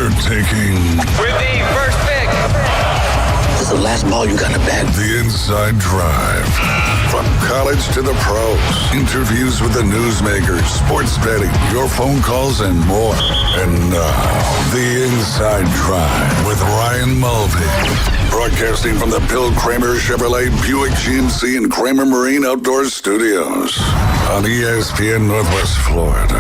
They're taking... With the first pick. It's the last ball you got in the bag. The Inside Drive. From college to the pros. Interviews with the newsmakers, sports betting, your phone calls, and more. And now, The Inside Drive with Ryan Mulvey. Broadcasting from the Bill Kramer Chevrolet Buick GMC and Kramer Marine Outdoor Studios on ESPN Northwest Florida.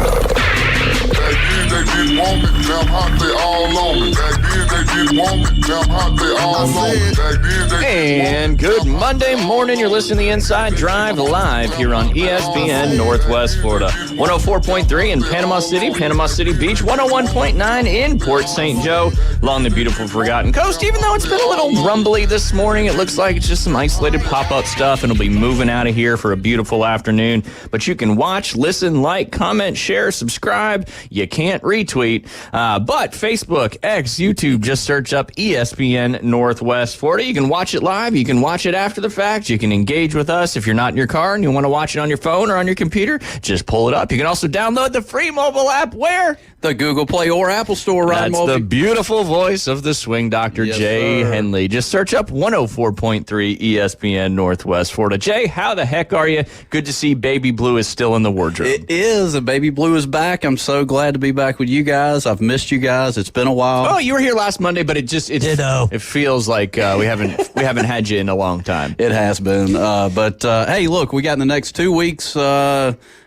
Back then they didn't want me, now I'm hot, they all on me. Back then they didn't want me, now I'm hot, they all on me. Back then they And good Monday morning. You're listening to The Inside Drive live here on ESPN Northwest Florida. 104.3 in Panama City Beach, 101.9 in Port St. Joe, along the beautiful Forgotten Coast. Even though it's been a little rumbly this morning, it looks like it's just some isolated pop-up stuff, and it'll be moving out of here for a beautiful afternoon. But you can watch, listen, like, comment, share, subscribe. You can't retweet. But Facebook, X, YouTube, just search up ESPN Northwest Florida. You can watch it live. You can watch it after the fact. You can engage with us. If you're not in your car and you want to watch it on your phone or on your computer, just pull it up. You can also download the free mobile app where? The Google Play or Apple Store, Ryan That's the beautiful voice of the swing doctor, Yes, Jay sir. Henley. Just search up 104.3 ESPN Northwest Florida. Jay, how the heck are you? Good to see Baby Blue is still in the wardrobe. It is, and Baby Blue is back. I'm so glad to be back with you guys. I've missed you guys. It's been a while. Oh, you were here last Monday, but it feels like we haven't had you in a long time. It has been. But hey, look, we got in the next 2 weeks.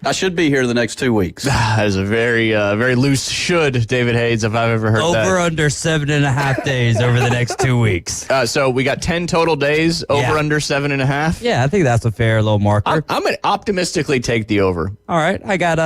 I should be here the next 2 weeks. That is a very loose should, David Hayes, if I've ever heard that. Over under 7.5 days over the next 2 weeks. So we got 10 total days, over under 7.5. Yeah, I think that's a fair little marker. I'm going to optimistically take the over. All right, I got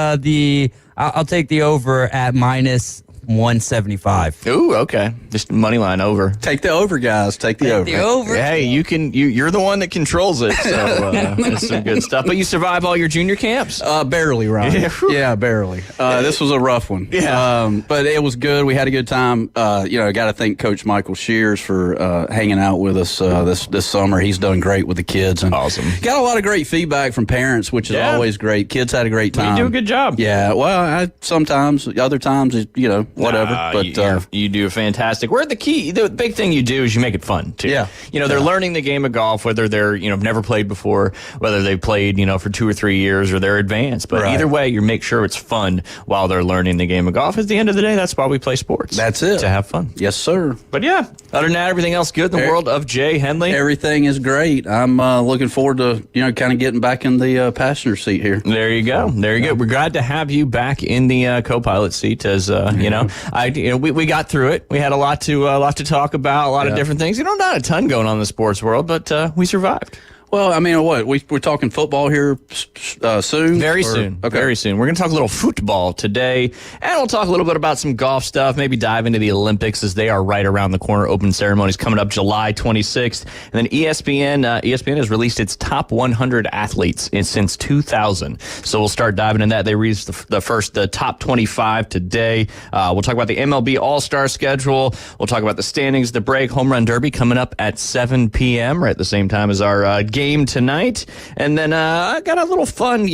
I'll take the over at minus 175. Ooh, okay. Just money line over. Take the over, guys. Take the over. The over. Hey, you're the one that controls it, so that's some good stuff. But you survive all your junior camps? Barely, Ryan. Yeah, barely. This was a rough one. Yeah. But it was good. We had a good time. I got to thank Coach Michael Shears for hanging out with us this summer. He's done great with the kids. And awesome. Got a lot of great feedback from parents, which is always great. Kids had a great time. You do a good job. Yeah. Well, sometimes, other times, whatever. But you do fantastic. The big thing you do is you make it fun too. Yeah. They're learning the game of golf, whether they're never played before, whether they played for 2 or 3 years, or they're advanced. But either way, you make sure it's fun while they're learning the game of golf. At the end of the day, that's why we play sports. That's it. To have fun. Yes, sir. But yeah, other than that, everything else good in the world of Jay Henley. Everything is great. I'm looking forward to kind of getting back in the passenger seat here. There you go. There you go. We're glad to have you back in the co-pilot seat. As we got through it. We had a lot to talk about, a lot of different things. Not a ton going on in the sports world, but we survived. Well, I mean, what? We're talking football here soon? Very soon. Okay. Very soon. We're going to talk a little football today, and we'll talk a little bit about some golf stuff, maybe dive into the Olympics as they are right around the corner. Open ceremonies coming up July 26th. And then ESPN has released its top 100 athletes since 2000. So we'll start diving in that. They released the top 25 today. We'll talk about the MLB All-Star schedule. We'll talk about the standings, the break, home run derby coming up at 7 p.m. right at the same time as our game tonight. And then I got a little fun,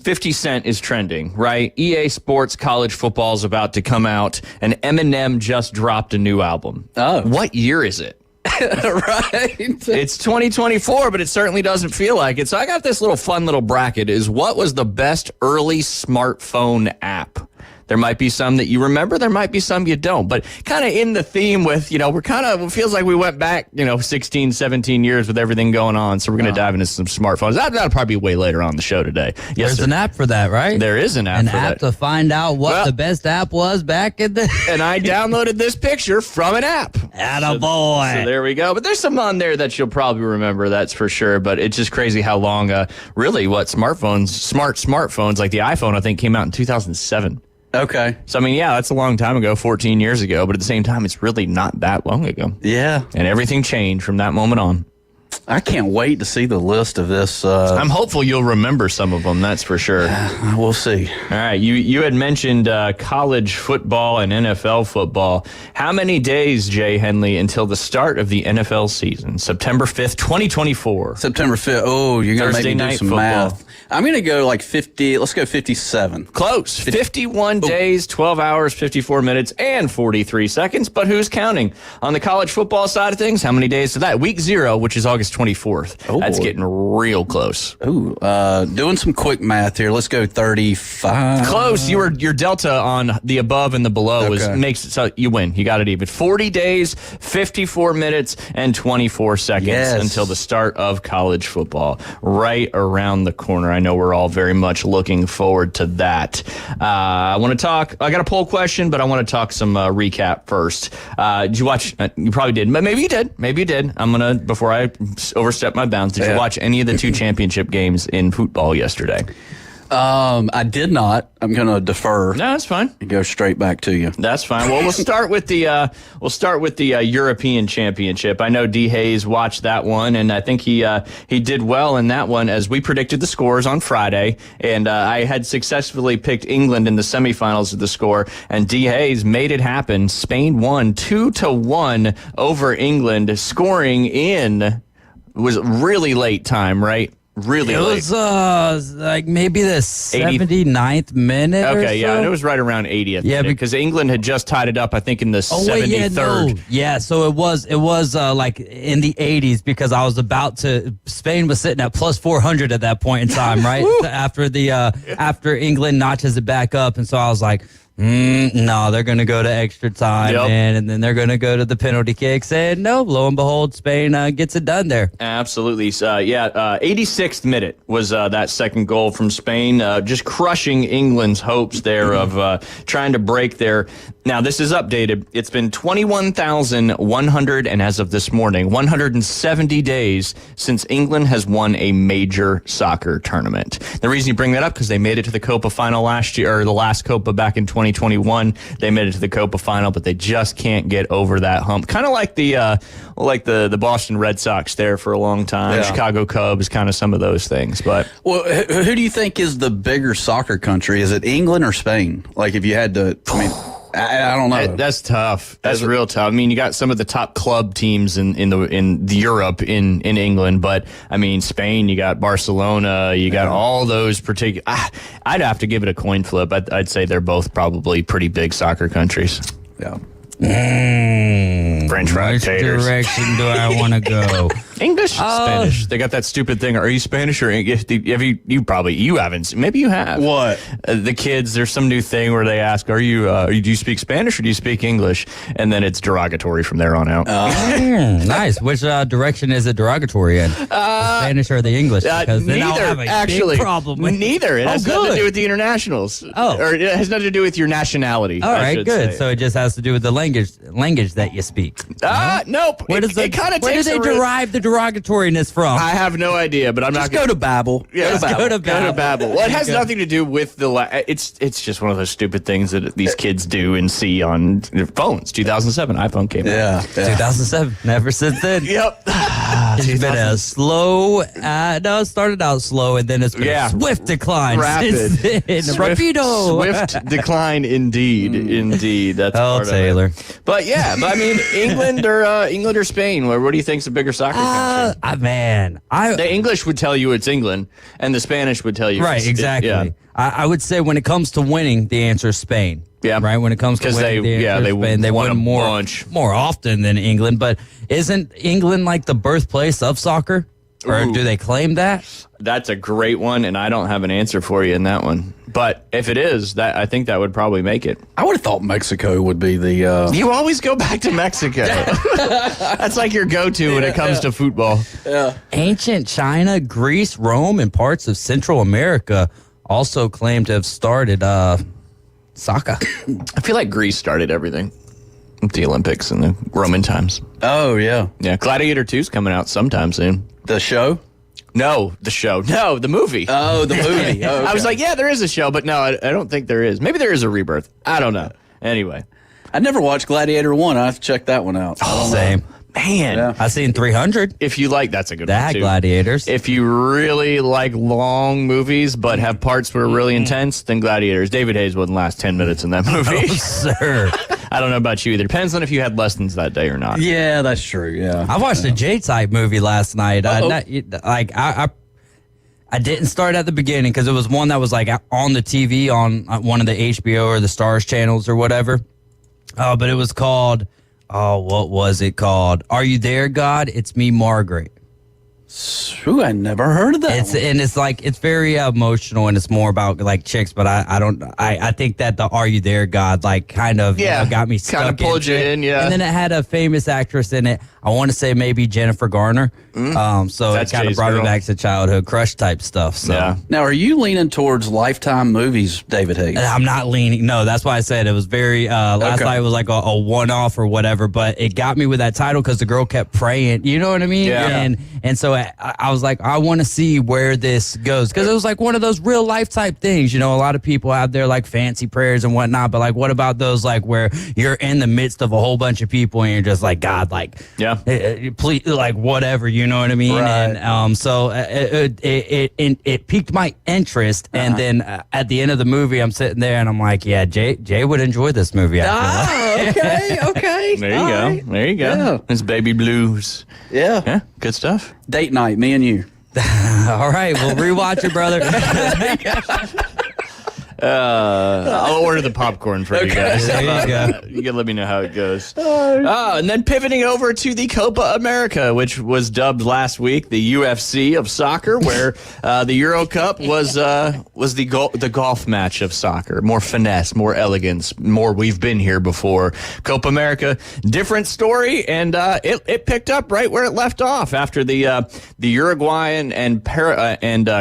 50 Cent is trending, right? EA Sports College Football is about to come out, and Eminem just dropped a new album. Oh. What year is it? Right. It's 2024, but it certainly doesn't feel like it. So I got this fun little bracket is what was the best early smartphone app? There might be some that you remember. There might be some you don't. But kind of in the theme with, it feels like we went back, 16, 17 years with everything going on. So we're going to dive into some smartphones. That'll probably be way later on the show today. Yes, There's an app for that, right? There is an app for that. An app to find out what the best app was back in the... And I downloaded this picture from an app. Attaboy. So there we go. But there's some on there that you'll probably remember, that's for sure. But it's just crazy how long, smart smartphones, like the iPhone, I think, came out in 2007. Okay. So, that's a long time ago, 14 years ago, but at the same time, it's really not that long ago. Yeah. And everything changed from that moment on. I can't wait to see the list of this. I'm hopeful you'll remember some of them, that's for sure. We'll see. All right, you had mentioned college football and NFL football. How many days, Jay Henley, until the start of the NFL season? September 5th, 2024. September 5th. Oh, you're going to make Thursday me do night some football. math. I'm going to go like 50. Let's go 57. Close. 51 days, 12 hours, 54 minutes, and 43 seconds. But who's counting? On the college football side of things, how many days to that? Week 0, which is August 24th. Oh, That's boy. getting real close. Ooh, doing some quick math here. Let's go 35. Close. Your delta on the above and the below Okay. makes it so you win. You got it even. 40 days, 54 minutes, and 24 seconds Yes. until the start of college football. Right around the corner. I know we're all very much looking forward to that. I want to talk. I got a poll question, but I want to talk some recap first. Did you watch? You probably did. Maybe you did. Maybe you did. I'm gonna before I overstep my bounds. Did you watch any of the 2 championship games in football yesterday? I did not. I'm going to defer No, that's fine. and go straight back to you. That's fine. Well, we'll start with the European Championship. I know D. Hayes watched that one, and I think he did well in that one, as we predicted the scores on Friday, and I had successfully picked England in the semifinals of the score, and D. Hayes made it happen. Spain won 2-1 over England, scoring in was really late time, right? Really It late. was like maybe the 79th minute. or Okay, yeah, so. and it was right around 80th. Yeah, because England had just tied it up, I think, in the 73rd. Yeah, so it was like in the 80s, because I was about to. Spain was sitting at plus 400 at that point in time, right? After England notches it back up, and so I was like, no, they're going to go to extra time, Yep. man, and then they're going to go to the penalty kicks, and no, lo and behold, Spain gets it done there. Absolutely. 86th minute was that second goal from Spain, just crushing England's hopes there of trying to break their. Now, this is updated. It's been 21,100, and as of this morning, 170 days since England has won a major soccer tournament. The reason you bring that up, because they made it to the Copa final last year, or the last Copa back in 2021. They made it to the Copa final, but they just can't get over that hump. Kind of like the Boston Red Sox there for a long time. Yeah. Chicago Cubs, kind of some of those things. But Well, who do you think is the bigger soccer country? Is it England or Spain? Like, if you had to, I mean, I don't know. that's tough. That's real tough. I mean, you got some of the top club teams in Europe in England, but I mean, Spain, you got Barcelona, you got all those particular. I'd have to give it a coin flip. I'd say they're both probably pretty big soccer countries. Yeah. French fried Which taters. direction do I want to go? English, Spanish. They got that stupid thing. Are you Spanish or English? You haven't. Maybe you have. What? The kids? There's some new thing where they ask, "Are you? Do you speak Spanish or do you speak English?" And then it's derogatory from there on out. Nice. Which direction is it derogatory in? The Spanish or the English? Because then I'll have neither, a actually. big problem. with- Neither. It Oh, has nothing to good. do with the internationals. Oh. Or it has nothing to do with your nationality. All I right, should good. say. So it just has to do with the language that you speak. Nope. Where does it kind of where do takes they a ri- derive the derogatoriness from? I have no idea, but I'm Just not go to Babel. Yeah, go to Go to Babel. Well, it has Go. nothing to do with the. It's just one of those stupid things that these kids do and see on their phones. 2007 iPhone came out. Yeah. 2007. Never since then. Yep. It's been a slow. No, it started out slow, and then it's been Yeah. a swift decline. Rapid. Since then. Rapido. Swift decline, indeed. Indeed. That's Oh, part Taylor. Of it. But yeah, I mean, England or Spain. What do you think's a bigger soccer country? Man, The English would tell you it's England, and the Spanish would tell you right, it's, exactly. Yeah. I would say when it comes to winning, the answer is Spain. Yeah. Right. When it comes to 'Cause winning, they- the yeah, answer they is Spain. They won win a more bunch. often than England. But isn't England like the birthplace of soccer? Or Ooh. do they claim that? That's a great one, and I don't have an answer for you in that one. But if it is, I think that would probably make it. I would have thought Mexico would be the. You always go back to Mexico. That's like your go-to when it comes to football. Ancient China, Greece, Rome, and parts of Central America also claim to have started soccer. I feel like Greece started everything. The Olympics and the Roman times. Oh, yeah. Yeah, Gladiator 2's coming out sometime soon. The show? No, the show. No, the movie. Oh, the movie. Oh, okay. I was like, yeah, there is a show, but no, I don't think there is. Maybe there is a rebirth. I don't know. Anyway. I never watched Gladiator 1. I have to check that one out. Same. Man, Yeah. I seen 300. if you like, that's a good That one too. Gladiators. If you really like long movies but have parts where really intense, then Gladiators. David Hayes wouldn't last 10 minutes in that movie. Sir. I don't know about you either. Depends on if you had lessons that day or not. Yeah, that's true. Yeah. I watched a J-Type movie last night. I didn't start at the beginning because it was one that was like on the TV on one of the HBO or the Stars channels or whatever. But it was called, what was it called? Are You There, God? It's Me, Margaret. Ooh, I never heard of that. It's very emotional and it's more about like chicks, but I think that the Are You There, God like kind of got me stuck kind of pulled into you it. in, yeah. And then it had a famous actress in it. I want to say maybe Jennifer Garner. So That's it kind of Jay's brought girl. me back to childhood crush type stuff. So Yeah. Now, are you leaning towards Lifetime movies, David Hayes? I'm not leaning. No, that's why I said it was very. Last Okay. night was like a one-off or whatever, but it got me with that title because the girl kept praying. You know what I mean? Yeah. And so I was like, I want to see where this goes because it was like one of those real life type things. You know, a lot of people have their like fancy prayers and whatnot, but like, what about those like where you're in the midst of a whole bunch of people and you're just like, God, like, please, like whatever. You know what I mean? Right. And so it piqued my interest, and then at the end of the movie, I'm sitting there and I'm like, yeah, Jay would enjoy this movie. I feel like. Okay. There you go. There you go. Yeah. It's Baby Blues. Yeah. Yeah, good stuff. Date night, me and you. All right, we'll rewatch it, brother. I'll order the popcorn for you guys. There you go. You can let me know how it goes. And then pivoting over to the Copa America, which was dubbed last week the UFC of soccer, where the Euro Cup was the golf match of soccer. More finesse, more elegance, more we've been here before. Copa America, different story, and it picked up right where it left off after the Uruguayan and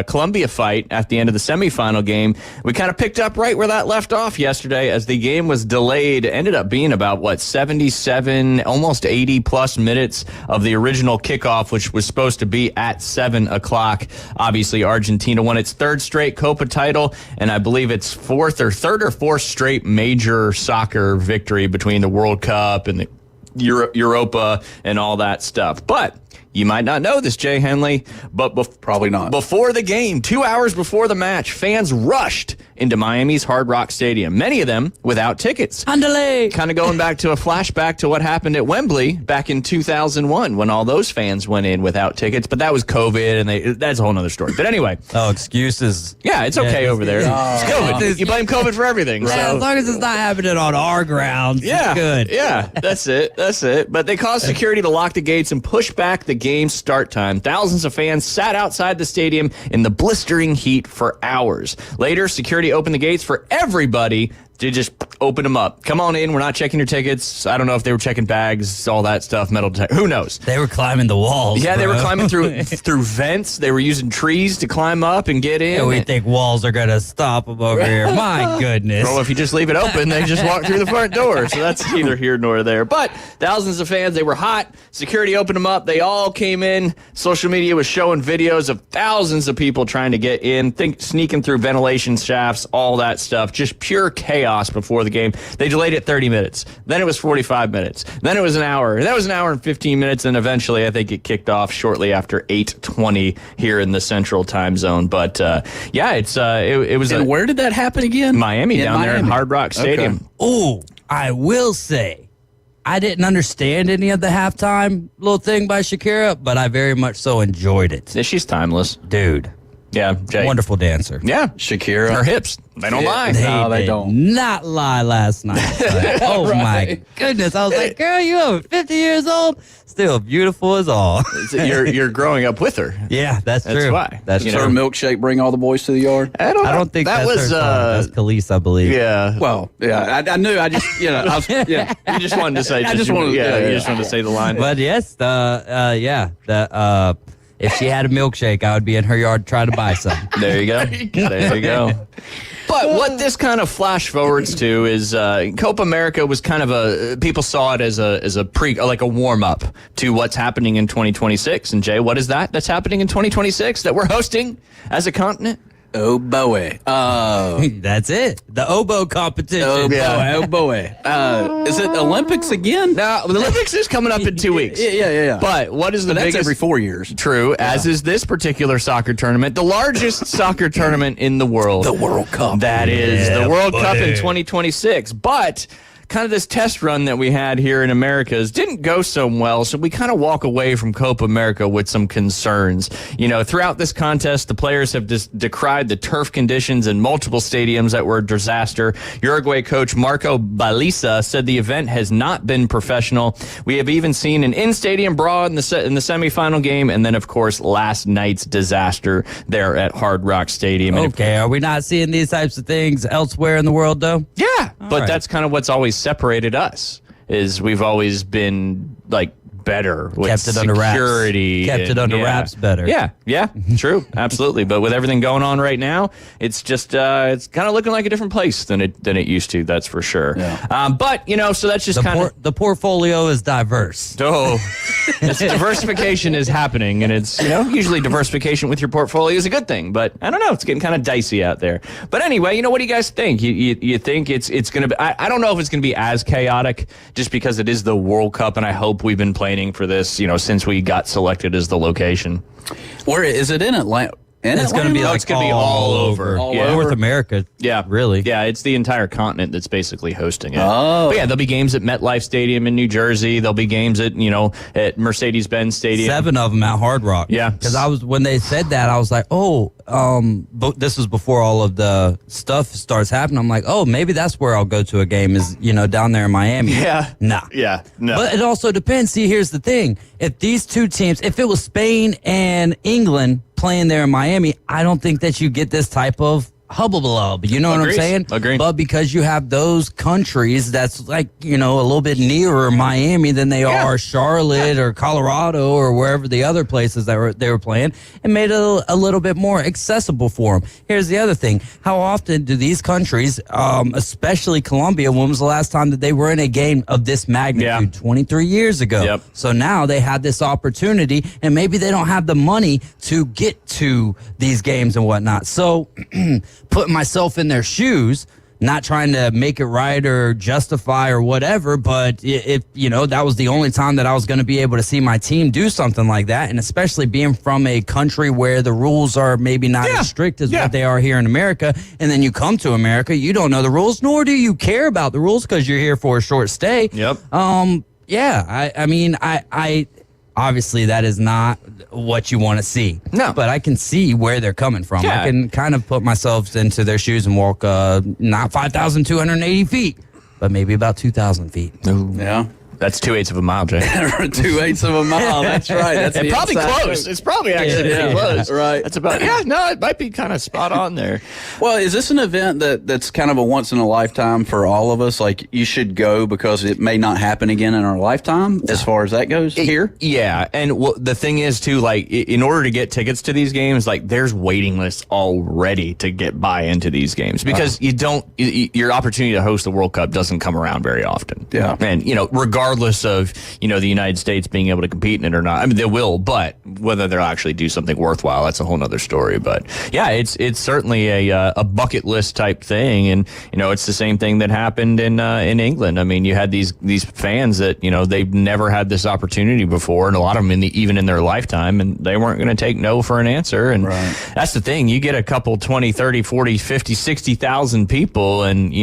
Colombia fight at the end of the semifinal game. We kind of picked up right where that left off yesterday as the game was delayed. It ended up being about 77, almost 80 plus minutes of the original kickoff, which was supposed to be at 7 o'clock. Obviously, Argentina won its third straight Copa title, and I believe it's third or fourth straight major soccer victory between the World Cup and the Europa and all that stuff. But you might not know this, Jay Henley, but Probably not. Before the game, 2 hours before the match, fans rushed into Miami's Hard Rock Stadium, many of them without tickets. Andale. Kind of going back to a flashback to what happened at Wembley back in 2001 when all those fans went in without tickets, but that was COVID, and that's a whole nother story. But anyway, Excuses. yeah, it's okay over there. It's COVID. Yeah. You blame COVID for everything. Yeah, So. as long as it's not happening on our grounds, Yeah, it's good. Yeah, that's it. That's it. But they caused security to lock the gates and push back the game's start time. Thousands of fans sat outside the stadium in the blistering heat for hours. Later, security opened the gates for everybody to just open them up. Come on in. We're not checking your tickets. I don't know if they were checking bags, all that stuff, metal detector. Who knows? They were climbing the walls. Yeah, they were bro. climbing through vents. They were using trees to climb up and get in. Yeah, we think walls are gonna stop them over here. My goodness. Well, if you just leave it open, they just walk through the front door. So that's neither here nor there. But thousands of fans, they were hot. Security opened them up. They all came in. Social media was showing videos of thousands of people trying to get in, sneaking through ventilation shafts, all that stuff. Just pure chaos before the game. They delayed it 30 minutes. Then it was 45 minutes. Then it was an hour. That was an hour and 15 minutes. And eventually, I think it kicked off shortly after 8:20 here in the Central Time Zone. But yeah, it was And where did that happen again? Miami, down there in Hard Rock Stadium. Oh, I will say, I didn't understand any of the halftime little thing by Shakira, but I very much so enjoyed it. Yeah, she's timeless. Dude, Yeah, Jay. wonderful dancer. Yeah, Shakira. her hips, they don't lie. No, they did don't. not lie last night. Like, oh my goodness. I was like, girl, you over 50 years old, still beautiful as all. You're growing up with her. Yeah, that's That's true. why. That's You Does know, her milkshake bring all the boys to the yard? I don't know. I don't think that that's was. her song. That's Khalees, I believe. Yeah. Well, yeah, I knew. I just, I was, yeah. You just wanted to say. I just wanted- You yeah. just wanted to say the line. But yes, if she had a milkshake, I would be in her yard trying to buy some. There you go. There you go. But what this kind of flash forwards to is Copa America was kind of people saw it as a warm up to what's happening in 2026. And Jay, what is that that's happening in 2026 that we're hosting as a continent? Oh boy. That's it. The oboe competition. Oh boy. Oh boy. Is it Olympics again? Now, the Olympics is coming up in 2 weeks. Yeah. But what is the That's biggest? every 4 years. True, as is this particular soccer tournament, the largest soccer tournament in the world. The World Cup. That is the World Cup in buddy. 2026. But kind of this test run that we had here in Americas didn't go so well, so we kind of walk away from Copa America with some concerns. You know, throughout this contest, the players have just decried the turf conditions in multiple stadiums that were a disaster. Uruguay coach Marco Baliza said the event has not been professional. We have even seen an in-stadium brawl in the semifinal game, and then, of course, last night's disaster there at Hard Rock Stadium. And Okay, are we not seeing these types of things elsewhere in the world, though? yeah, but right. that's kind of what's always separated us. Is we've always been like better with Kept it under wraps. security. Kept it under wraps better. Yeah, true, absolutely. But with everything going on right now, it's just it's kind of looking like a different place than it used to. That's for sure. Yeah. But you know, so that's just kind of The portfolio is diverse. oh, it's diversification is happening, and it's usually diversification with your portfolio is a good thing. But I don't know, it's getting kind of dicey out there. But anyway, what do you guys think? You think it's going to be? I don't know if it's going to be as chaotic, just because it is the World Cup, and I hope we've been planning for this, since we got selected as the location. Where is it in Atlanta? It's going to be No, like it's gonna be all over. All Yeah. North America. Yeah, really. Yeah, it's the entire continent that's basically hosting it. Oh. But yeah, there'll be games at MetLife Stadium in New Jersey. There'll be games at at Mercedes-Benz Stadium. 7 of them at Hard Rock. Yeah. Because when they said that, I was like, but this was before all of the stuff starts happening. I'm like, maybe that's where I'll go to a game is, down there in Miami. Yeah. Nah. Yeah. No. But it also depends. See, here's the thing. If these two teams, if it was Spain and England playing there in Miami, I don't think that you get this type of hubble. You know what I'm Agreed. saying? Agreed. But because you have those countries that's like, a little bit nearer Miami than they are Charlotte or Colorado or wherever the other places that they were playing, it made it a little bit more accessible for them. Here's the other thing. How often do these countries, especially Colombia, when was the last time that they were in a game of this magnitude? Yeah. 23 years ago. Yep. So now they had this opportunity, and maybe they don't have the money to get to these games and whatnot. So putting myself in their shoes, not trying to make it right or justify or whatever, but if that was the only time that I was going to be able to see my team do something like that, and especially being from a country where the rules are maybe not as strict as what they are here in America, and then you come to America, you don't know the rules, nor do you care about the rules because you're here for a short stay. Yep. I mean, I obviously that is not what you want to see. No. But I can see where they're coming from. Yeah. I can kind of put myself into their shoes and walk not 5,280 feet, but maybe about 2,000 feet. Yeah. That's 2/8 of a mile, Jay. 2/8 of a mile. That's right. That's And the probably inside close. joke. It's probably actually pretty close. Right. That's about. Yeah. No, it might be kind of spot on there. Well, is this an event that's kind of a once in a lifetime for all of us? Like, you should go because it may not happen again in our lifetime, as far as that goes here? Yeah, and the thing is too, like, in order to get tickets to these games, like, there's waiting lists already to get buy into these games because your opportunity to host the World Cup doesn't come around very often. Yeah. And regardless of the United States being able to compete in it or not, I mean, they will, but whether they'll actually do something worthwhile, that's a whole nother story. But yeah, it's certainly a bucket list type thing, and it's the same thing that happened in England. I mean, you had these fans that they've never had this opportunity before, and a lot of them even in their lifetime, and they weren't going to take no for an answer. And that's the thing, you get a couple 20, 30, 40, 50, 60,000 people, and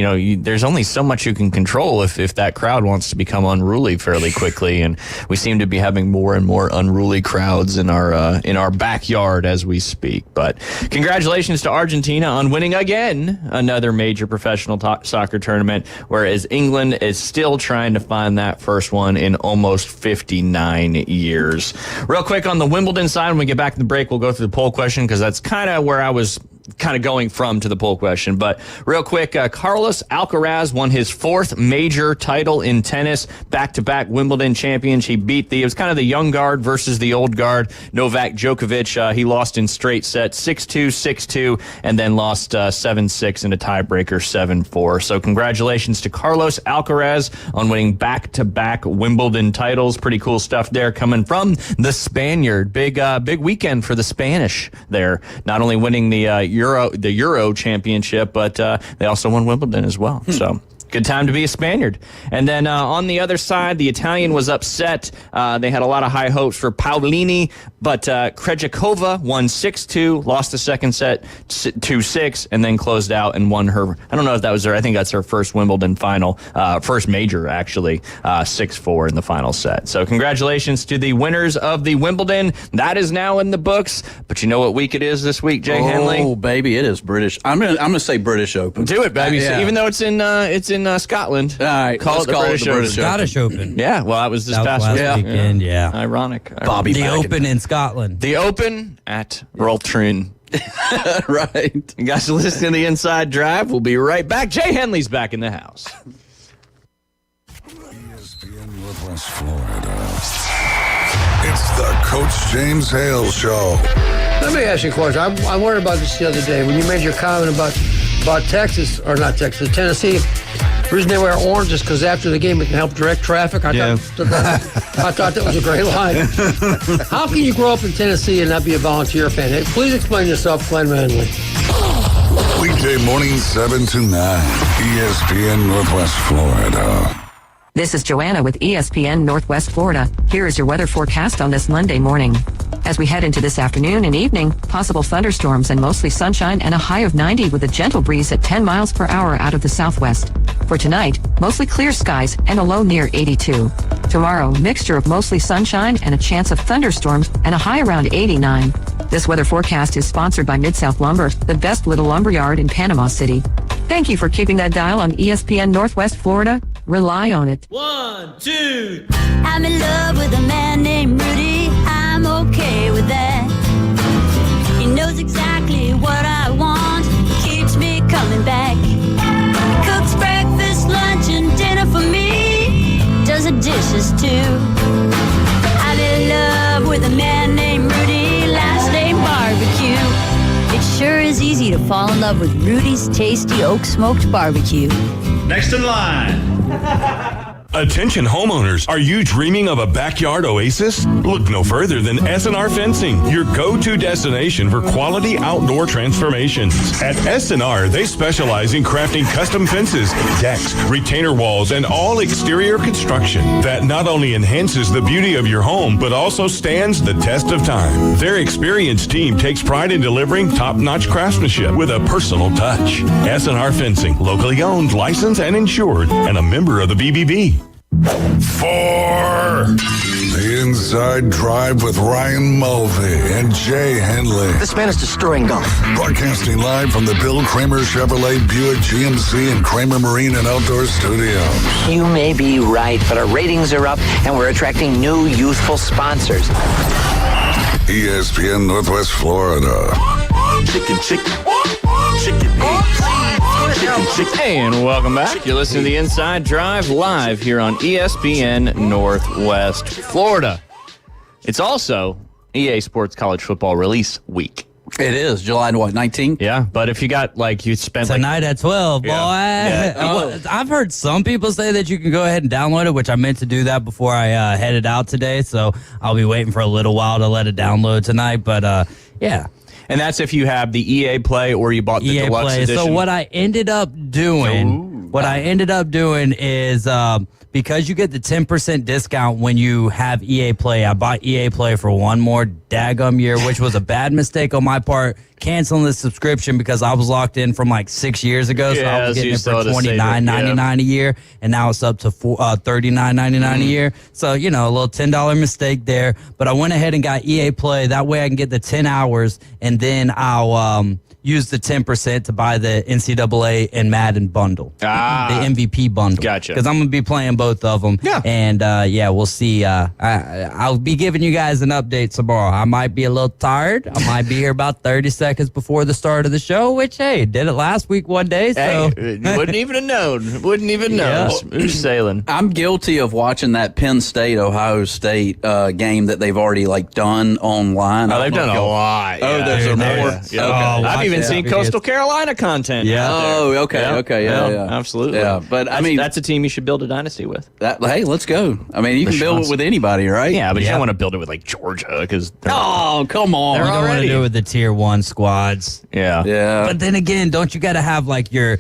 there's only so much you can control if that crowd wants to become unruly fairly quickly, and we seem to be having more and more unruly crowds in our backyard as we speak. But congratulations to Argentina on winning again another major professional soccer tournament, whereas England is still trying to find that first one in almost 59 years. Real quick on the Wimbledon side, when we get back to the break, we'll go through the poll question because that's kind of where I was kind of going from to the poll question. But real quick, Carlos Alcaraz won his 4th major title in tennis, back-to-back Wimbledon champions. He beat it was kind of the young guard versus the old guard, Novak Djokovic. He lost in straight sets, 6-2, 6-2, and then lost 7-6 in a tiebreaker, 7-4. So congratulations to Carlos Alcaraz on winning back-to-back Wimbledon titles. Pretty cool stuff there coming from the Spaniard. Big weekend for the Spanish there. Not only winning the Euro Championship, but they also won Wimbledon as well. So. Good time to be a Spaniard. And then on the other side, the Italian was upset. They had a lot of high hopes for Paolini, but Krejcikova won 6-2, lost the second set 2-6, and then closed out and won her. I don't know if that was I think that's her first Wimbledon final, first major actually, 6-4 in the final set. So congratulations to the winners of the Wimbledon. That is now in the books. But you know what week it is this week, Jay Henley? Oh, baby, it is British. I'm gonna say British Open. Do it, baby. Yeah. So even though it's in Scotland. All right, call it the British Open. Scottish Open. Yeah, well, that was this past last week. weekend. Yeah. Ironic. Bobby The Baggett. Open in Scotland. The Open at Roltrin. Right. You guys are listening to the Inside Drive. We'll be right back. Jay Henley's back in the house. ESPN Northwest Florida. It's the Coach James Hale Show. Let me ask you a question. I wondered about this the other day when you made your comment about Texas, or not Texas, Tennessee. The reason they wear orange is because after the game it can help direct traffic. I thought that was a great line. How can you grow up in Tennessee and not be a Volunteer fan? Hey, please explain yourself, Glenn Manley. Weekday mornings 7 to 9. ESPN Northwest Florida. This is Joanna with ESPN Northwest Florida. Here is your weather forecast on this Monday morning. As we head into this afternoon and evening, possible thunderstorms and mostly sunshine and a high of 90 with a gentle breeze at 10 miles per hour out of the southwest. For tonight, mostly clear skies and a low near 82. Tomorrow, mixture of mostly sunshine and a chance of thunderstorms and a high around 89. This weather forecast is sponsored by Mid-South Lumber, the best little lumber yard in Panama City. Thank you for keeping that dial on ESPN Northwest Florida. Rely on it. 1, 2. I'm in love with a man named Rudy. I'm okay with that. He knows exactly what I want. Keeps me coming back. Cooks breakfast, lunch, and dinner for me. Does the dishes too. I'm in love with a man named Rudy. Last name Barbecue. It sure is easy to fall in love with Rudy's tasty oak smoked barbecue. Next in line. Attention homeowners, are you dreaming of a backyard oasis? Look no further than S&R Fencing, your go-to destination for quality outdoor transformations. At S&R, they specialize in crafting custom fences, decks, retainer walls, and all exterior construction that not only enhances the beauty of your home, but also stands the test of time. Their experienced team takes pride in delivering top-notch craftsmanship with a personal touch. S&R Fencing, locally owned, licensed, and insured, and a member of the BBB. For the Inside Drive with Ryan Mulvey and Jay Henley. This man is destroying golf. Broadcasting live from the Bill Kramer Chevrolet Buick GMC and Kramer Marine and Outdoor Studios. You may be right, but our ratings are up and we're attracting new youthful sponsors. ESPN Northwest Florida. Chicken. Hey, and welcome back. You're listening to the Inside Drive live here on ESPN Northwest Florida. It's also EA Sports College Football Release Week. It is July 19th. Yeah, but if you got you spent Tonight at 12, boy. Yeah. I've heard some people say that you can go ahead and download it, which I meant to do that before I headed out today. So I'll be waiting for a little while to let it download tonight. But yeah. And that's if you have the EA Play or you bought the EA deluxe Play. edition. So what I ended up doing, is because you get the 10% discount when you have EA Play. I bought EA Play for one more daggum year, which was a bad mistake on my part, canceling the subscription because I was locked in from 6 years ago. So I was getting it for $29.99 a year, and now it's up to $39.99 a year. So, a little $10 mistake there. But I went ahead and got EA Play. That way I can get the 10 hours, and then I'll use the 10% to buy the NCAA and Madden bundle, the MVP bundle. Gotcha. Because I'm going to be playing both of them. Yeah. And, we'll see. I'll be giving you guys an update tomorrow. I might be a little tired. I might be here about 30 seconds before the start of the show, which, hey, did it last week one day. So. Hey, you wouldn't even have known. Wouldn't even know. Yeah. Smooth sailing. I'm guilty of watching that Penn State Ohio State game that they've already done online. Oh, they've done a lot. Oh, there's more. Yeah. Okay. I've even seen Coastal Carolina content. Yeah. Oh, okay, yeah. Absolutely. Yeah, but I mean, that's a team you should build a dynasty with. hey, let's go. I mean, you can build it with anybody, right? Yeah, but you don't want to build it with like Georgia because oh, come on, You don't want to do it with the tier 1 squads. yeah. But then again, don't you got to have like your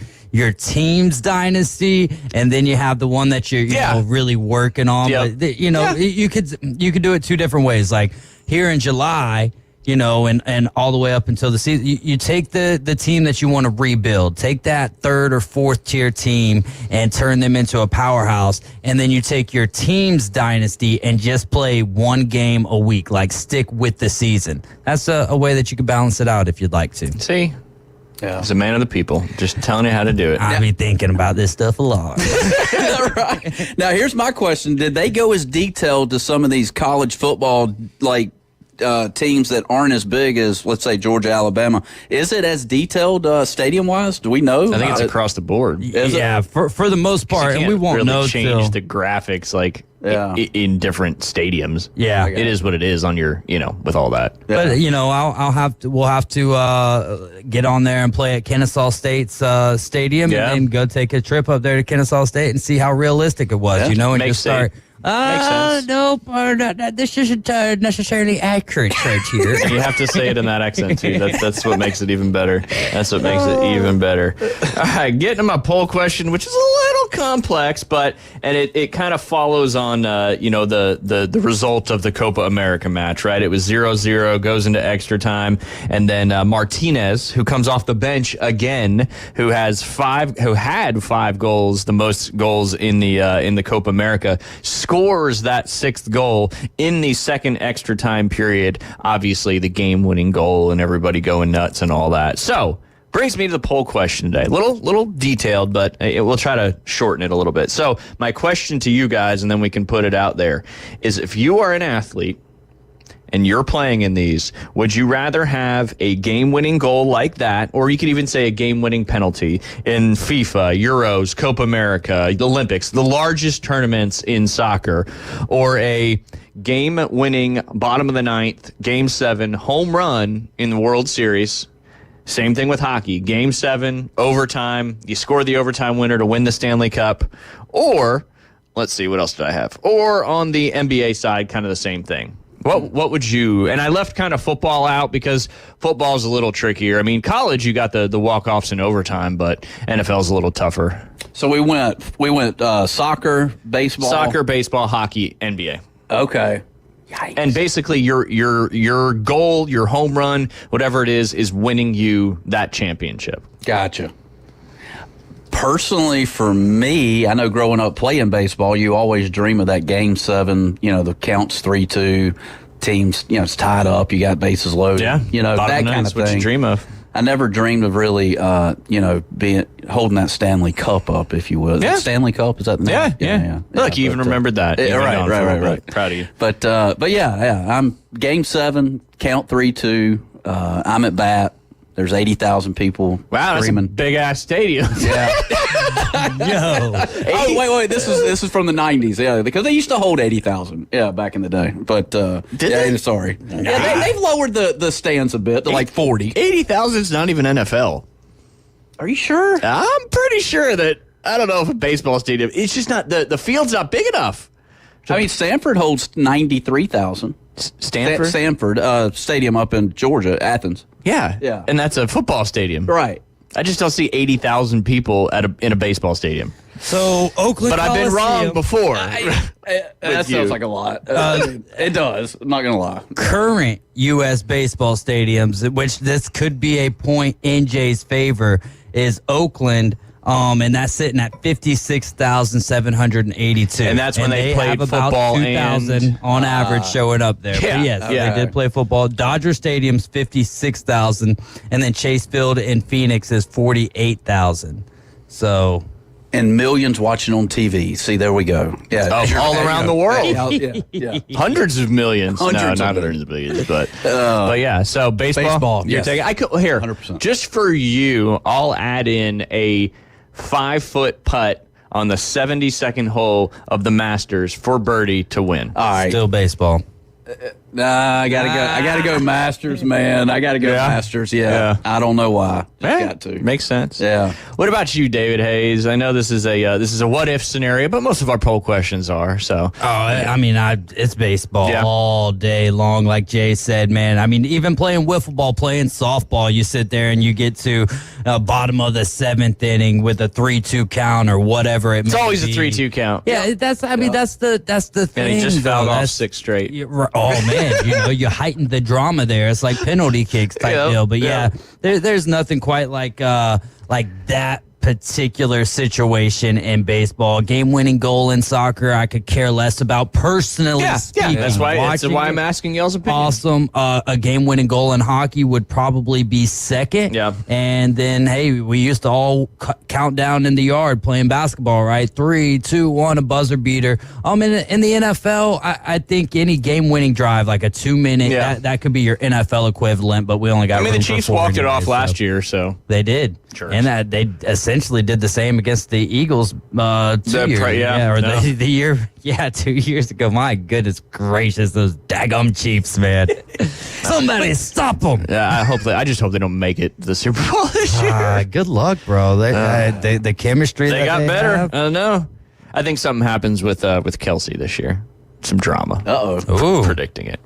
team's dynasty, and then you have the one that you're you know, really working on. Yep. But you know, you could do it 2 different ways. Like here in July, you know, and all the way up until the season, you take the team that you want to rebuild, take that 3rd or 4th tier team and turn them into a powerhouse, and then you take your team's dynasty and just play 1 game a week, like stick with the season. That's a way that you could balance it out if you'd like to. See? Yeah. He's a man of the people, just telling you how to do it. I be thinking about this stuff a lot. Right. Now, here's my question. Did they go as detailed to some of these college football, like, teams that aren't as big as, let's say, Georgia, Alabama? Is it as detailed stadium-wise? Do we know? I think it's across the board. Yeah, for the most part, and we won't really know change till the graphics like in different stadiums. Yeah, it is what it is on your, you know, with all that. But you know, we'll have to get on there and play at Kennesaw State's stadium, and then go take a trip up there to Kennesaw State and see how realistic it was. You know, and just start. No, this isn't necessarily accurate right here. You have to say it in that accent too. That's what makes it even better. That's what makes it even better. All right, getting to my poll question, which is a little complex, but it kind of follows on you know, the result of the Copa America match, right? It was 0-0, goes into extra time, and then Martinez, who comes off the bench again, who had 5 goals, the most goals in the Copa America, scores that 6th goal in the second extra time period. Obviously, the game-winning goal and everybody going nuts and all that. So, brings me to the poll question today. Little detailed, but we'll try to shorten it a little bit. So, my question to you guys, and then we can put it out there, is if you are an athlete and you're playing in these, would you rather have a game-winning goal like that, or you could even say a game-winning penalty in FIFA, Euros, Copa America, the Olympics, the largest tournaments in soccer, or a game-winning bottom of the 9th, Game 7 home run in the World Series? Same thing with hockey. Game 7, overtime, you score the overtime winner to win the Stanley Cup, or, let's see, what else did I have? Or on the NBA side, kind of the same thing. What would you, and I left kind of football out because football is a little trickier. I mean, college, you got the walk-offs in overtime, but NFL's a little tougher. So we went soccer, baseball, hockey, NBA. Okay. Yikes. And basically your goal, your home run, whatever it is winning you that championship. Gotcha. Personally, for me, I know growing up playing baseball, you always dream of that Game 7, you know, the counts 3-2, teams, you know, it's tied up, you got bases loaded. Yeah. You know, that kind of thing. What you dream of. I never dreamed of really, you know, holding that Stanley Cup up, if you will. Is that Stanley Cup? Is that the name? Yeah. Look, you even remembered that. Right. Proud of you. But yeah, I'm Game 7, count 3-2. I'm at bat. There's 80,000 people. Wow, that's screaming. a big ass stadium. Yeah. Yo. Oh, wait. This is from the 90s. Yeah, because they used to hold 80,000. Yeah, back in the day. But did they? Sorry. Yeah, they've lowered the stands a bit to like 40. 80,000 is not even NFL. Are you sure? I'm pretty sure that, I don't know if a baseball stadium, it's just not, the field's not big enough. I mean, Sanford holds 93,000. Stanford? Sanford Stadium up in Georgia, Athens. Yeah. And that's a football stadium. Right. I just don't see 80,000 people in a baseball stadium. So Oakland, but I've been wrong before. That sounds like a lot. It does. I'm not gonna lie. Current U.S. baseball stadiums, which this could be a point in Jay's favor, is Oakland. And that's sitting at 56,782. And that's when they played have about football 2,000 on average showing up there. Yeah, but yes, they did play football. Dodger Stadium's 56,000, and then Chase Field in Phoenix is 48,000. So, and millions watching on TV. See, there we go. Yeah, all around the world. Yeah. Hundreds of millions. Hundreds of millions, but yeah. So baseball. You're taking. I could here 100%. Just for you. I'll add in a 5-foot putt on the 72nd hole of the Masters for birdie to win. All right. Still baseball. Nah, I gotta go Masters, man. I gotta go Masters. Yeah. I don't know why. Just got to. Makes sense. Yeah. What about you, David Hayes? I know this is a what if scenario, but most of our poll questions are. So. Oh, I mean, it's baseball all day long, like Jay said, man. I mean, even playing wiffle ball, playing softball, you sit there and you get to bottom of the 7th inning with a 3-2 count or whatever it may be. It's always a 3-2 count. Yeah, that's the thing. And he just fouled off That's- 6 straight. Oh man, you heightened the drama there. It's like penalty kicks type deal. But there's nothing quite like that particular situation in baseball. Game-winning goal in soccer, I could care less about personally speaking. That's why Watching I'm asking y'all's opinion. Awesome. A game-winning goal in hockey would probably be second. Yeah. And then, hey, we used to all count down in the yard playing basketball, right? 3, 2, 1, a buzzer beater. In the NFL, I think any game-winning drive, like a 2-minute, that could be your NFL equivalent, but we only got the room for Chiefs 4 walked it anyways, off last year, so. They did. Sure. And that they essentially did the same against the Eagles 2 years. The year, 2 years ago. My goodness gracious, those daggum Chiefs, man. Somebody stop them. Yeah, I just hope they don't make it to the Super Bowl this year. Good luck, bro. The chemistry They that got they better. have. I don't know. I think something happens with Kelsey this year. Some drama. Ooh. Predicting it.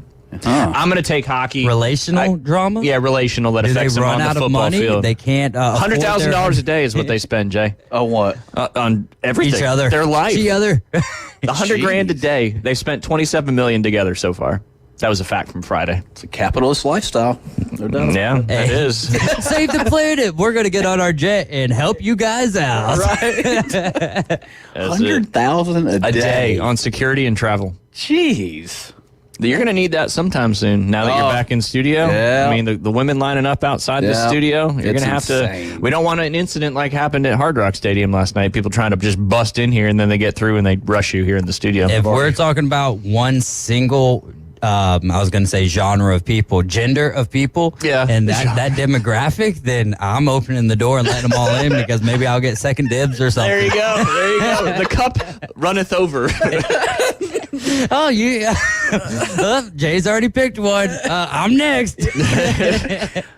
I'm going to take hockey. Relational drama? Yeah, relational that Do they affects them run on the out of football money? field. They can't $100,000 a day is what they spend, Jay. Oh, what? On everything. Each other. Their life. Each other. $100,000 a day. They spent $27 million together so far. That was a fact from Friday. It's a capitalist lifestyle. No doubt. Yeah, it Hey. is. Save the planet. We're going to get on our jet and help you guys out. That's it. 100,000 a A day on security and travel. Jeez. You're going to need that sometime soon. Now that you're back in studio, Yeah. I mean, the women lining up outside the Yeah. studio, you're going It's to have insane. to. We don't want an incident like happened at Hard Rock Stadium last night. People trying to just bust in here and then they get through and they rush you here in the studio. If we're talking about one single, I was going to say genre of people, gender of people, and that demographic, then I'm opening the door and letting them all in because maybe I'll get second dibs or something. There you go. There you go. The cup runneth over. Oh, Jay's already picked one. I'm next.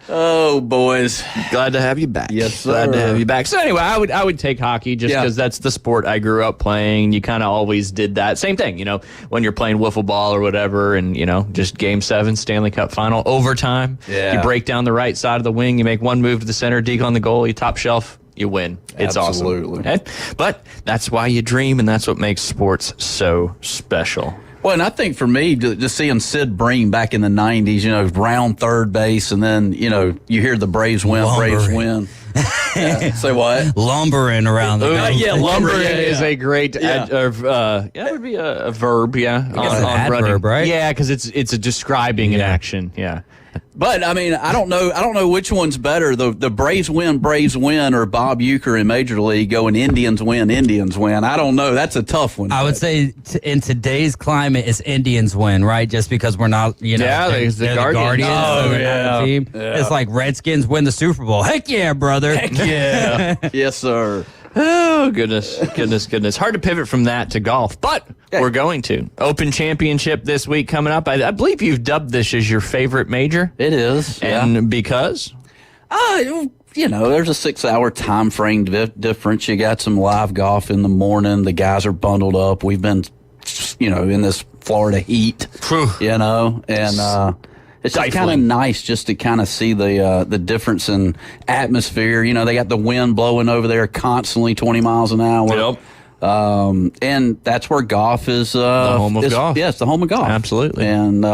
Oh, boys. Glad to have you back. Yes, sir. Glad to have you back. So anyway, I would take hockey just because that's the sport I grew up playing. You kind of always did that. Same thing, when you're playing wiffle ball or whatever and, just Game 7, Stanley Cup final, overtime. Yeah. You break down the right side of the wing. You make one move to the center, deke on the goal, you top shelf. You win. It's Absolutely. awesome. Okay? But that's why you dream, and that's what makes sports so special. Well, and I think for me, just seeing Sid Bream back in the 90s, round third base, and then, you hear the Braves win, Braves win. Say what? Lumbering around the base. Lumbering is a great that would be a verb, an adverb, right? Yeah, because it's a describing an action, yeah. But I mean, I don't know which one's better. The Braves win, or Bob Uecker in Major League going Indians win. I don't know. That's a tough one. I would say in today's climate, it's Indians win, right? Just because we're not, they're the Guardians. Oh, so they're not a team. Yeah. It's like Redskins win the Super Bowl. Heck yeah, brother. Heck yeah. Yes, sir. Oh, goodness. Hard to pivot from that to golf, but we're going to. Open Championship this week coming up. I believe you've dubbed this as your favorite major. It is. And because? There's a 6-hour time frame difference. You got some live golf in the morning. The guys are bundled up. We've been, in this Florida heat, and it's just kind of nice just to kind of see the difference in atmosphere. They got the wind blowing over there constantly 20 miles an hour. Yep. And that's where golf is. The home of golf. Yeah, it's the home of golf. Absolutely. And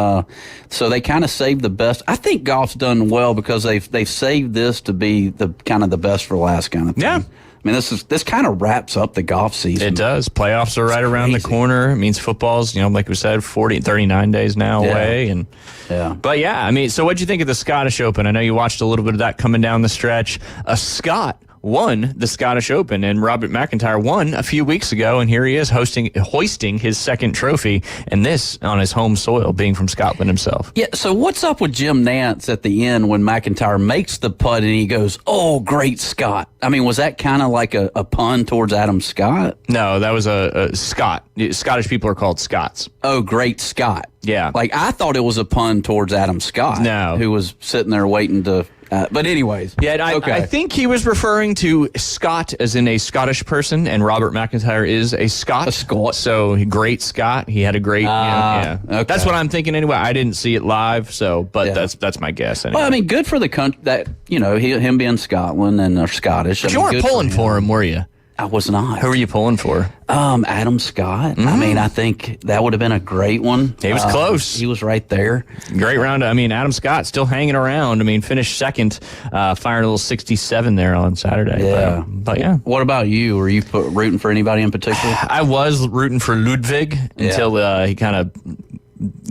so they kind of saved the best. I think golf's done well because they've saved this to be the kind of the best for last kind of thing. Yeah. I mean, this kind of wraps up the golf season. It does. Playoffs are right around the corner. It means football's, like we said, 39 days now away. But so what'd you think of the Scottish Open? I know you watched a little bit of that coming down the stretch. A Scot won the Scottish Open, and Robert McIntyre won a few weeks ago, and here he is hoisting his second trophy, and this on his home soil, being from Scotland himself. Yeah, so what's up with Jim Nantz at the end when McIntyre makes the putt and he goes, "Oh, great Scott"? I mean, was that kind of like a pun towards Adam Scott? No, that was a Scot. Scottish people are called Scots. Oh, great Scott. Yeah. Like, I thought it was a pun towards Adam Scott. No. Who was sitting there waiting to... but anyways. Yeah, and I think he was referring to Scott as in a Scottish person, and Robert McIntyre is a Scot. A Scot. So, great Scott. He had a great... yeah. Okay. That's what I'm thinking anyway. I didn't see it live, so, but Yeah. that's my guess anyway. Well, I mean, good for the country that, him being Scotland and or Scottish. But you weren't pulling for him, were you? I was not. Who were you pulling for? Adam Scott. I mean, I think that would have been a great one. He was close. He was right there. Great round. I mean, Adam Scott still hanging around. I mean, finished second, firing a little 67 there on Saturday. Yeah. But yeah. What about you? Were you rooting for anybody in particular? I was rooting for Ludwig until he kind of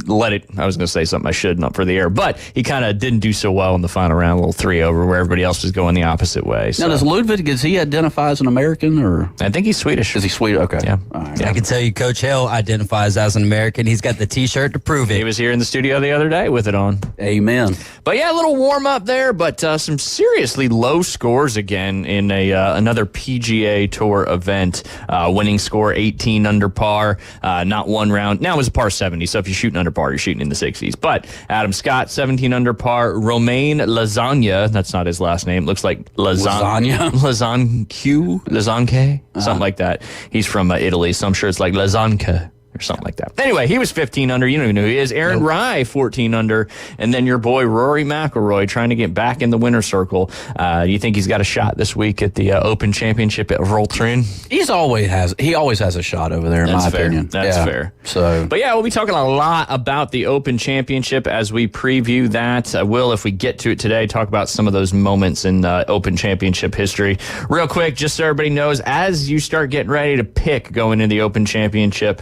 let it. I was going to say something I should, not for the air, but he kind of didn't do so well in the final round, a little 3-over, where everybody else was going the opposite way. So. Now, does Ludwig, does he identify as an American, or? I think he's Swedish. Is he Swedish? Okay. Yeah. All right. Yeah. I can tell you, Coach Hill identifies as an American. He's got the T-shirt to prove it. He was here in the studio the other day with it on. Amen. But yeah, a little warm up there, but some seriously low scores again in another PGA Tour event. Winning score 18 under par, not one round. Now it was a par 70, so if you're shooting under par, you're shooting in the 60s. But Adam Scott, 17 under par. Romain Lasagna, that's not his last name. Looks like Lasagna. Lasagna, something like that. He's from Italy, so I'm sure it's like Lasagna or something like that. Anyway, he was 15 under. You don't even know who he is. Aaron Rye, 14 under. And then your boy, Rory McIlroy, trying to get back in the winner's circle. Do you think he's got a shot this week at the Open Championship at Voltrin? He always has a shot over there, in my opinion. That's fair. So, but yeah, we'll be talking a lot about the Open Championship as we preview that. I will, if we get to it today, talk about some of those moments in Open Championship history. Real quick, just so everybody knows, as you start getting ready to pick going into the Open Championship,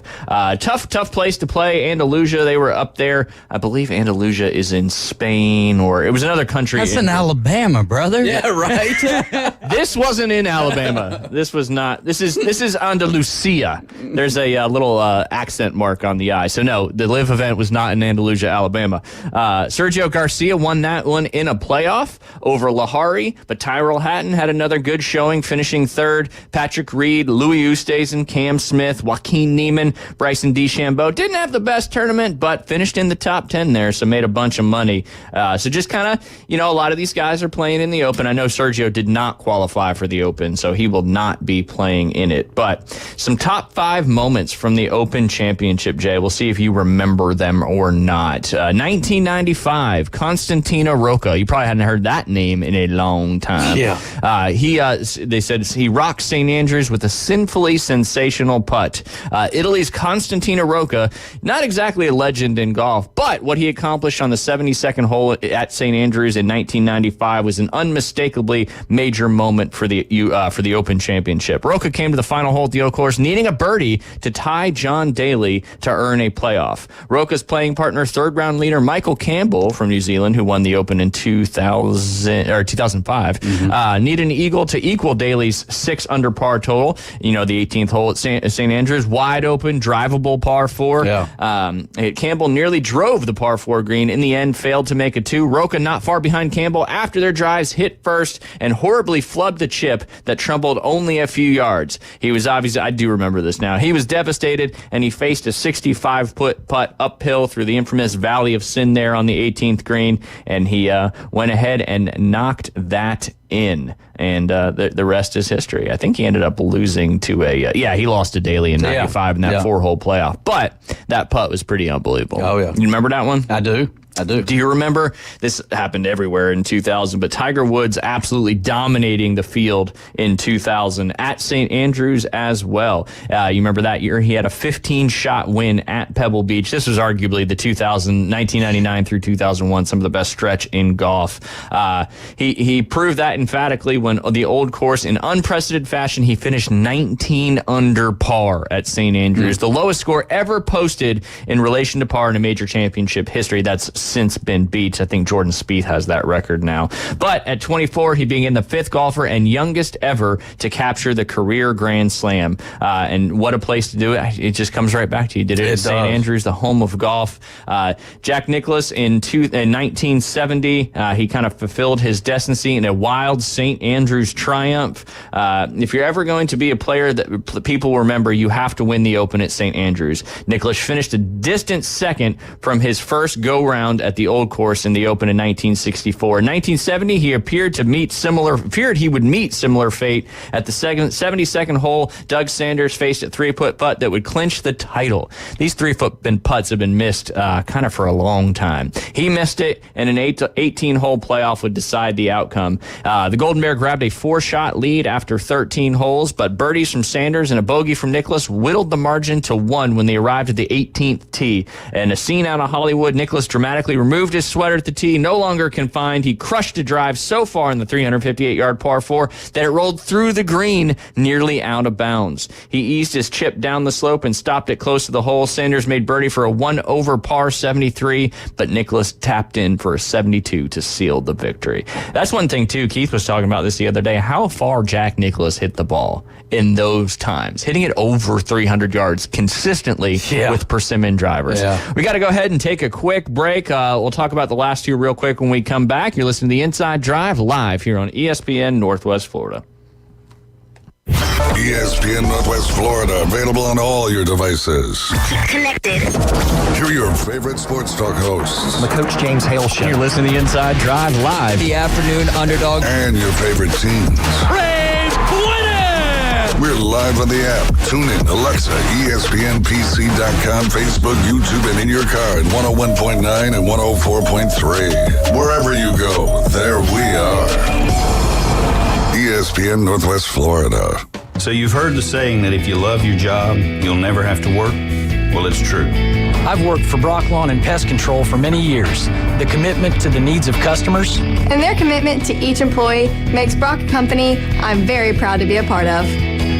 tough place to play. Andalusia, they were up there. I believe Andalusia is in Spain, or it was another country. That's in Alabama, brother. yeah, right. This wasn't in Alabama. This was not. This is Andalusia. There's a little accent mark on the I. So no, the live event was not in Andalusia, Alabama. Sergio Garcia won that one in a playoff over Lahari, but Tyrell Hatton had another good showing, finishing third. Patrick Reed, Louis Oosthuizen, Cam Smith, Joaquin Neiman, Bryson DeChambeau didn't have the best tournament, but finished in the top 10 there, so made a bunch of money. So just kind of, a lot of these guys are playing in the Open. I know Sergio did not qualify for the Open, so he will not be playing in it. But some top 5 moments from the Open Championship, Jay. We'll see if you remember them or not. 1995, Constantino Rocca. You probably hadn't heard that name in a long time. Yeah. They said he rocked St. Andrews with a sinfully sensational putt. Italy's Constantino Rocca, not exactly a legend in golf, but what he accomplished on the 72nd hole at St. Andrews in 1995 was an unmistakably major moment for the Open Championship. Rocca came to the final hole at the Oak Course needing a birdie to tie John Daly to earn a playoff. Rocca's playing partner, third-round leader Michael Campbell from New Zealand, who won the Open in 2005, needed an eagle to equal Daly's 6 under par total. The 18th hole at St. Andrews, wide open, drivable par 4. Yeah. Campbell nearly drove the par 4 green. In the end, failed to make a 2. Rocca not far behind Campbell after their drives, hit first and horribly flubbed the chip that trumbled only a few yards. He was obviously, I do remember this now, he was devastated, and he faced a 65-foot putt uphill through the infamous Valley of Sin there on the 18th green, and he went ahead and knocked that in, and the rest is history. I think he ended up losing to he lost to Daly in 95 in that 4-hole playoff, but that putt was pretty unbelievable. Oh, yeah. You remember that one? I do. Do you remember? This happened everywhere in 2000, but Tiger Woods absolutely dominating the field in 2000 at St. Andrews as well. You remember that year? He had a 15-shot win at Pebble Beach. This was arguably the 1999 through 2001, some of the best stretch in golf. He proved that emphatically when the Old Course, in unprecedented fashion, he finished 19 under par at St. Andrews, the lowest score ever posted in relation to par in a major championship history. That's since been beat. I think Jordan Spieth has that record now. But at 24, he became the 5th golfer and youngest ever to capture the career Grand Slam. And what a place to do it. It just comes right back to you. Did it at St. Andrews, the home of golf. Jack Nicklaus in 1970, he kind of fulfilled his destiny in a wild St. Andrews triumph. If you're ever going to be a player that people remember, you have to win the Open at St. Andrews. Nicklaus finished a distant second from his first go-round at the Old Course in the Open in 1964. In 1970, he appeared he would meet similar fate at the 72nd hole. Doug Sanders faced a 3-foot putt that would clinch the title. These 3-foot putts have been missed kind of for a long time. He missed it, and an 18-hole playoff would decide the outcome. The Golden Bear grabbed a 4-shot lead after 13 holes, but birdies from Sanders and a bogey from Nicklaus whittled the margin to 1 when they arrived at the 18th tee. And a scene out of Hollywood, Nicklaus dramatically removed his sweater at the tee. No longer confined, he crushed a drive so far in the 358-yard par 4 that it rolled through the green, nearly out of bounds. He eased his chip down the slope and stopped it close to the hole. Sanders made birdie for a 1-over par 73, but Nicklaus tapped in for a 72 to seal the victory. That's one thing, too. Keith was talking about this the other day, how far Jack Nicklaus hit the ball in those times, hitting it over 300 yards consistently with persimmon drivers. We got to go ahead and take a quick break. We'll talk about the last two real quick when we come back. You're listening to The Inside Drive live here on ESPN Northwest Florida. ESPN Northwest Florida, available on all your devices. Connected. Here are your favorite sports talk hosts. The Coach James Hale Show. You're listening to The Inside Drive live. The afternoon underdog. And your favorite teams. Braves winning! We're live on the app. Tune in, Alexa, ESPNPC.com, Facebook, YouTube, and in your car at 101.9 and 104.3. Wherever you go, there we are. ESPN Northwest Florida. So you've heard the saying that if you love your job, you'll never have to work? Well, it's true. I've worked for Brock Lawn and Pest Control for many years. The commitment to the needs of customers and their commitment to each employee makes Brock a company I'm very proud to be a part of.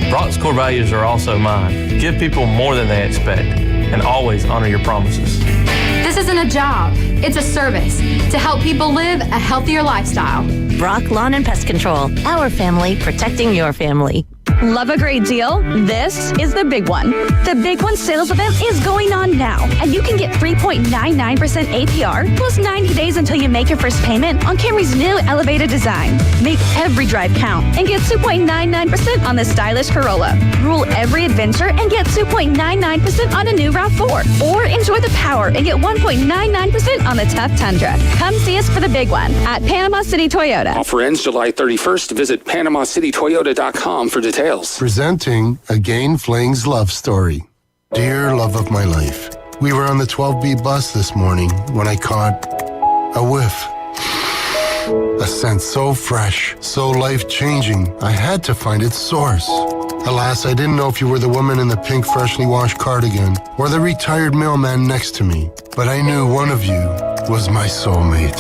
Brock's core values are also mine. Give people more than they expect and always honor your promises. This isn't a job, it's a service to help people live a healthier lifestyle. Brock Lawn and Pest Control. Our family protecting your family. Love a great deal? This is the big one. The Big One sales event is going on now, and you can get 3.99% APR plus 90 days until you make your first payment on Camry's new elevated design. Make every drive count and get 2.99% on the stylish Corolla. Rule every adventure and get 2.99% on a new RAV4. Or enjoy the power and get 1.99% on the tough Tundra. Come see us for the big one at Panama City Toyota. Offer ends July 31st. Visit PanamaCityToyota.com for details. Presenting Again Fling's love story. Dear love of my life, we were on the 12B bus this morning when I caught a whiff. A scent so fresh, so life-changing, I had to find its source. Alas, I didn't know if you were the woman in the pink freshly washed cardigan or the retired mailman next to me, but I knew one of you was my soulmate.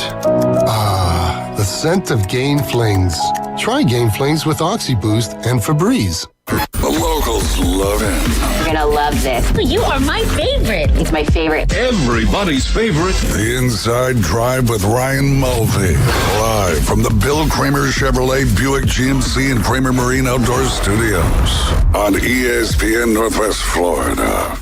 Ah, the scent of Gain Flings. Try Gain Flings with OxyBoost and Febreze. The locals love him. You're gonna love this. You are my favorite. It's my favorite. Everybody's favorite. The Inside Drive with Ryan Mulvey. Live from the Bill Kramer Chevrolet Buick GMC and Kramer Marine Outdoor Studios on ESPN Northwest Florida.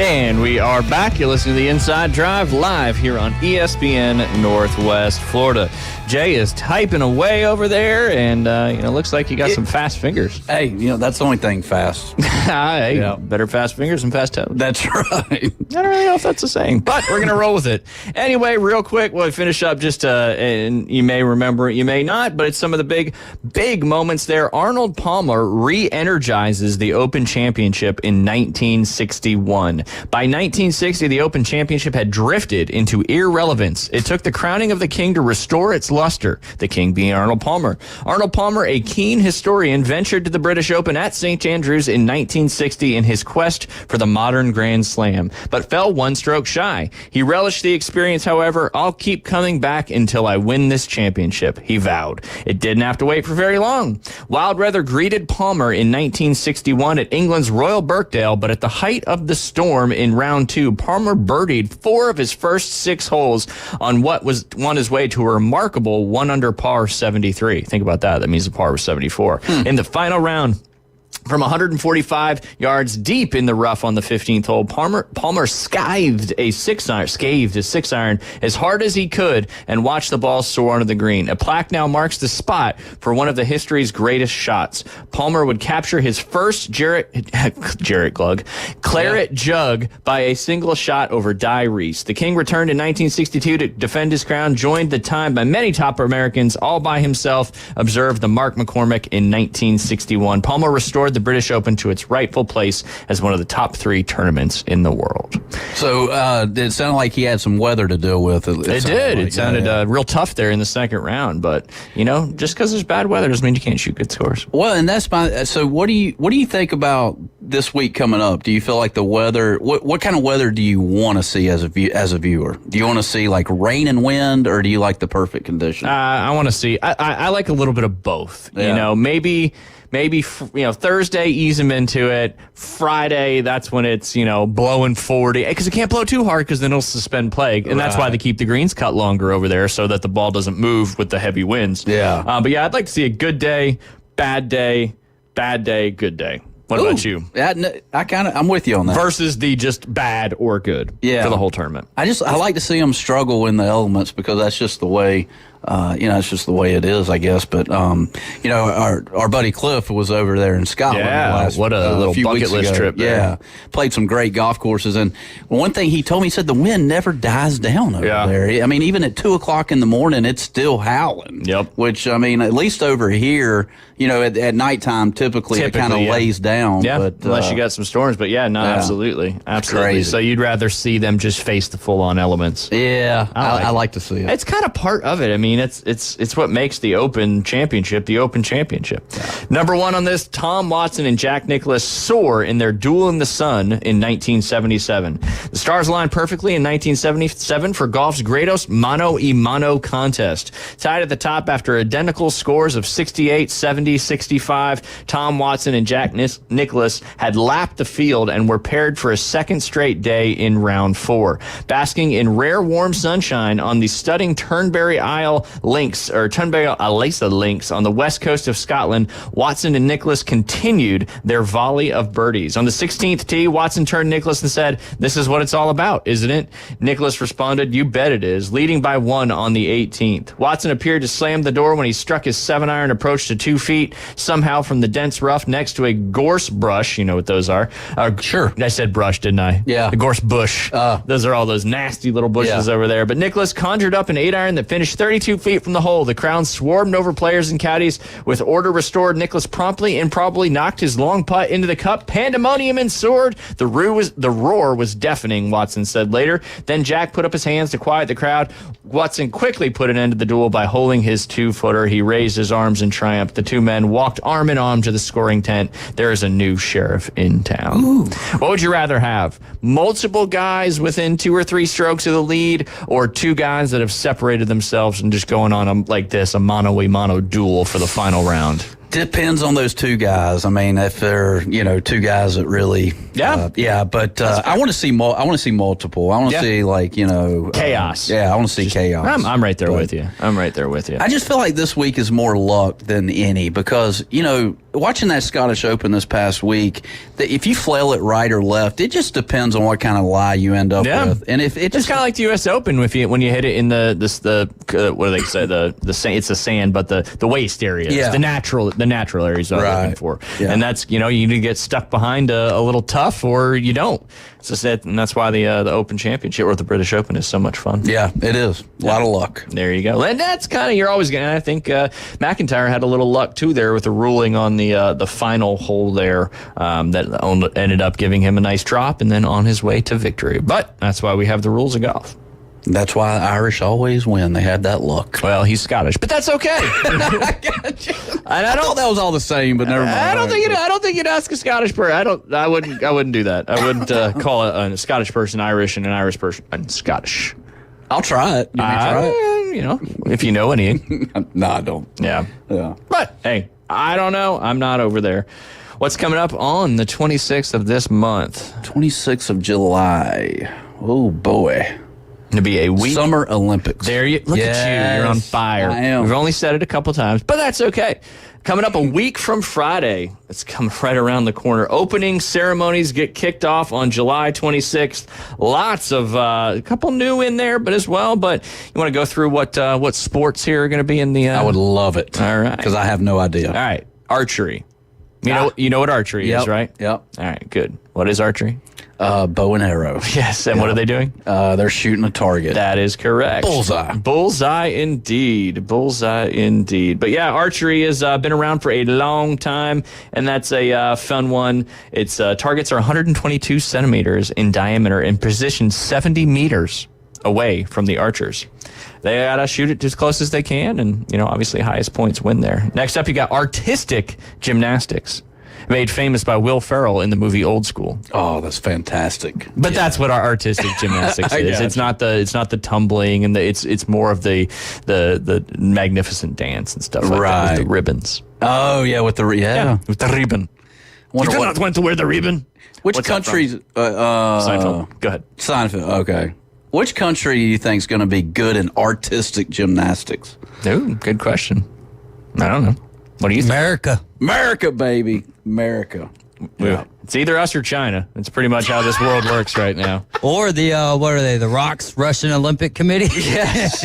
And we are back. You're listening to The Inside Drive live here on ESPN Northwest Florida. Jay is typing away over there, and looks like you got some fast fingers. Hey, that's the only thing fast. Hey, better fast fingers than fast toes. That's right. I don't really know if that's a saying, but we're gonna roll with it. Anyway, real quick, we'll finish up. And you may remember it, you may not, but it's some of the big moments there. Arnold Palmer re-energizes the Open Championship in 1961. By 1960, the Open Championship had drifted into irrelevance. It took the crowning of the king to restore its luster, the king being Arnold Palmer. Arnold Palmer, a keen historian, ventured to the British Open at St. Andrews in 1960 in his quest for the modern Grand Slam, but fell one stroke shy. He relished the experience, however. I'll keep coming back until I win this championship, he vowed. It didn't have to wait for very long. Wild weather greeted Palmer in 1961 at England's Royal Birkdale, but at the height of the storm in round 2, Palmer birdied 4 of his first 6 holes on what was on his way to a remarkable 1 under par 73. Think about that. That means the par was 74. In the final round, from 145 yards deep in the rough on the 15th hole, Palmer skived a 6-iron as hard as he could and watched the ball soar onto the green. A plaque now marks the spot for one of the history's greatest shots. Palmer would capture his first claret jug by a single shot over Di Reese. The king returned in 1962 to defend his crown, joined the time by many top Americans, all by himself, observed the Mark McCormick in 1961. Palmer restored the British Open to its rightful place as one of the top 3 tournaments in the world. So it sounded like he had some weather to deal with. It did. It sounded real tough there in the second round, but just because there's bad weather doesn't mean you can't shoot good scores. Well, and that's my. So what do you think about this week coming up? Do you feel like the weather? What kind of weather do you want to see as a viewer? Do you want to see like rain and wind, or do you like the perfect condition? I want to see. I like a little bit of both. Yeah. Maybe Thursday, ease them into it. Friday, that's when it's, blowing 40. Because it can't blow too hard because then it'll suspend play. And that's why they keep the greens cut longer over there so that the ball doesn't move with the heavy winds. Yeah. But yeah, I'd like to see a good day, good day. What about you? I'm with you on that. Versus the just bad or good for the whole tournament. I like to see them struggle in the elements because that's just the way. It's just the way it is, I guess. But our buddy Cliff was over there in Scotland. Yeah, what a little bucket list trip there. Yeah, played some great golf courses. And one thing he told me, he said the wind never dies down over there. I mean, even at 2:00 in the morning, it's still howling. Yep. Which at least over here, at nighttime, typically it kind of lays down. Yeah, but, unless you got some storms. But absolutely. Crazy. So you'd rather see them just face the full-on elements. Yeah, I like to see it. It's kind of part of it. I mean, it's what makes the Open Championship the Open Championship. Yeah. Number 1 on this, Tom Watson and Jack Nicklaus soar in their duel in the sun in 1977. The stars aligned perfectly in 1977 for golf's greatest mano-a-mano contest. Tied at the top after identical scores of 68, 70, 65, Tom Watson and Jack Nicklaus had lapped the field and were paired for a second straight day in round 4. Basking in rare warm sunshine on the stunning Turnberry Isle links on the west coast of Scotland, Watson and Nicklaus continued their volley of birdies. On the 16th tee, Watson turned Nicklaus and said, "This is what it's all about, isn't it?" Nicklaus responded, "You bet it is," leading by 1 on the 18th. Watson appeared to slam the door when he struck his 7-iron approach to 2 feet, somehow from the dense rough next to a gorse brush. You know what those are? Sure. I said brush, didn't I? Yeah. The gorse bush. Those are all those nasty little bushes over there. But Nicklaus conjured up an 8-iron that finished 32 feet from the hole. The crowd swarmed over players and caddies. With order restored, Nicklaus promptly and probably knocked his long putt into the cup. Pandemonium ensued. The roar was deafening, Watson said later. Then Jack put up his hands to quiet the crowd. Watson quickly put an end to the duel by holding his 2-footer. He raised his arms in triumph. The two men walked arm in arm to the scoring tent. There is a new sheriff in town. Ooh. What would you rather have? Multiple guys within 2 or 3 strokes of the lead, or 2 guys that have separated themselves and just going on a mano-a-mano duel for the final round? Depends on those 2 guys. I mean, if they're 2 guys that really, But I want to see more. I want to see multiple. I want to see chaos. I want to see chaos. I'm right there with you. I just feel like this week is more luck than any because watching that Scottish Open this past week, if you flail it right or left, it just depends on what kind of lie you end up with. And if it's kind of like the U.S. Open when you hit it in the what do they say it's the sand, but the waist areas, the natural areas I'm looking for, and that's you need to get stuck behind a little tough or you don't. It's just that, and that's why the Open Championship or the British Open is so much fun. Yeah, it is a lot of luck. There you go, and that's kind of you're always going. I think McIntyre had a little luck too there with the ruling on the final hole there that ended up giving him a nice drop and then on his way to victory. But that's why we have the rules of golf. That's why the Irish always win. They had that luck. Well, he's Scottish, but that's okay. And I thought that was all the same, but never mind. I don't think you'd ask a Scottish person. I wouldn't do that. I wouldn't call a Scottish person Irish and an Irish person Scottish. I'll try it. You may try it. If you know any. No, I don't. Yeah. Yeah. But hey, I don't know. I'm not over there. What's coming up on the 26th of this month? 26th of July. Oh boy. To be a week. Summer Olympics. There you look at you. You're on fire. I am. We've only said it a couple times, but that's okay. Coming up a week from Friday. It's coming right around the corner. Opening ceremonies get kicked off on July 26th. Lots of a couple new in there, but as well. But you want to go through what sports here are going to be in the? I would love it. All right, because I have no idea. All right, archery. You know what archery is, right? Yep. All right, good. What is archery? Bow and arrow. Yes, and what are they doing? They're shooting a target. That is correct. Bullseye. Bullseye indeed. Bullseye indeed. But yeah, archery has been around for a long time, and that's a fun one. Its targets are 122 centimeters in diameter and positioned 70 meters away from the archers. They gotta shoot it as close as they can, and obviously highest points win there. Next up, you got artistic gymnastics, made famous by Will Ferrell in the movie Old School. Oh, that's fantastic. But that's what our artistic gymnastics is. It's not the tumbling and it's more of the magnificent dance and stuff like that with the ribbons. Oh yeah, with the with the ribbon. You do not want to wear the ribbon. Which countries? Seinfeld. Go ahead. Seinfeld. Okay. Which country do you think is going to be good in artistic gymnastics? Ooh, good question. I don't know. What do you think? America, baby. America. Yeah. It's either us or China. It's pretty much how this world works right now. Or the, what are they, the ROC's Russian Olympic Committee? Yes.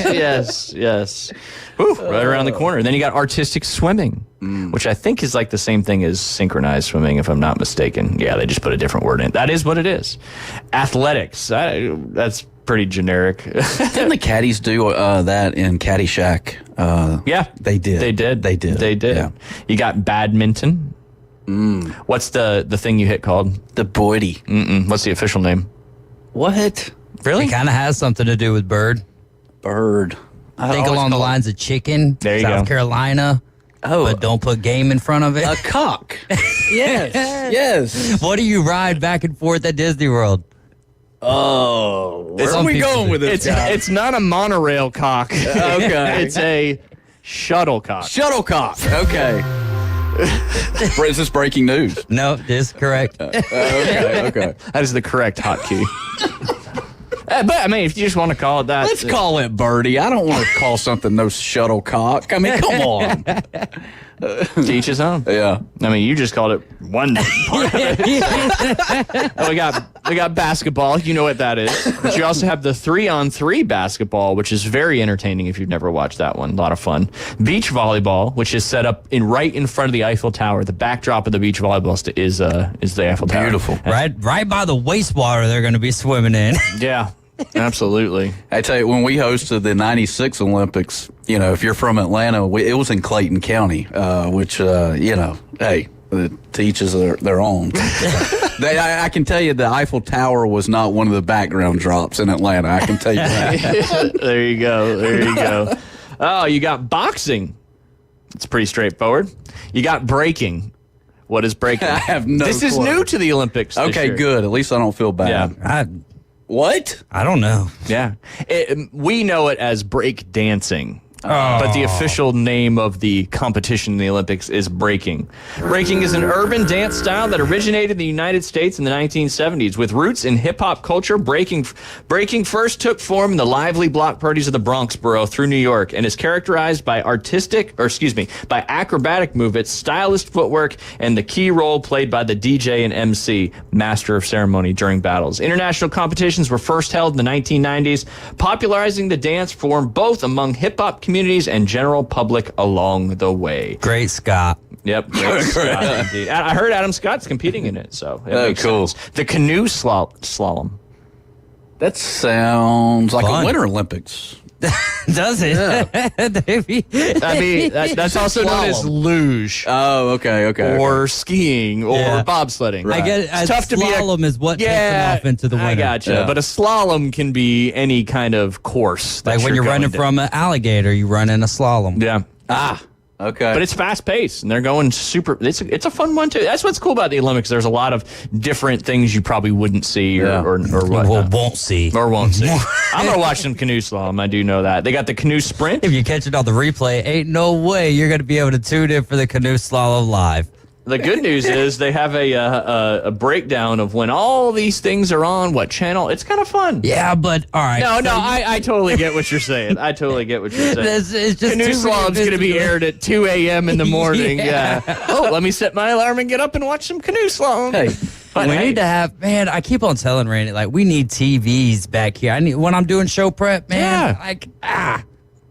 Woo, right around the corner. Then you got artistic swimming, which I think is like the same thing as synchronized swimming, if I'm not mistaken. Yeah, they just put a different word in. That is what it is. Athletics. That's pretty generic. Didn't the caddies do that in Caddyshack? Yeah. They did. Yeah. You got badminton. What's the thing you hit called? The Boydie. What's the official name? What? Really? It kind of has something to do with bird. I think along the lines of chicken. There you South go. Carolina. Oh, but don't put game in front of it. A cock. Yes. What do you ride back and forth at Disney World? Oh, where are we going with this? It's not a monorail cock. Okay. It's a shuttlecock. Shuttlecock. Okay. Is this breaking news? No, this is correct. Okay. That is the correct hotkey. But I mean, if you just want to call it that, Let's call it birdie. I don't want to call something no shuttlecock. I mean, come on. To each his own. Yeah. I mean, you just called it one part of it. We got basketball. You know what that is. But you also have the 3-on-3 basketball, which is very entertaining if you've never watched that one. A lot of fun. Beach volleyball, which is set up right in front of the Eiffel Tower. The backdrop of the beach volleyball is the Eiffel Tower. Beautiful. Right by the wastewater they're going to be swimming in. Yeah. Absolutely. I tell you, when we hosted the '96 Olympics, if you're from Atlanta, it was in Clayton County, which, hey, to each is their own. I can tell you the Eiffel Tower was not one of the background drops in Atlanta. I can tell you that. There you go. Oh, you got boxing. It's pretty straightforward. You got breaking. What is breaking? I have no This is clue. new to the Olympics this Okay, year. good. At least I don't feel bad. Yeah. What? I don't know. Yeah. We know it as break dancing. But the official name of the competition in the Olympics is breaking. Breaking is an urban dance style that originated in the United States in the 1970s. With roots in hip-hop culture, breaking first took form in the lively block parties of the Bronx borough through New York and is characterized by by acrobatic movements, stylist footwork, and the key role played by the DJ and MC, master of ceremony, during battles. International competitions were first held in the 1990s, popularizing the dance form both among hip-hop communities and general public along the way. Great Scott. Yep. Great Scott, indeed. I heard Adam Scott's competing in it, so it makes cool. sense. The canoe slalom. That sounds like Fun. a Winter Olympics. Does it? Davey? I mean, that's also known as luge. Oh, okay. Or skiing or bobsledding. I get it. It's tough to be slalom is what takes them off into the winter. I gotcha. But a slalom can be any kind of course. Like when you're running from an alligator, you run in a slalom. Yeah. Okay. But it's fast paced and they're going super. It's a fun one too. That's what's cool about the Olympics. There's a lot of different things you probably wouldn't see or what. Won't see. Or won't see. I'm going to watch some canoe slalom. I do know that. They got the canoe sprint. If you catch it on the replay, ain't no way you're going to be able to tune in for the canoe slalom live. The good news is they have a breakdown of when all these things are on, what channel. It's kind of fun. Yeah, but all right. I totally get what you're saying. I totally get what you're saying. It's just Canoe slalom's going to be aired at 2 a.m. in the morning. Yeah. Oh, let me set my alarm and get up and watch some canoe slalom. Hey, we need to have, man, I keep on telling Randy, like, we need TVs back here. when I'm doing show prep, man,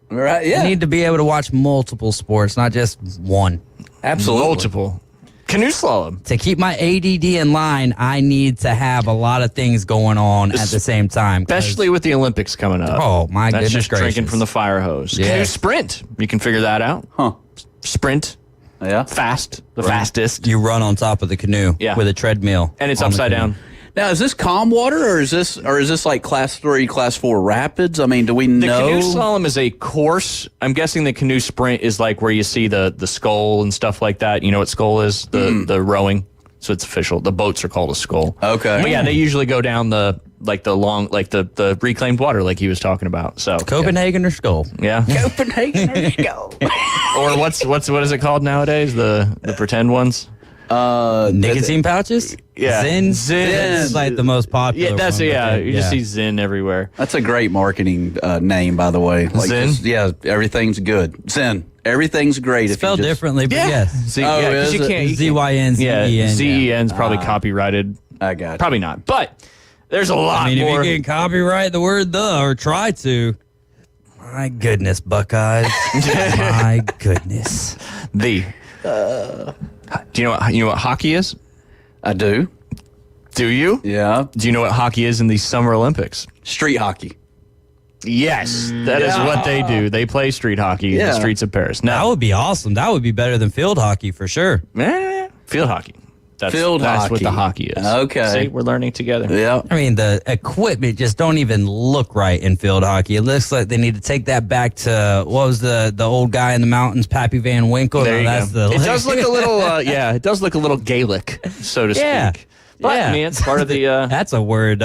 Right, yeah. I need to be able to watch multiple sports, not just one. Absolutely. Multiple. Canoe slalom. To keep my ADD in line, I need to have a lot of things going on at the same time. Especially with the Olympics coming up. Oh, my That's goodness just drinking gracious. from the fire hose. Yeah. Canoe sprint. You can figure that out. Huh. Sprint. Yeah. Fast. The fastest. You run on top of the canoe with a treadmill. And it's on the upside canoe. down. Now, is this calm water or is this like class 3, class 4 rapids? I mean, do we The know? canoe slalom is a course. I'm guessing the canoe sprint is like where you see the skull and stuff like that. You know what skull is? The rowing. So it's official. The boats are called a skull. Okay. But yeah, they usually go down the reclaimed water like he was talking about. So Copenhagen or Skull? Yeah. Copenhagen or Skull. Or what is it called nowadays? The pretend ones? Nicotine pouches? Yeah. Zin. Zin. Is like the most popular. Yeah, that's one, but You just see Zin everywhere. That's a great marketing name, by the way. Like Zen? Everything's good. Zen. Everything's great. It's spelled differently, but yes. Because you can't. Z-Y-N, Z-E-N. Yeah, Z-E-N's probably copyrighted. I got it. Probably not. But there's a lot more. If you can copyright the word "the" or try to, my goodness, Buckeyes. My goodness. Do you know what hockey is? I do. Do you? Yeah. Do you know what hockey is in the Summer Olympics? Street hockey. Yes, that is what they do. They play street hockey in the streets of Paris. That would be awesome. That would be better than field hockey for sure. Field hockey. That's what hockey. the hockey is. Okay. See, we're learning together. Yeah. I mean, the equipment just don't even look right in field hockey. It looks like they need to take that back to, what was the old guy in the mountains, Pappy Van Winkle? There you go. It does look a little, it does look a little Gaelic, so to speak. But, I mean, it's part of the... That's a word.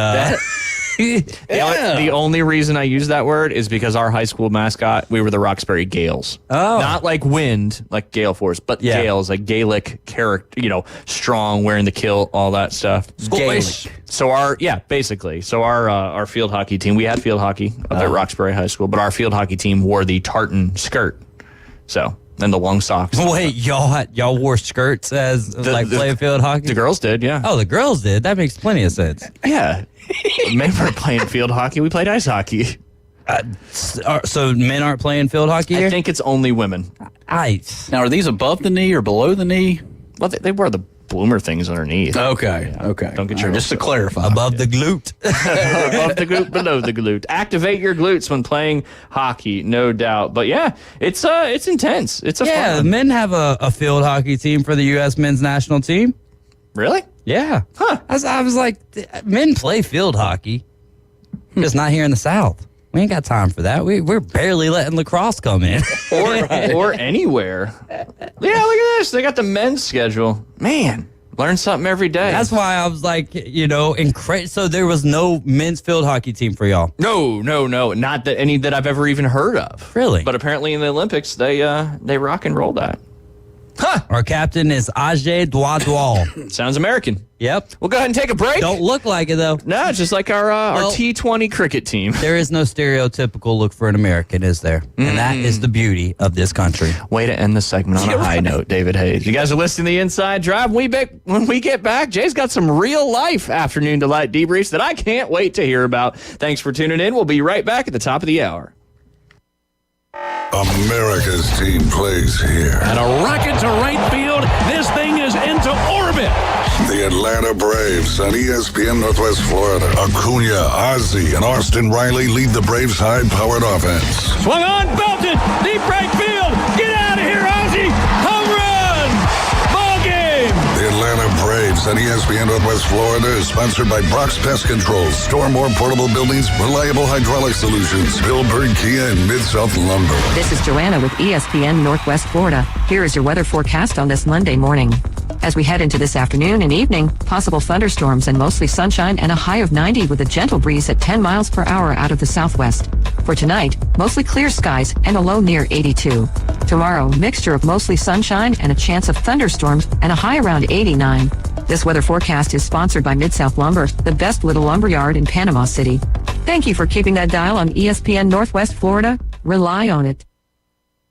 The only reason I use that word is because our high school mascot, we were the Roxbury Gales. Oh. Not like wind, like gale force, but Gales, like Gaelic character, strong, wearing the kilt, all that stuff. Gaelic. So basically. So our field hockey team, we had field hockey up at Roxbury High School, but our field hockey team wore the tartan skirt. So, and the long socks. Wait, y'all wore skirts as playing field hockey? The girls did, yeah. Oh, the girls did? That makes plenty of sense. Yeah. Men were playing field hockey. We played ice hockey. So men aren't playing field hockey here? I think it's only women. Ice. Now, are these above the knee or below the knee? Well, they wear the bloomer things underneath. Okay. Okay. Don't get your just to clarify. Above the glute. Above the glute, below the glute. Activate your glutes when playing hockey, no doubt. But yeah, it's intense. It's the fun. men have a field hockey team for the U.S. men's national team. Really? Yeah. Huh. I was like, men play field hockey, just not here in the South. We ain't got time for that. We're barely letting lacrosse come in. or anywhere. Yeah, look at this. They got the men's schedule. Man, learn something every day. That's why I was like, so there was no men's field hockey team for y'all? No. Not that any that I've ever even heard of. Really? But apparently in the Olympics, they rock and roll that. Huh. Our captain is Ajay Dwadwal. Sounds American. Yep. We'll go ahead and take a break. Don't look like it, though. No, it's just like our T20 cricket team. There is no stereotypical look for an American, is there? And that is the beauty of this country. Way to end the segment on a high note, David Hayes. You guys are listening to The Inside Drive. When we get back, Jay's got some real-life afternoon delight debriefs that I can't wait to hear about. Thanks for tuning in. We'll be right back at the top of the hour. America's team plays here. And a rocket to right field. This thing is into orbit. The Atlanta Braves on ESPN Northwest Florida. Acuna, Ozzie, and Austin Riley lead the Braves' high-powered offense. Swung on, belted, deep right field. Get out of here, Ozzie. Home run. Ball game. The Atlanta Braves on ESPN Northwest Florida is sponsored by Brock's Pest Control, Stormore Portable Buildings, Reliable Hydraulic Solutions, Billburn Kia, and Mid-South Lumber. This is Joanna with ESPN Northwest Florida. Here is your weather forecast on this Monday morning. As we head into this afternoon and evening, possible thunderstorms and mostly sunshine and a high of 90 with a gentle breeze at 10 miles per hour out of the southwest. For tonight, mostly clear skies and a low near 82. Tomorrow, mixture of mostly sunshine and a chance of thunderstorms and a high around 89. This weather forecast is sponsored by Mid-South Lumber, the best little lumber yard in Panama City. Thank you for keeping that dial on ESPN Northwest Florida. Rely on it.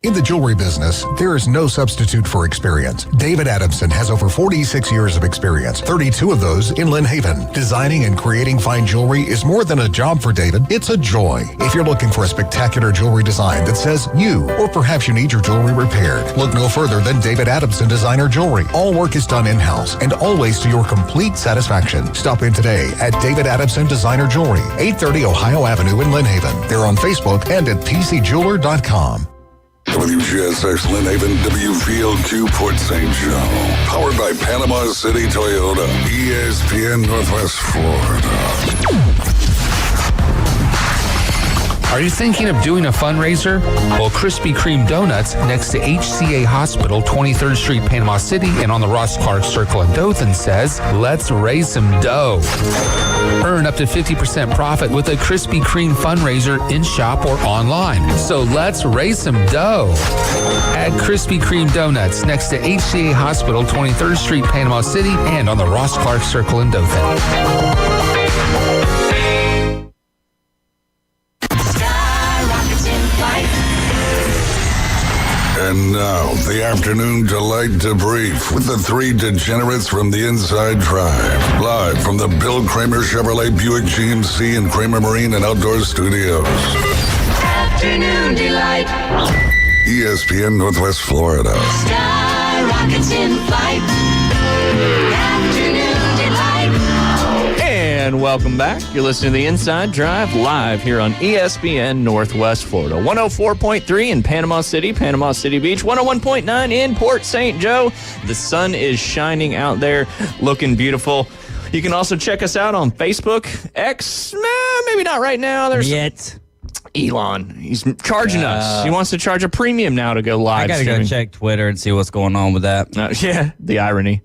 In the jewelry business, there is no substitute for experience. David Adamson has over 46 years of experience, 32 of those in Lynn Haven. Designing and creating fine jewelry is more than a job for David, it's a joy. If you're looking for a spectacular jewelry design that says you, or perhaps you need your jewelry repaired, look no further than David Adamson Designer Jewelry. All work is done in-house and always to your complete satisfaction. Stop in today at David Adamson Designer Jewelry, 830 Ohio Avenue in Lynn Haven. They're on Facebook and at pcjeweler.com. WGSX Lynn Haven, WVLQ Port St. Joe. Powered by Panama City Toyota. ESPN Northwest Florida. Are you thinking of doing a fundraiser? Well, Krispy Kreme Donuts next to HCA Hospital, 23rd Street, Panama City, and on the Ross Clark Circle in Dothan says, let's raise some dough. Earn up to 50% profit with a Krispy Kreme fundraiser in-shop or online. So let's raise some dough. At Krispy Kreme Donuts next to HCA Hospital, 23rd Street, Panama City, and on the Ross Clark Circle in Dothan. And now, the afternoon delight debrief with the three degenerates from the Inside Drive. Live from the Bill Kramer Chevrolet Buick GMC and Kramer Marine and Outdoor Studios. Afternoon delight. ESPN Northwest Florida. Sky rockets in flight. Afternoon delight. And welcome back. You're listening to the Inside Drive live here on ESPN Northwest Florida. 104.3 in Panama City Beach, 101.9 in Port St. Joe. The sun is shining out there, looking beautiful. You can also check us out on Facebook, X, maybe not right now. There's Yet. Elon. He's charging us. He wants to charge a premium now to go live. I gotta go check Twitter and see what's going on with that. Yeah, the irony.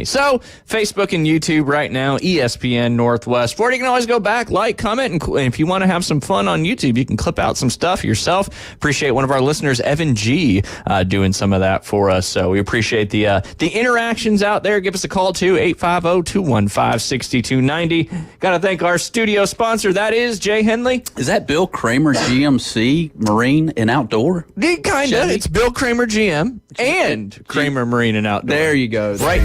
So, Facebook and YouTube right now, ESPN Northwest Florida. You can always go back, like, comment, and if you want to have some fun on YouTube, you can clip out some stuff yourself. Appreciate one of our listeners, Evan G, doing some of that for us. So we appreciate the interactions out there. Give us a call too, 850-215-6290. Got to thank our studio sponsor. That is Jay Henley. Is that Bill Kramer GMC Marine and Outdoor? Kind of. It's Bill Kramer GM and Kramer Marine and Outdoor. There you go. Right.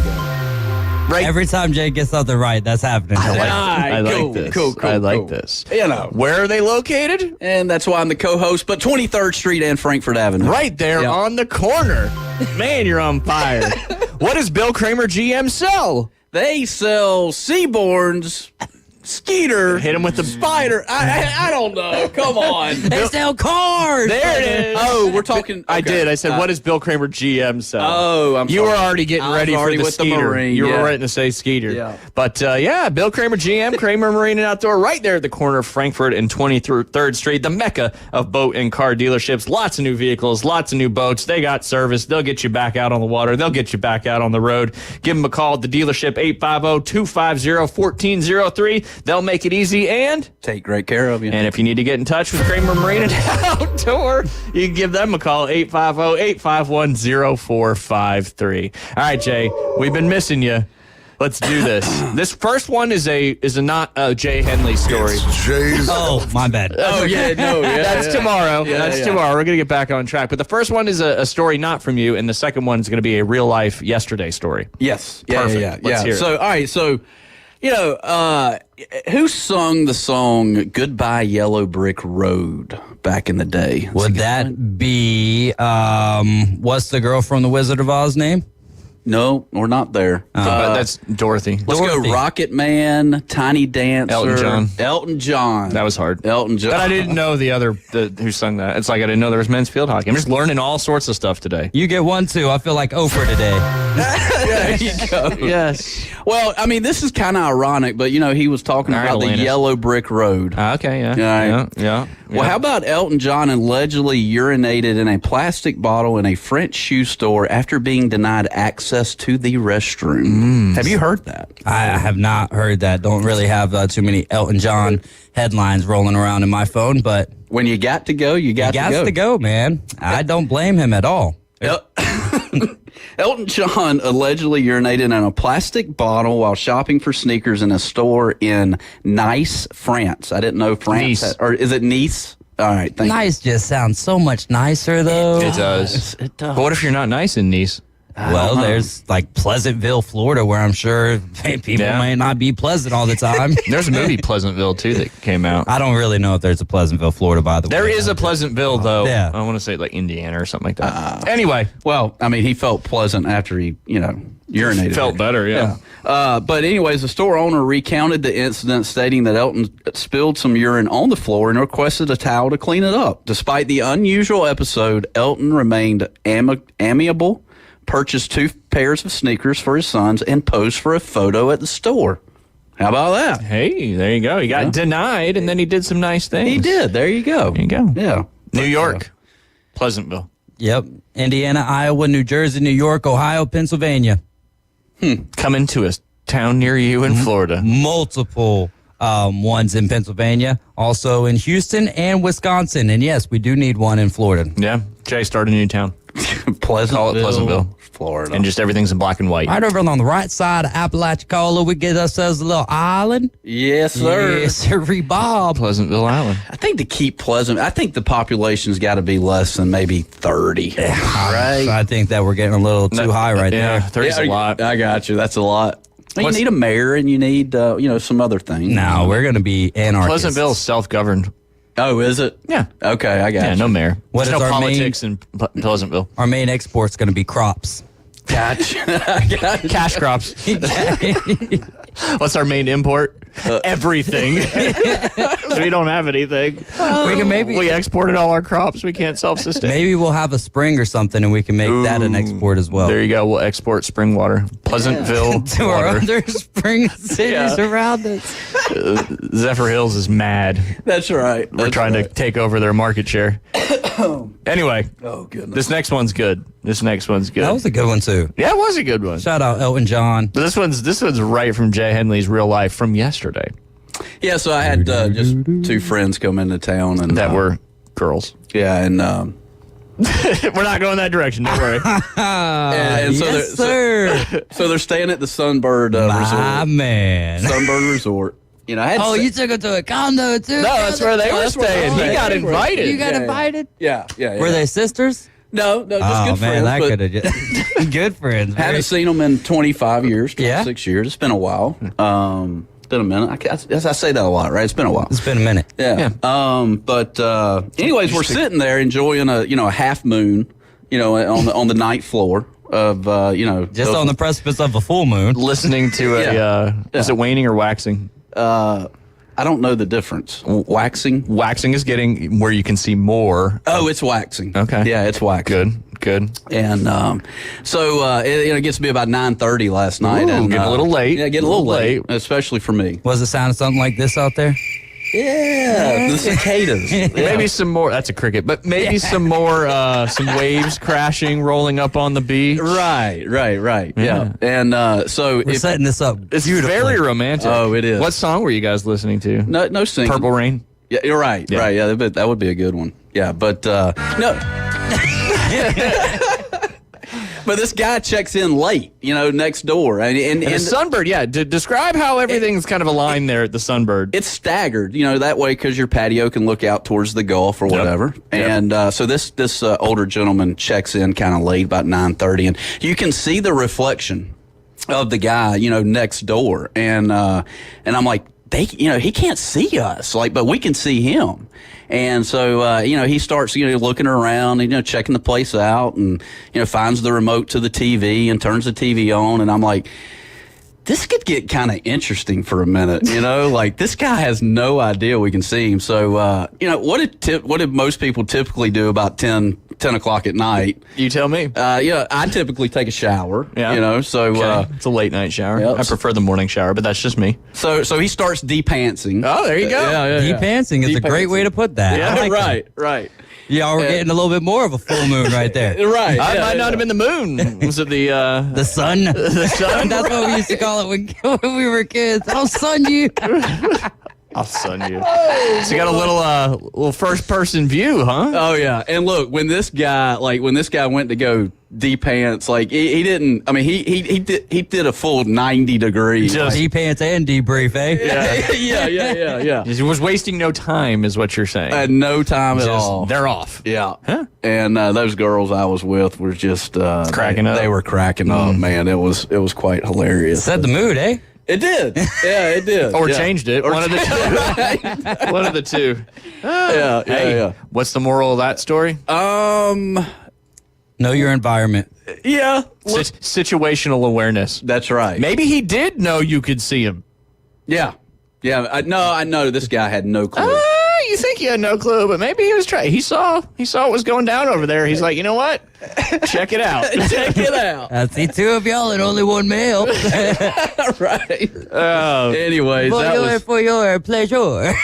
Every time Jay gets something right, that's happening. I like this. Cool. I like this. You know. Where are they located? And that's why I'm the co-host, but 23rd Street and Frankfurt Avenue. Right there on the corner. Man, you're on fire. What does Bill Kramer GM sell? They sell Seaborns, Skeeter. Hit him with the Spider. I don't know. Come on. They sell cars. There it is. Oh, we're talking. I did. I said, what does Bill Kramer GM sell? Oh, You were already getting ready for the Skeeter. Marine, you were ready to say Skeeter. Yeah. But Bill Kramer GM, Kramer Marine and Outdoor, right there at the corner of Frankfurt and 23rd Street, the mecca of boat and car dealerships. Lots of new vehicles, lots of new boats. They got service. They'll get you back out on the water. They'll get you back out on the road. Give them a call at the dealership, 850-250-1403. They'll make it easy and take great care of you. And if you need to get in touch with Kramer Marine and Outdoor, you can give them a call, 850-851-0453. All right, Jay, we've been missing you. Let's do this. This first one is not a Jay Henley story. It's Jay's. Oh, my bad. Oh, yeah, no. Yeah, That's tomorrow. Yeah, That's tomorrow. We're going to get back on track. But the first one is a story not from you, and the second one is going to be a real-life yesterday story. Yes. Perfect. Yeah. Let's hear it. So, all right. So, who sung the song Goodbye Yellow Brick Road back in the day? Would that be, what's the girl from The Wizard of Oz name? No, we're not there. That's Dorothy. Let's go Rocket Man, Tiny Dancer. Elton John. That was hard. Elton John. But I didn't know who sung that. It's like I didn't know there was men's field hockey. I'm just learning all sorts of stuff today. You get 1, 2. I feel like Oprah today. There you go. Yes. Well, I mean, this is kind of ironic, but, he was talking about the yellow brick road. Okay, yeah. Yeah. Well, how about Elton John allegedly urinated in a plastic bottle in a French shoe store after being denied access to the restroom? Have you heard that? I have not heard that. Don't really have too many Elton John headlines rolling around in my phone, but when you got to go, you got to go, man. I don't blame him at all. Elton John allegedly urinated in a plastic bottle while shopping for sneakers in a store in Nice, France. I didn't know France. Or is it Nice? All right, thank you. Nice just sounds so much nicer, though. It does. It does. But what if you're not nice in Nice? Well, there's like Pleasantville, Florida, where I'm sure people may not be pleasant all the time. There's a movie Pleasantville too that came out. I don't really know if there's a Pleasantville, Florida, by the way. There is a Pleasantville though. Yeah. I want to say like Indiana or something like that. Anyway, well, I mean, he felt pleasant after he, urinated. Felt better, yeah. But anyways, the store owner recounted the incident, stating that Elton spilled some urine on the floor and requested a towel to clean it up. Despite the unusual episode, Elton remained amiable, purchased 2 pairs of sneakers for his sons, and posed for a photo at the store. How about that? Hey, there you go. He got denied, and then he did some nice things. He did. There you go. There you go. Yeah. New York, Pleasantville. Yep. Indiana, Iowa, New Jersey, New York, Ohio, Pennsylvania. Coming to a town near you in Florida. Multiple ones in Pennsylvania, also in Houston and Wisconsin. And yes, we do need one in Florida. Yeah. Jay started a new town. Pleasantville. Call it Pleasantville. Florida. And just everything's in black and white. Right over on the right side of Apalachicola, we get ourselves a little island. Yes, sir. Yes, sir, Bob. Pleasantville Island. I think to keep Pleasant, I think the population's got to be less than maybe 30. Right? I think that we're getting a little too high right there. 30's a lot. I got you. That's a lot. You need a mayor and you need, some other things. No, we're going to be anarchists. Pleasantville is self-governed. Oh, is it? Yeah. Okay, I got you. Yeah, no mayor. What There's is no our politics in Pleasantville. Our main export's going to be crops. Gotcha. Cash crops. What's our main import? Everything. We don't have anything. We exported all our crops. We can't self-sustain. Maybe we'll have a spring or something, and we can make that an export as well. There you go. We'll export spring water. Pleasantville to water. our other spring cities around us. Zephyr Hills is mad. That's right. We're trying to take over their market share. Anyway. Oh, goodness. This next one's good. That was a good one, too. Yeah, it was a good one. Shout out Elton John. But this one's right from Jay Henley's real life from yesterday. Yeah, so I had just 2 friends come into town. And that were girls. Yeah, and... We're not going that direction, don't worry. and so yes, sir. So they're staying at the Sunbird Resort. Man. Sunbird Resort. You took them to a condo, too? No, that's where they were staying. He got invited. You got invited? Yeah. Were they sisters? No, just good friends. That could have just good friends. Haven't seen them in 25 years, 26 years. It's been a while. It's been a minute. I say that a lot, right? It's been a while. It's been a minute. Yeah. But anyways, we're sitting there enjoying a half moon, on the ninth floor of just on the precipice of a full moon, listening to is it waning or waxing? I don't know the difference. Waxing is getting where you can see more. Oh, it's waxing. Okay. Yeah, it's waxing. Good. And so it gets to be about 9:30 last night. And getting a little late. Yeah, getting a little late, especially for me. Was it sounding something like this out there? Yeah, the cicadas. Maybe some more. That's a cricket, but maybe some more. Some waves crashing, rolling up on the beach. Right. Yeah, and so we're setting this up. It's very romantic. Oh, it is. What song were you guys listening to? No singing. Purple Rain. Yeah, you're right. Yeah. Right. Yeah, that would be a good one. Yeah, but no. But this guy checks in late, next door. And the Sunbird, yeah. Describe how everything's kind of aligned there at the Sunbird. It's staggered, that way because your patio can look out towards the Gulf or whatever. Yep. And so this older gentleman checks in kind of late, about 9:30, and you can see the reflection of the guy, next door. And I'm like, he can't see us, but we can see him. And so, he starts, looking around, checking the place out and, finds the remote to the TV and turns the TV on. And I'm like, this could get kind of interesting for a minute, this guy has no idea we can see him. So, what did most people typically do about 10 o'clock at night? You tell me. I typically take a shower, so. Okay. It's a late night shower. Yep. I prefer the morning shower, but that's just me. So he starts de-pantsing. Oh, there you go. De-pantsing is a great way to put that. Yeah, I like right. Yeah, we're getting a little bit more of a full moon right there. Right. I might not have been the moon. Was it the sun? The sun? That's what we used to call it when we were kids. I'll sun you. I'll sun you. So you got a little first person view, huh? Oh yeah. And look, when this guy went to go de-pants, he didn't. I mean, he did a full 90 degrees. Just de-pants and debrief, eh? Yeah. He was wasting no time, is what you're saying. No time at all. They're off. Yeah. Huh? And those girls I was with were just cracking up. They were cracking up, man. It was quite hilarious. Set the mood, eh? It did. Yeah, it did. Or changed it. One of the two. One of the two. Yeah. What's the moral of that story? Know your environment. Yeah. Situational awareness. That's right. Maybe he did know you could see him. Yeah. I know this guy had no clue. You think he had no clue, but maybe he was trying. He saw what was going down over there. He's like, you know what? Check it out. Check it out. I see two of y'all and only one male. Right. Anyways, for your pleasure.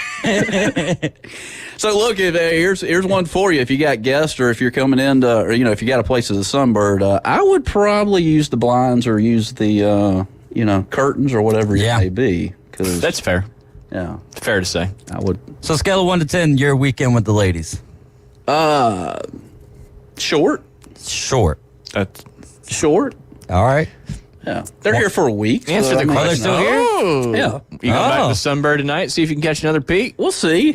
So look, here's one for you. If you got guests or if you're coming in to, or if you got a place as a sunbird, I would probably use the blinds or use the curtains or whatever it may be. That's fair. Yeah. Fair to say. I would. So scale of 1 to 10, your weekend with the ladies. Short. That's short. All right. Yeah. They're here for a week. Answer the question. They're still here? Yeah. You go back to Sunbird tonight, see if you can catch another peak? We'll see.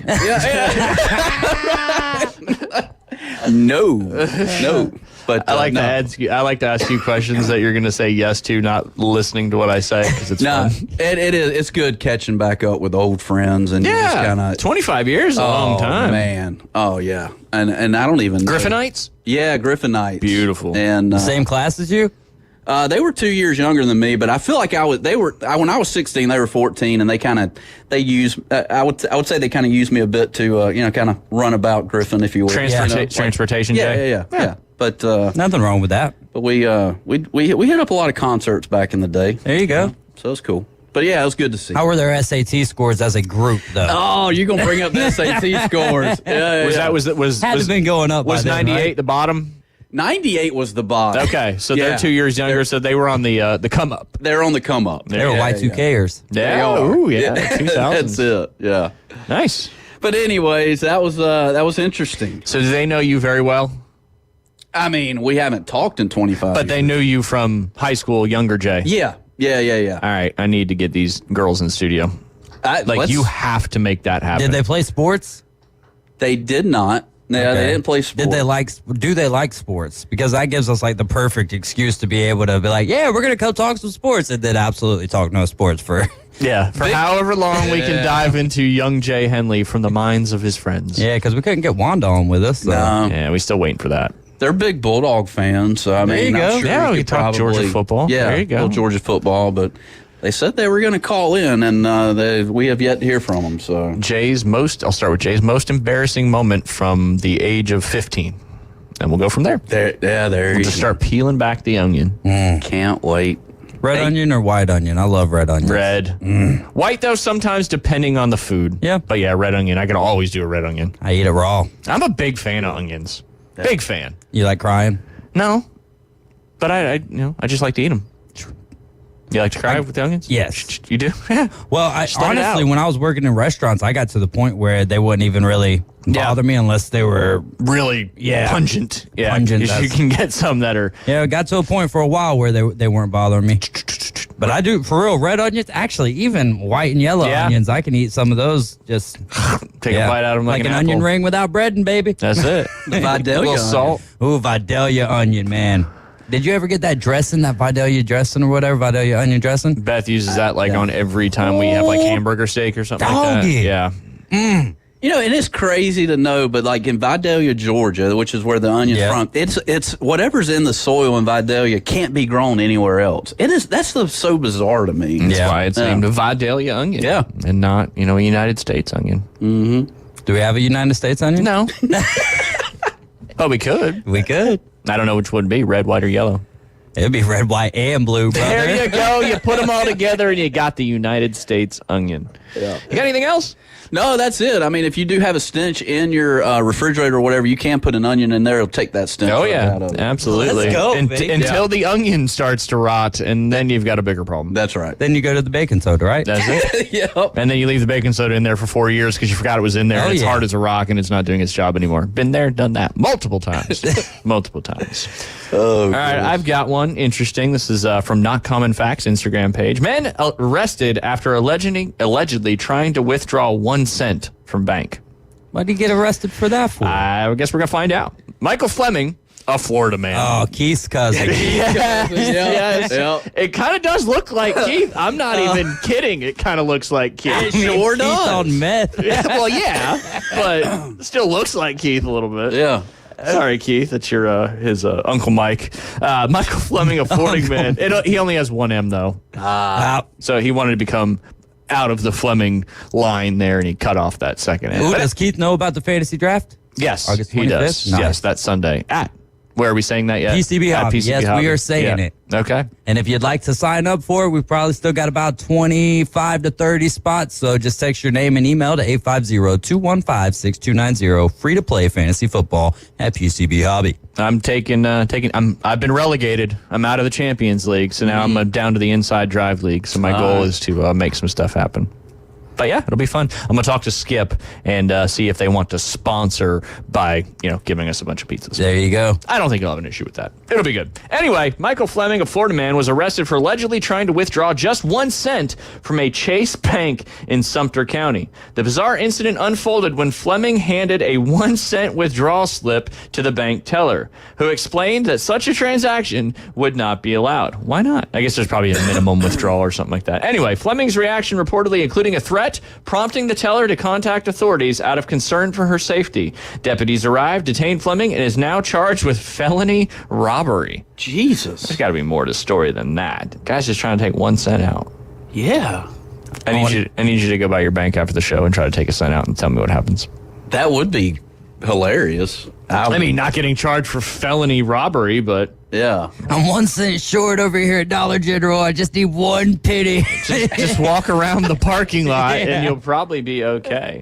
No. But I like to ask you questions that you're going to say yes to, not listening to what I say because it's fun. It is. It's good catching back up with old friends and just kind of 25 years, a long time, man. Oh yeah, and I don't even Griffinites. Yeah, Griffinites. Beautiful. And the same class as you. They were 2 years younger than me, but I feel like when I was 16, they were 14, and they used. I would say they kind of used me a bit to kind of run about Griffin, if you will. Transportation. Yeah. But nothing wrong with that. But we hit up a lot of concerts back in the day. There you go. So it's cool. But yeah, it was good to see. How were their SAT scores as a group, though? Oh, you're gonna bring up the SAT scores? Had to been going up. Was 98 the bottom? 98 was the bottom. Okay, so they're 2 years younger, so they were on the come up. They're on the come up. They were Y2Kers. Yeah. Oh, yeah. 2000s. That's it. Yeah. Nice. But anyways, that was interesting. So do they know you very well? I mean, we haven't talked in 25 But they knew you from high school, younger Jay. Yeah. All right, I need to get these girls in the studio. You have to make that happen. Did they play sports? They did not. Yeah, they didn't play sports. Do they like sports? Because that gives us the perfect excuse to be able to be like, yeah, we're going to come talk some sports, and then absolutely talk no sports for however long we can dive into young Jay Henley from the minds of his friends. Yeah, because we couldn't get Wanda on with us. So. Yeah, we still waiting for that. They're big Bulldog fans, so there you go. Sure we talk Georgia football. Yeah, there you go. Georgia football, but they said they were going to call in, and we have yet to hear from them. So I'll start with Jay's most embarrassing moment from the age of 15, and we'll go from there. We'll just start peeling back the onion. Can't wait. Red onion or white onion? I love red onion. Red. White, though, sometimes depending on the food. Yeah. But yeah, red onion. I can always do a red onion. I eat it raw. I'm a big fan of onions. Big fan. You like crying? No. But I just like to eat them. You like to cry with the onions? Yes. You do? Well, honestly, when I was working in restaurants, I got to the point where they wouldn't even really bother me unless they were really pungent. Yeah, pungent. You can get some that are. Yeah, it got to a point for a while where they weren't bothering me. But I do, for real, red onions, actually, even white and yellow onions, I can eat some of those. Just take a bite out of them like an onion ring without breading, baby. That's it. Vidalia. A little salt. Ooh, Vidalia onion, man. Did you ever get that dressing, that Vidalia dressing or whatever, Vidalia onion dressing? Beth uses that on every time we have hamburger steak or something like that. Yeah. You know, and it's crazy to know, but like in Vidalia, Georgia, which is where the onion's from, it's whatever's in the soil in Vidalia can't be grown anywhere else. That's so bizarre to me. That's why it's named a Vidalia onion. Yeah. And not, a United States onion. Mm-hmm. Do we have a United States onion? No. Oh, we could. We could. I don't know which would be, red, white, or yellow. It'd be red, white, and blue, brother. There you go. You put them all together and you got the United States onion. Yeah. You got anything else? No, that's it. I mean, if you do have a stench in your refrigerator or whatever, you can put an onion in there. It'll take that stench out of it. Absolutely. Let's go, until the onion starts to rot, and then you've got a bigger problem. That's right. Then you go to the baking soda, right? That's it. Yep. And then you leave the baking soda in there for 4 years because you forgot it was in there. And it's hard as a rock, and it's not doing its job anymore. Been there, done that multiple times. Multiple times. Oh, all right, I've got one interesting. This is from Not Common Facts Instagram page. Man arrested after allegedly trying to withdraw 1 cent from bank. What did he get arrested for that for? I guess we're going to find out. Michael Fleming, a Florida man. Oh, Keith's cousin. Yes. Yep. It kind of does look like Keith. I'm not even kidding. It kind of looks like Keith. It sure Keith does. on meth. Yeah, well, yeah, but still looks like Keith a little bit. Yeah. Sorry, Keith. That's your his Uncle Mike. Michael Fleming, a Florida man. He only has one M though, so he wanted to become out of the Fleming line there, and he cut off that second M. Ooh, does Keith know about the fantasy draft? Yes, August he 25th? does. Nice. Yes, that's Sunday. Where are we saying that yet? PCB At Hobby. PCB Yes, Hobby. we are saying it. Okay. And if you'd like to sign up for it, we've probably still got about 25 to 30 spots. So just text your name and email to 850-215-6290. Free to play fantasy football at PCB Hobby. I'm I've been relegated. I'm out of the Champions League, so now I'm down to the Inside Drive League. So my goal is to make some stuff happen. But yeah, it'll be fun. I'm going to talk to Skip and see if they want to sponsor by, giving us a bunch of pizzas. There you go. I don't think you'll have an issue with that. It'll be good. Anyway, Michael Fleming, a Florida man, was arrested for allegedly trying to withdraw just 1 cent from a Chase Bank in Sumter County. The bizarre incident unfolded when Fleming handed a 1 cent withdrawal slip to the bank teller, who explained that such a transaction would not be allowed. Why not? I guess there's probably a minimum withdrawal or something like that. Anyway, Fleming's reaction reportedly including a threat, prompting the teller to contact authorities out of concern for her safety. Deputies arrived, detained Fleming, and is now charged with felony robbery. Jesus. There's got to be more to the story than that. Guy's just trying to take 1 cent out. Yeah. I need you to go by your bank after the show and try to take a cent out and tell me what happens. That would be hilarious. I mean, not getting charged for felony robbery, but... Yeah. I'm 1 cent short over here at Dollar General. I just need 1 penny. just walk around the parking lot and you'll probably be okay.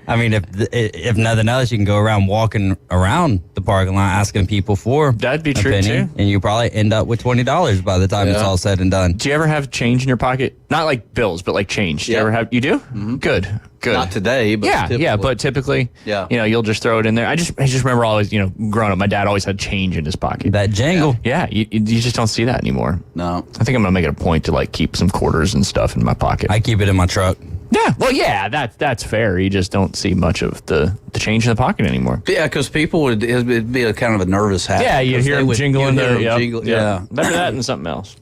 I mean, if nothing else, you can go around walking around the parking lot asking people for That'd be a true, penny, too. and you probably end up with $20 by the time it's all said and done. Do you ever have change in your pocket? Not like bills, but like change. Do you ever have? You do? Mm-hmm. Good. Not today, but typically, you'll just throw it in there. I just remember always, growing up, my dad always had change in his pocket. That jangle. Yeah, you just don't see that anymore. No. I think I'm gonna make it a point to keep some quarters and stuff in my pocket. I keep it in my truck. Yeah, well, yeah, that's fair. You just don't see much of the change in the pocket anymore. Yeah, because people it'd be a kind of a nervous habit. Yeah, you hear them jingling there. Yeah. Better that than something else.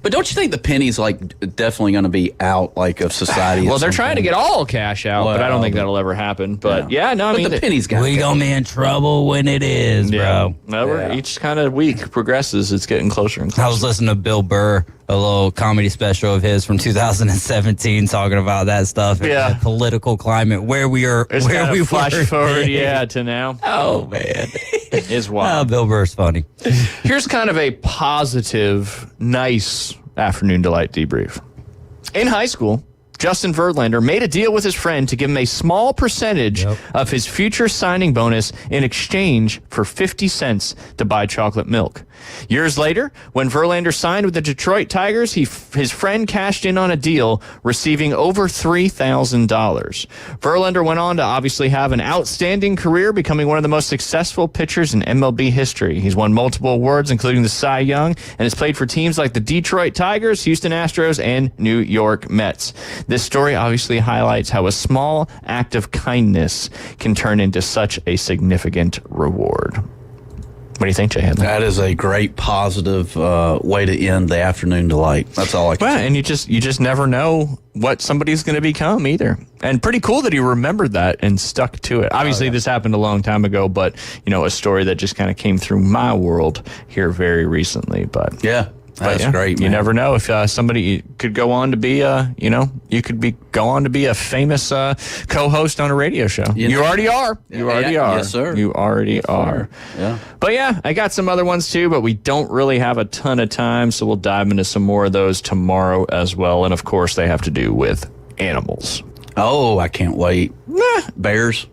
But don't you think the penny's definitely going to be out of society? Well, they're trying to get all cash out, but I don't think that'll ever happen. But the penny's got. We gonna be in trouble when it is, bro. Each kind of week progresses, it's getting closer and closer. I was listening to Bill Burr, a little comedy special of his from 2017, talking about that stuff. And the political climate where we are, it's where we flash were. forward, to now. Oh man, it's wild. Bill Burr's funny. Here's kind of a positive, nice afternoon delight debrief. In high school, Justin Verlander made a deal with his friend to give him a small percentage of his future signing bonus in exchange for 50 cents to buy chocolate milk. Years later, when Verlander signed with the Detroit Tigers, his friend cashed in on a deal, receiving over $3,000. Verlander went on to obviously have an outstanding career, becoming one of the most successful pitchers in MLB history. He's won multiple awards, including the Cy Young, and has played for teams like the Detroit Tigers, Houston Astros, and New York Mets. This story obviously highlights how a small act of kindness can turn into such a significant reward. What do you think, Jay Henley? That is a great positive way to end the afternoon delight. That's all I can say. And you just never know what somebody's going to become either. And pretty cool that he remembered that and stuck to it. Obviously, this happened a long time ago, but, a story that just kind of came through my world here very recently. But yeah. That's great, man. You never know if somebody could go on to be, you could go on to be a famous co-host on a radio show. You already are. You already are. Yes, sir. You already are. Yeah. But yeah, I got some other ones too, but we don't really have a ton of time, so we'll dive into some more of those tomorrow as well. And of course, they have to do with animals. Oh, I can't wait. Bears.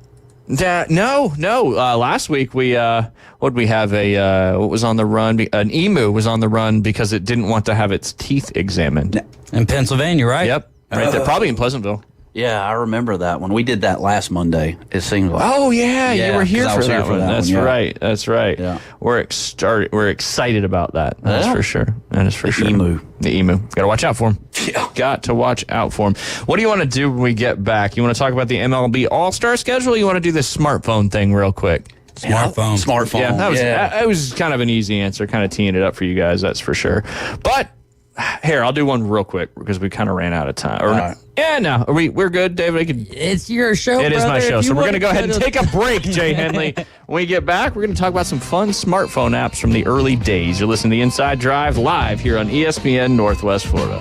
No. Last week we what we have what was on the run? An emu was on the run because it didn't want to have its teeth examined in Pennsylvania, right? Yep, right there, probably in Pleasantville. Yeah, I remember that one. We did that last Monday. It seems like. Oh yeah, you were here for that one. That's one, right. That's right. Yeah. We're excited about that. That's for sure. That is for sure. The emu. Got to watch out for him. Yeah. Got to watch out for him. What do you want to do when we get back? You want to talk about the MLB All-Star schedule? Or you want to do this smartphone thing real quick? Smartphone. Yeah, that was kind of an easy answer, kind of teeing it up for you guys, that's for sure. But here, I'll do one real quick because we kind of ran out of time. Yeah, no, we're good, David. It's your show. It is my show, so we're going to go ahead and take a break, Jay Henley. When we get back, we're going to talk about some fun smartphone apps from the early days. You're listening to The Inside Drive live here on ESPN Northwest Florida.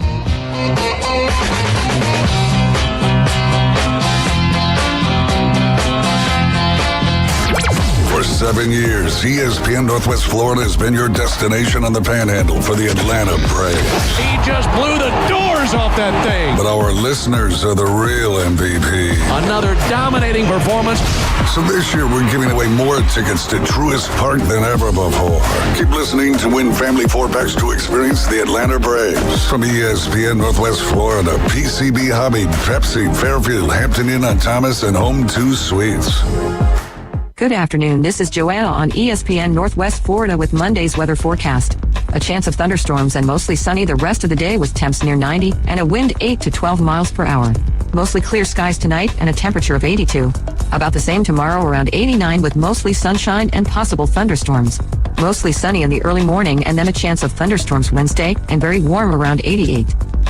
For 7 years, ESPN Northwest Florida has been your destination on the Panhandle for the Atlanta Braves. He just blew the doors off that thing. But our listeners are the real MVP. Another dominating performance. So this year, we're giving away more tickets to Truist Park than ever before. Keep listening to win family 4-packs to experience the Atlanta Braves. From ESPN Northwest Florida, PCB Hobby, Pepsi, Fairfield, Hampton Inn on Thomas, and Home 2 Suites. Good afternoon. This is Joanna on ESPN Northwest Florida with Monday's weather forecast. A chance of thunderstorms and mostly sunny the rest of the day with temps near 90 and a wind 8 to 12 miles per hour. Mostly clear skies tonight and a temperature of 82. About the same tomorrow, around 89 with mostly sunshine and possible thunderstorms. Mostly sunny in the early morning and then a chance of thunderstorms Wednesday and very warm around 88.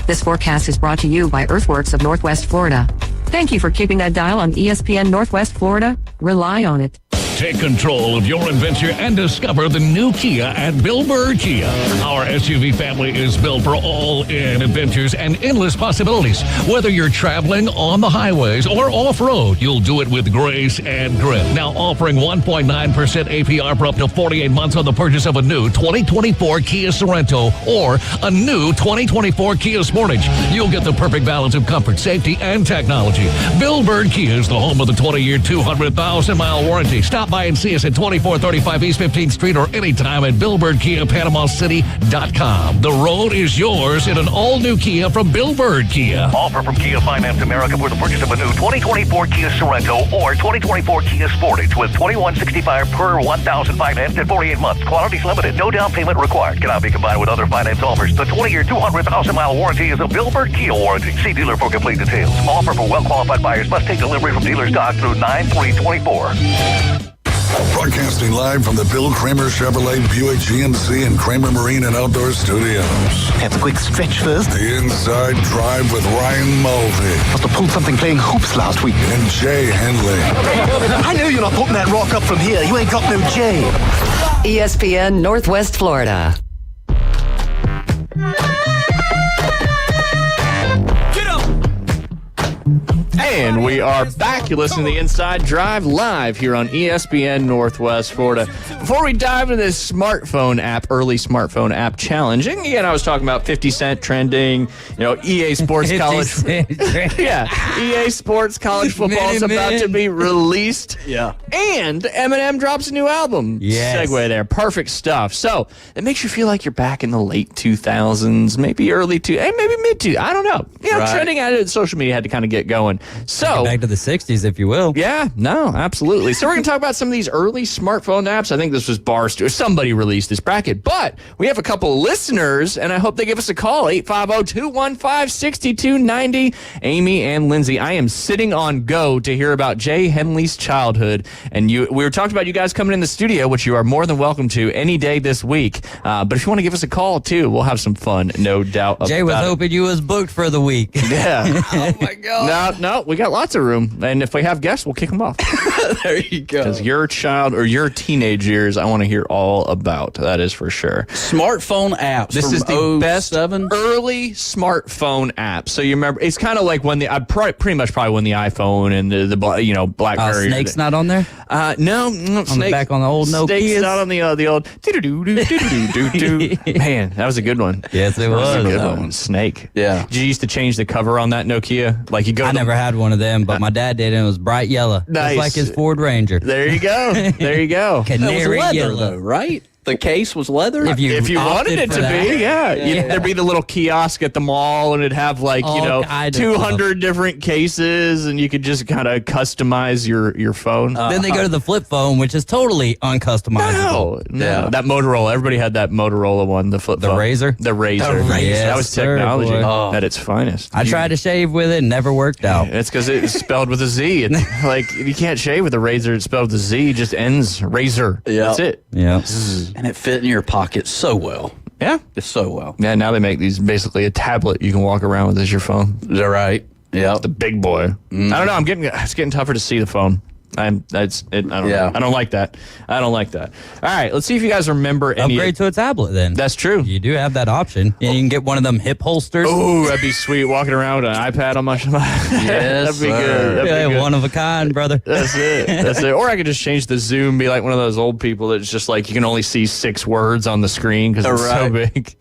This forecast is brought to you by Earthworks of Northwest Florida. Thank you for keeping that dial on ESPN Northwest Florida. Rely on it. Take control of your adventure and discover the new Kia at Bill Burr Kia. Our SUV family is built for all-in adventures and endless possibilities. Whether you're traveling on the highways or off-road, you'll do it with grace and grit. Now offering 1.9% APR for up to 48 months on the purchase of a new 2024 Kia Sorento or a new 2024 Kia Sportage. You'll get the perfect balance of comfort, safety, and technology. Bill Burr Kia is the home of the 20-year, 200,000-mile warranty. Stop by and see us at 2435 East 15th Street or anytime at BillBirdKiaPanamaCity.com. The road is yours in an all-new Kia from Bill Bird Kia. Offer from Kia Finance America for the purchase of a new 2024 Kia Sorento or 2024 Kia Sportage with $2,165 per 1,000 financed at 48 months. Quantities limited. No down payment required. Cannot be combined with other finance offers. The 20-year, 200,000-mile warranty is a Bill Bird Kia warranty. See dealer for complete details. Offer for well-qualified buyers must take delivery from dealer stock through 9/3/24. Broadcasting live from the Bill Kramer Chevrolet Buick GMC and Kramer Marine and Outdoor Studios. Have a quick stretch first. The Inside Drive with Ryan Mulvey. Must have pulled something playing hoops last week. And Jay Henley. I know you're not putting that rock up from here. You ain't got no J. ESPN Northwest Florida. And we are back. You listen to the Inside Drive live here on ESPN Northwest Florida. Before we dive into this smartphone app, early smartphone app challenge, and again, I was talking about 50 Cent trending, EA Sports College. EA Sports College Football is about to be released. Yeah. And Eminem drops a new album. Yes. Segue there. Perfect stuff. So it makes you feel like you're back in the late 2000s, maybe early maybe mid 2000s. I don't know. Right. Trending at it, social media had to kind of get going. So back to the 60s, if you will. Yeah, no, absolutely. So we're going to talk about some of these early smartphone apps. I think this was Barstool. Somebody released this bracket, but we have a couple of listeners, and I hope they give us a call. 850-215-6290. Amy and Lindsay, I am sitting on go to hear about Jay Henley's childhood, and we were talking about you guys coming in the studio, which you are more than welcome to any day this week. But if you want to give us a call too, we'll have some fun, no doubt. Jay was hoping you was booked for the week. Yeah. Oh my God. No, we got lots of room, and if we have guests, we'll kick them off. There you go. Because your child or your teenage years, I want to hear all about. That is for sure. Smartphone apps. This from is the best 07? early smartphone app. So you remember, it's kind of like when pretty much when the iPhone and the BlackBerry. Snake's not on there? No, On Snake. the back on the old Snake's Nokias? not on the old. Man, that was a good one. Yes, it That was a was. good one. Snake. Yeah. Did you used to change the cover on that Nokia? Like you go. I never had one of them, but my dad did, and it was bright yellow. Nice. Just like his Ford Ranger. There you go. There you go. That was Canary leather, yellow. though, right? The case was leather? If you wanted it opted to for that. be, yeah. There'd be the little kiosk at the mall, and it'd have like, All kind of 200 different cases, and you could just kind of customize your phone. Then they go to the flip phone, which is totally uncustomizable. No. Yeah. That Motorola, everybody had that Motorola one, the flip phone. Razor? The Razor. The Razor. That was Yes, sir, technology boy. at its finest. I tried to shave with it, never worked out. It's because it's spelled with a Z. It's like, you can't shave with a razor. It's spelled with a Z. It just ends razor. Yeah. That's it. Yeah. And it fit in your pocket so well. Yeah. It's so well. Yeah, now they make these basically a tablet you can walk around with as your phone. Is that right? Yeah. The big boy. I don't know. It's getting tougher to see the phone. I don't know. I don't like that. I don't like that. All right, let's see if you guys remember any. Upgrade to a tablet then. That's true. You do have that option. And you can get one of them hip holsters. Oh, that'd be sweet. Walking around with an iPad on my. Yes, that'd be good. That'd be good. One of a kind, brother. That's it. That's it. Or I could just change the zoom, be like one of those old people that's just like you can only see 6 words on the screen because it's so big.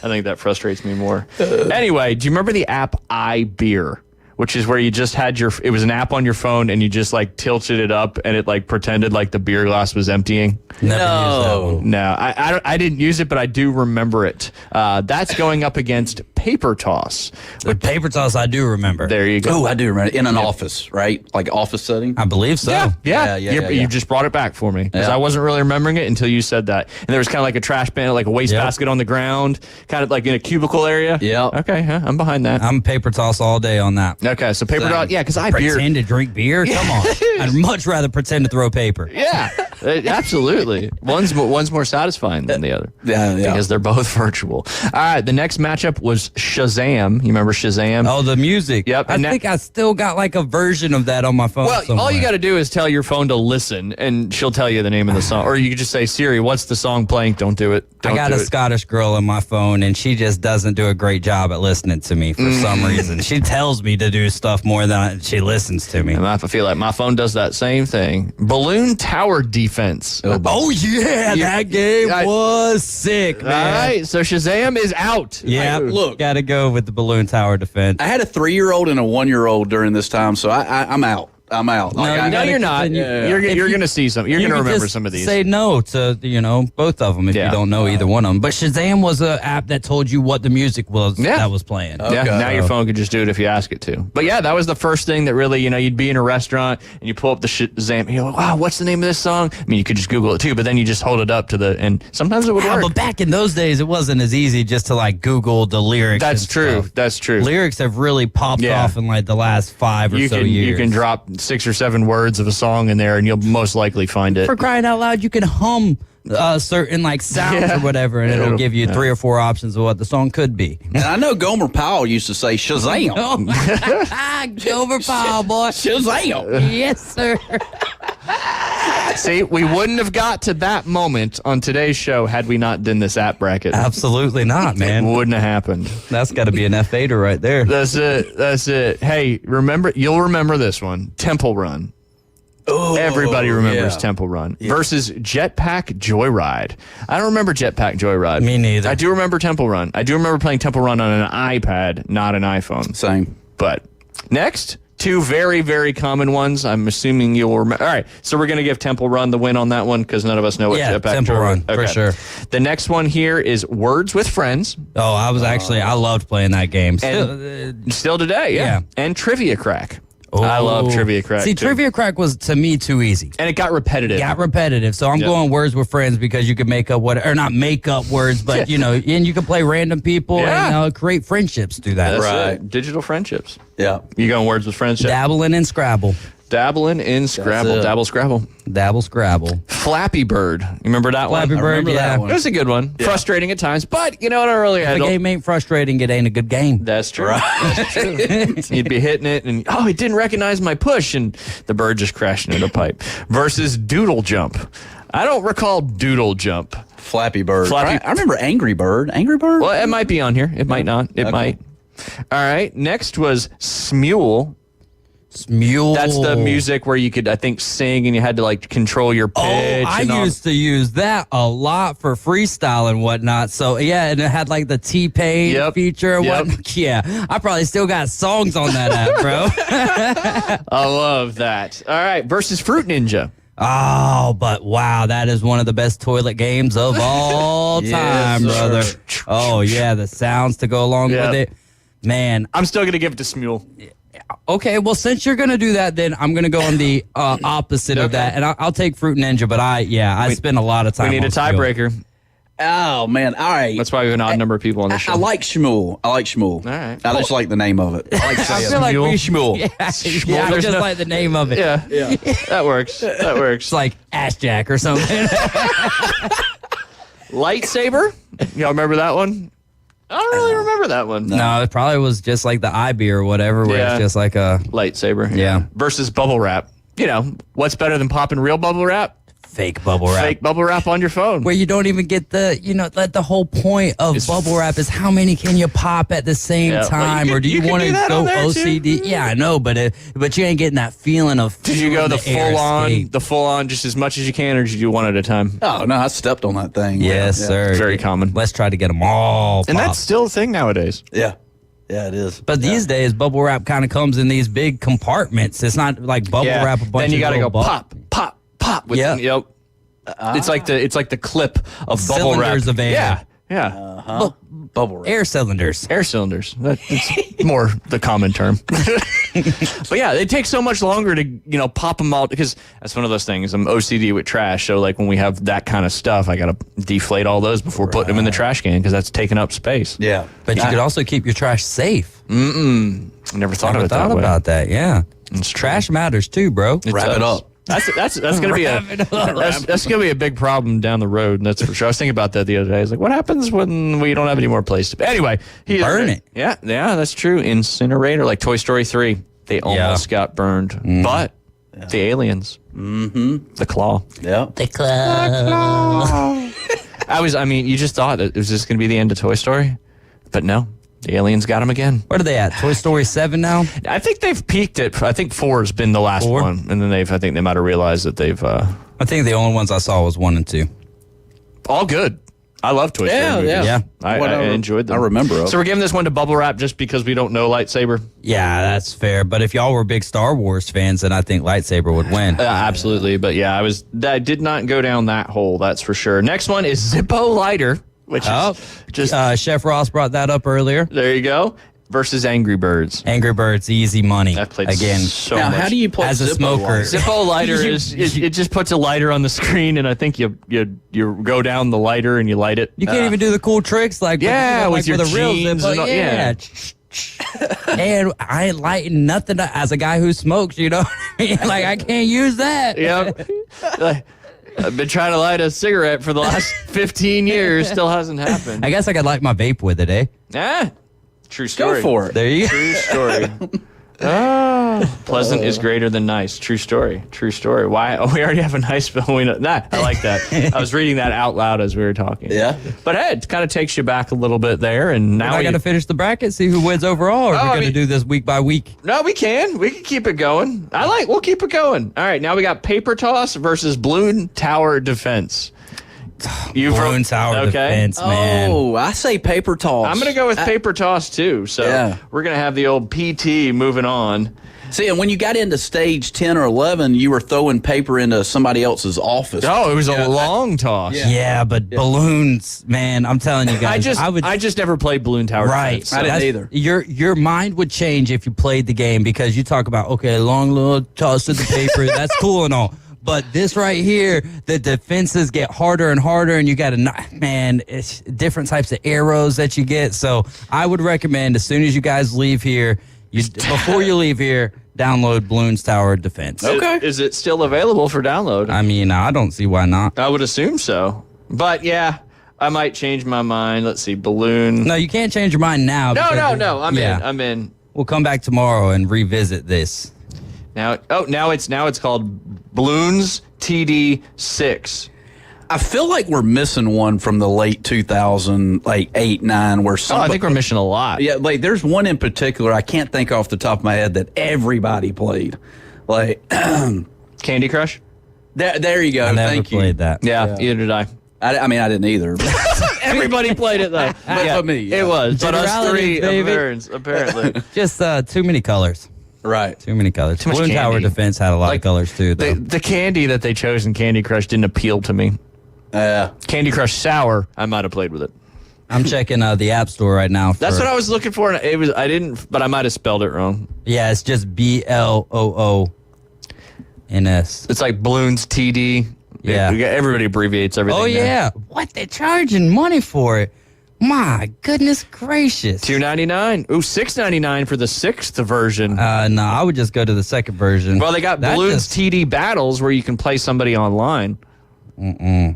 I think that frustrates me more. Anyway, do you remember the app iBeer? Which is where you just had it was an app on your phone and you just like tilted it up and it like pretended like the beer glass was emptying. Never used that one. No, I didn't use it, but I do remember it. That's going up against Paper Toss. The Paper Toss, I do remember. There you go. Oh, I do remember. In an office, right? Like office setting? I believe so. Yeah. Yeah. You just brought it back for me because I wasn't really remembering it until you said that. And there was kind of like a trash bin, like a wastebasket on the ground, kind of like in a cubicle area. Yeah. Okay, I'm behind that. I'm Paper Toss all day on that. Okay, so Paper Toss, because I beer. Pretend to drink beer? Come on. I'd much rather pretend to throw paper. Yeah, absolutely. One's more satisfying than the other. Yeah. Because they're both virtual. All right, the next matchup was Shazam. You remember Shazam? Oh, the music. Yep. I think I still got like a version of that on my phone. Well, somewhere. all you got to do is tell your phone to listen, and she'll tell you the name of the song. Or you could just say, Siri, what's the song playing? Don't do it. I got a Scottish girl on my phone, and she just doesn't do a great job at listening to me for some reason. She tells me to do stuff more than she listens to me. And I feel like my phone does that same thing. Balloon Tower Defense. Oh, yeah, that game was sick, man. All right, so Shazam is out. Yeah, look. Got to go with the Balloon Tower defense. I had a 3-year-old and a 1-year-old during this time, so I'm out. I'm out. No, you're not. You're going to see some. You're going to remember some of these. Say no to both of them if you don't know either one of them. But Shazam was an app that told you what the music was that was playing. Okay. Yeah, now your phone can just do it if you ask it to. But yeah, that was the first thing that really, you'd be in a restaurant and you pull up the Shazam. And you're like, wow, what's the name of this song? I mean, you could just Google it too, but then you just hold it up to and sometimes it would work. But back in those days, it wasn't as easy just to like Google the lyrics. That's true. Stuff. That's true. Lyrics have really popped off in like the last 5 or so years. You can drop 6 or 7 words of a song in there and you'll most likely find it. For crying out loud, you can hum certain like sounds or whatever, and it'll give you 3 or 4 options of what the song could be. And I know Gomer Powell used to say Shazam. Gomer Powell, boy. Shazam. Yes, sir. See, we wouldn't have got to that moment on today's show had we not done this app bracket. Absolutely not, man. It wouldn't have happened. That's got to be an F8 right there. That's it. Hey, you'll remember this one. Temple Run. Oh, everybody remembers Temple Run versus Jetpack Joyride. I don't remember Jetpack Joyride. Me neither. I do remember Temple Run. I do remember playing Temple Run on an iPad, not an iPhone. Same. But next, 2 very, very common ones. I'm assuming you'll remember. All right, so we're going to give Temple Run the win on that one because none of us know what Jetpack Temple Joyride. Run, for sure. The next one here is Words with Friends. Oh, I loved playing that game. Still today, yeah. And Trivia Crack. I love Trivia Crack. See, too. Trivia Crack was, to me, too easy. And it got repetitive. So I'm going Words with Friends because you could make up or not make up words, but, and you can play random people and create friendships through that. That's Right. it. Digital friendships. Yeah. You going Words with Friends? Jeff? Dabbling in Scrabble. Dabbling in Scrabble. it. Dabble Scrabble. Dabble Scrabble. Flappy Bird. You remember that Flappy one? Bird, remember that one. It was a good one. Yeah. Frustrating at times, but you know what I really If had. a game ain't frustrating, it ain't a good game. That's true. That's true. You'd be hitting it, and it didn't recognize my push, and the bird just crashed into the pipe. Versus Doodle Jump. I don't recall Doodle Jump. Flappy Bird. Flappy- I remember Angry Bird. Angry Bird? Well, it might be on here. It might not. It might. All right. Next was Smule. Smule. That's the music where you could, I think, sing and you had to like control your pitch. I and all. used to use that a lot for freestyle and whatnot. So and it had like the T-Pain feature and whatnot. Yeah, I probably still got songs on that app, bro. I love that. All right, versus Fruit Ninja. Oh, but wow, that is one of the best toilet games of all time, brother. Oh yeah, the sounds to go along with it. Man, I'm still gonna give it to Smule. Okay, well, since you're gonna do that, then I'm gonna go on the opposite of that, and I'll take Fruit Ninja. But I spend a lot of time. We need a tiebreaker. Oh man! All right. That's why we have an odd number of people on the show. I like Shmuel. All right. I just like the name of it. I like to say I it. feel like we Shmuel. Yeah, I just like the name of it. Yeah. That works. That works. It's like Ass Jack or something. Lightsaber. Y'all remember that one? I don't really remember that one. No, it probably was just like the IB or whatever, where it's just like a lightsaber. Yeah. Versus bubble wrap. What's better than popping real bubble wrap? Fake bubble wrap. Fake bubble wrap on your phone. Where you don't even get the whole point of bubble wrap is how many can you pop at the same time, or do you want to go OCD? Yeah, I know, but you ain't getting that feeling of. Did you go the full on, just as much as you can, or did you do one at a time? Oh no, I stepped on that thing. Yes, Yeah. sir. Very common. Let's try to get them all. And that's popped. still a thing nowadays. Yeah. Yeah, it is. But these days, bubble wrap kind of comes in these big compartments. It's not like bubble wrap a bunch. Then you got to go pop. With Yep. It's like the clip of bubble wrap. Cylinders of air. Yeah. Bubble wrap. Air cylinders. Air cylinders. That's more the common term. But yeah, it takes so much longer to pop them out, because that's one of those things. I'm OCD with trash, so like when we have that kind of stuff, I gotta deflate all those before putting them in the trash can, because that's taking up space. Yeah, but you could also keep your trash safe. I never thought of it that way. about that. Yeah, trash matters too, bro. Wrap it up. That's gonna be that's gonna be a big problem down the road. And that's for sure. I was thinking about that the other day. I was like, what happens when we don't have any more place to? Anyway, burn it. Yeah, that's true. Incinerator, like Toy Story 3, they almost got burned, but the aliens, the claw, the claw. You just thought that it was just gonna be the end of Toy Story, but no. The aliens got them again. What are they at? Toy Story 7 now? I think they've peaked it. I think 4 has been the last one, and then I think they might have realized that they've. I think the only ones I saw was 1 and 2. All good. I love Toy Story movies. Yeah. I enjoyed them. I remember them. So we're giving this one to Bubble Wrap just because we don't know lightsaber. Yeah, that's fair. But if y'all were big Star Wars fans, then I think lightsaber would win. Absolutely. But yeah, I did not go down that hole. That's for sure. Next one is Zippo Lighter, which is just Chef Ross brought that up earlier. There you go. Versus Angry Birds. Angry Birds, easy money. I've played again. So now, much. how do you play as a Zippo smoker? lighter? Zippo lighter it just puts a lighter on the screen, and I think you go down the lighter and you light it. You can't even do the cool tricks like with your the real jeans Zippo. and And I ain't lighting nothing as a guy who smokes. You know, what I mean? Like I can't use that. Yep. I've been trying to light a cigarette for the last 15 years. Still hasn't happened. I guess I could light my vape with it, eh? True story. Go for it. There you go. True story. Pleasant is greater than nice. True story. True story. Why? Oh, we already have a nice film. I like that. I was reading that out loud as we were talking. Yeah. But hey, it kind of takes you back a little bit there. And now I got to finish the bracket, see who wins overall, or are we going to do this week by week? No, we can. We can keep it going. We'll keep it going. All right, now we got Paper Toss versus Balloon Tower Defense. Balloon tower defense, man. Oh, I say paper toss. I'm going to go with paper toss, too. So we're going to have the old PT moving on. See, and when you got into stage 10 or 11, you were throwing paper into somebody else's office. Oh, it was a long toss. Yeah, but balloons, man, I'm telling you guys. I just never played balloon tower. Right. defense, I didn't either. Your mind would change if you played the game because you talk about, okay, long little toss of the paper, that's cool and all. But this right here, the defenses get harder and harder, and you got to, man, it's different types of arrows that you get. So I would recommend as soon as you guys leave here, before you leave here, download Balloons Tower Defense. Okay. Is it still available for download? I mean, I don't see why not. I would assume so. But yeah, I might change my mind. Let's see, balloon. No, you can't change your mind now. No. I'm in. We'll come back tomorrow and revisit this. Now it's called Balloons TD6. I feel like we're missing one from the late 2000, like 8, 9, where I think we're missing a lot. Yeah, like there's one in particular I can't think off the top of my head that everybody played. Like Candy Crush? There you go. I never Thank played that. Yeah, either did I. I mean, I didn't either. Everybody played it though. But me, yeah. It was. But us Generalities, three baby. apparently. Just too many colors. Right. Too many colors. Too much Balloon Tower candy. Defense had a lot of colors too, though. The candy that they chose in Candy Crush didn't appeal to me. Candy Crush Sour, I might have played with it. I'm checking the App Store right now. That's what I was looking for. And I didn't, but I might have spelled it wrong. Yeah, it's just BLOONS. It's like Balloons TD. Yeah. Everybody abbreviates everything. Oh yeah. What, they're charging money for it? My goodness gracious. $2.99. Ooh, $6.99 for the 6th version. No, I would just go to the second version. Well, they got Balloons TD battles where you can play somebody online. No,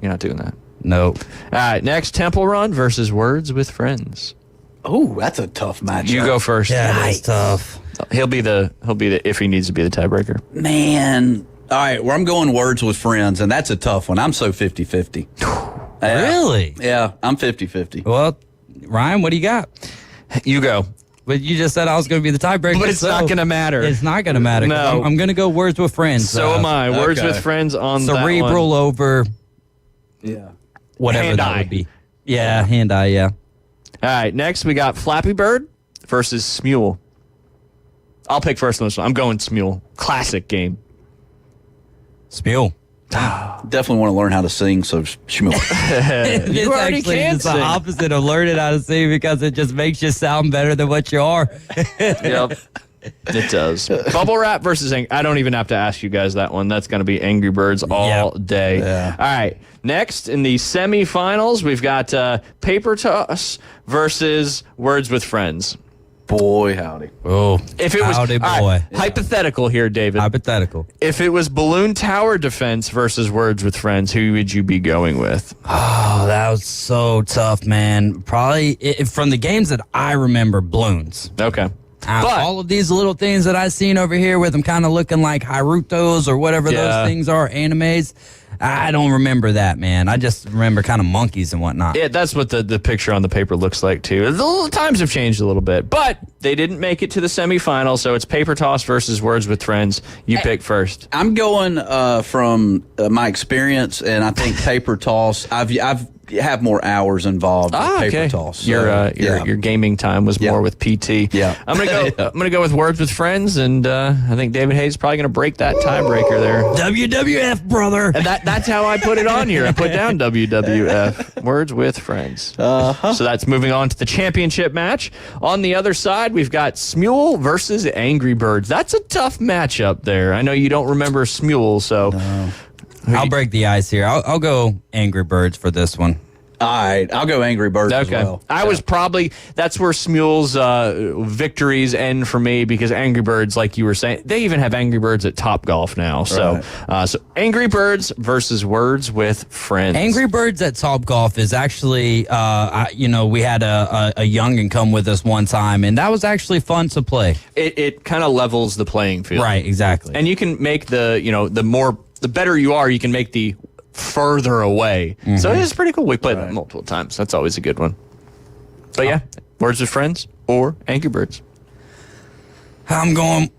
you're not doing that. Nope. All right, next, Temple Run versus Words with Friends. Oh, that's a tough matchup. You go first. Yeah, that's tough. He'll be the if he needs to be the tiebreaker. Man. All right, well, I'm going Words with Friends, and that's a tough one. I'm so 50-50. Really? Yeah, I'm 50-50. Well, Ryan, what do you got? You go. But you just said I was going to be the tiebreaker. But it's not going to matter. It's not going to matter. No. I'm going to go Words with Friends. So am I. Words with Friends on Cerebral that one. over Yeah. whatever Hand-eye. that would be. Yeah, hand-eye, yeah. All right, next we got Flappy Bird versus Smule. I'll pick first on this one. I'm going Smule. Classic game. Smule. Definitely want to learn how to sing, so Shmuel. It's already actually can just the sing. opposite of learning how to sing because it just makes you sound better than what you are. Yep. It does. Bubble Wrap versus I don't even have to ask you guys that one. That's going to be Angry Birds all day. Yeah. All right. Next, in the semifinals, we've got Paper Toss versus Words with Friends. Boy, howdy. Oh, If it was howdy, boy. all right, hypothetical here, David. Hypothetical. If it was Balloon Tower Defense versus Words with Friends, who would you be going with? Oh, that was so tough, man. Probably from the games that I remember, Balloons. Okay. But all of these little things that I've seen over here with them kind of looking like Harutos or whatever those things are, animes, I don't remember that, man. I just remember kind of monkeys and whatnot. Yeah, that's what the picture on the paper looks like, too. The times have changed a little bit, but they didn't make it to the semifinal, so it's Paper Toss versus Words with Friends. You pick first. I'm going from my experience, and I think Paper Toss. I've have more hours involved with Paper Toss. So, your gaming time was more with PT. Yeah. I'm gonna go with Words with Friends, and I think David Hayes is probably gonna break that tiebreaker there. WWF, brother. And that's how I put it on here. I put down WWF, Words with Friends. So that's moving on to the championship match. On the other side, we've got Smule versus Angry Birds. That's a tough matchup there. I know you don't remember Smule, so I'll break the ice here. I'll go Angry Birds for this one. All right, I'll go Angry Birds as well. I was probably, that's where Smule's victories end for me, because Angry Birds, like you were saying, they even have Angry Birds at Topgolf now. So, so Angry Birds versus Words with Friends. Angry Birds at Topgolf is actually, we had a youngin come with us one time, and that was actually fun to play. It kind of levels the playing field. Right, exactly. And you can make the better you are, you can make the further away. So it's pretty cool. We played that multiple times. That's always a good one. But yeah, Words with Friends or Angry Birds. I'm going.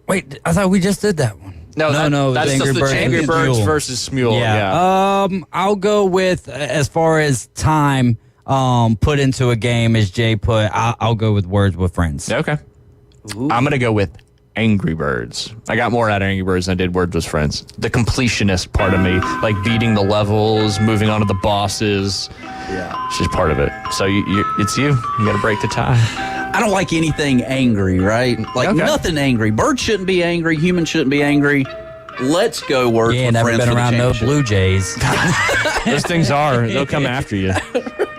Wait, I thought we just did that one. No, that's Angry just Birds the Angry and Birds Smule. versus Smule. Yeah. I'll go with, as far as time put into a game as Jay put, I'll go with Words with Friends. Okay. I'm going to go with Angry Birds. I got more out of Angry Birds than I did Words with Friends. The completionist part of me, like beating the levels, moving on to the bosses. Yeah. It's just part of it. So it's you. You got to break the tie. I don't like anything angry, right? Like nothing angry. Birds shouldn't be angry. Humans shouldn't be angry. Let's go Words with never Friends been for the around no championship. Blue Jays. Those things they'll come after you.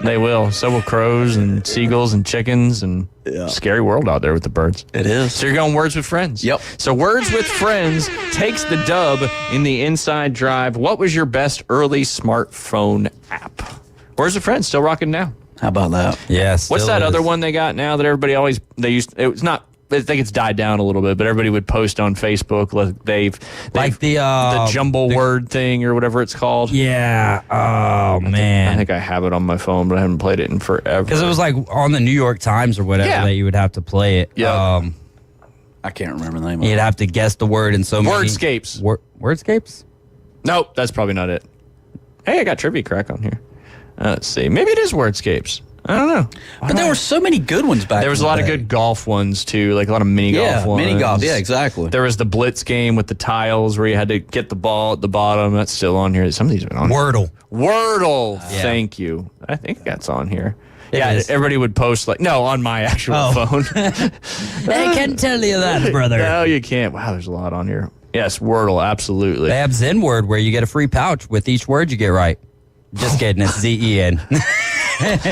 They will. So will crows and seagulls and chickens and scary world out there with the birds. It is. So you're going Words with Friends. Yep. So Words with Friends takes the dub in the Inside Drive. What was your best early smartphone app? Words with Friends still rocking now. How about that? Yes. What's that other one they got now that everybody always it's not. I think it's died down a little bit, but everybody would post on Facebook like Like the jumble word thing or whatever it's called. Yeah. Oh, man. I think I have it on my phone, but I haven't played it in forever. Because it was like on the New York Times or whatever that you would have to play it. Yeah. I can't remember the name of it. You'd have to guess the word in so many. Wordscapes. Wordscapes? Nope, that's probably not it. Hey, I got Trivia Crack on here. Let's see. Maybe it is Wordscapes. I don't know. But there were so many good ones back There was in a lot the of day. good golf ones, too, like a lot of mini golf ones. mini golf. Yeah, exactly. There was the Blitz game with the tiles where you had to get the ball at the bottom. That's still on here. Some of these have been on Wordle. Wordle. Yeah. Thank you. I think that's on here. It Yeah, is. everybody would post on my actual phone. They can't tell you that, brother. No, you can't. Wow, there's a lot on here. Yes, Wordle, absolutely. They have Zen Word where you get a free pouch with each word you get right. Just kidding. It's Z-E-N.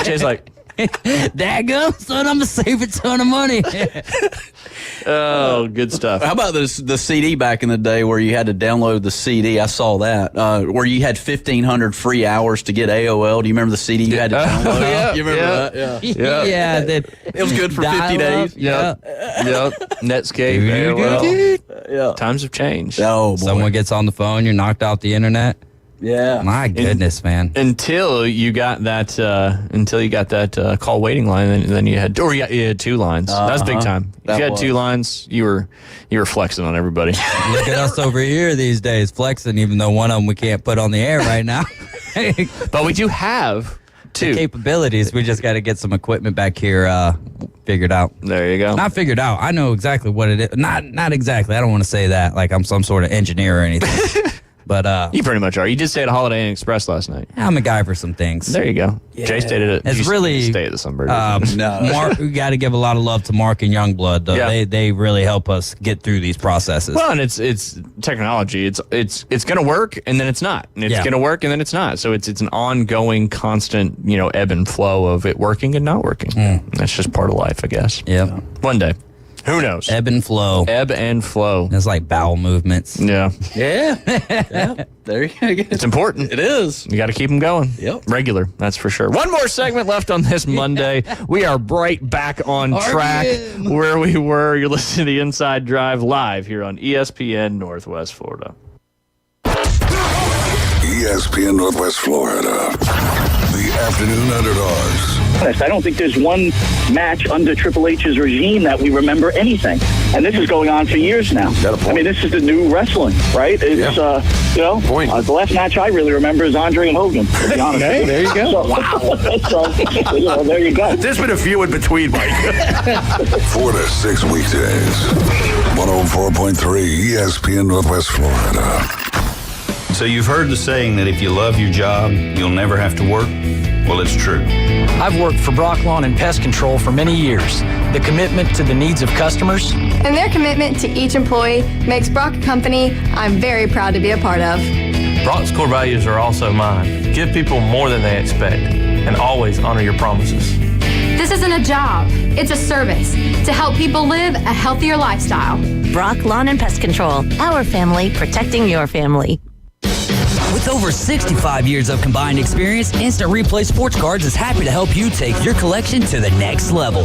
Jay's like, Daggum, son, I'm going to save a ton of money. oh, good stuff. How about the CD back in the day where you had to download the CD? I saw that. Where you had 1,500 free hours to get AOL. Do you remember the CD you had to download? yeah, You remember that? Yeah. Yeah. It was good for 50 days. Yep. Netscape, AOL. Yeah. Times have changed. Oh, boy. Someone gets on the phone, you're knocked off the internet. Yeah. My goodness, man. Until you got that call waiting line, and then you had 2 lines. That was big time. If you had 2 lines, you were flexing on everybody. Look at us over here these days, flexing, even though one of them we can't put on the air right now. But we do have 2 capabilities. We just got to get some equipment back here figured out. There you go. Not figured out. I know exactly what it is. Not exactly. I don't want to say that like I'm some sort of engineer or anything. But you pretty much are. You did stay at Holiday Inn Express last night. I'm a guy for some things. There you go. Yeah. Jay stayed at It's really stay at the Sunbird. Mark, we got to give a lot of love to Mark and Youngblood. Though. Yeah. They really help us get through these processes. Well, and it's technology. It's going to work and then it's not. And it's going to work and then it's not. So it's an ongoing, constant, ebb and flow of it working and not working. That's just part of life, I guess. Yeah. One day. Who knows? Ebb and flow. Ebb and flow. It's like bowel movements. Yeah. Yeah. There you go. It's important. It is. You got to keep them going. Yep. Regular, that's for sure. One more segment left on this Monday. We are right back on track where we were. You're listening to the Inside Drive live here on ESPN Northwest Florida. ESPN Northwest Florida. The afternoon underdogs. I don't think there's one match under Triple H's regime that we remember anything. And this is going on for years now. I mean, this is the new wrestling, right? It's, the last match I really remember is Andre and Hogan, to be honest. Okay, there you go. So, wow. There you go. There's been a few in between, Mike. 4 to 6 weekdays. 104.3 ESPN Northwest Florida. So you've heard the saying that if you love your job, you'll never have to work? Well, it's true. I've worked for Brock Lawn and Pest Control for many years. The commitment to the needs of customers And their commitment to each employee makes Brock a company I'm very proud to be a part of. Brock's core values are also mine. Give people more than they expect, and always honor your promises. This isn't a job, it's a service to help people live a healthier lifestyle. Brock Lawn and Pest Control. Our family protecting your family. With over 65 years of combined experience, Instant Replay Sports Cards is happy to help you take your collection to the next level.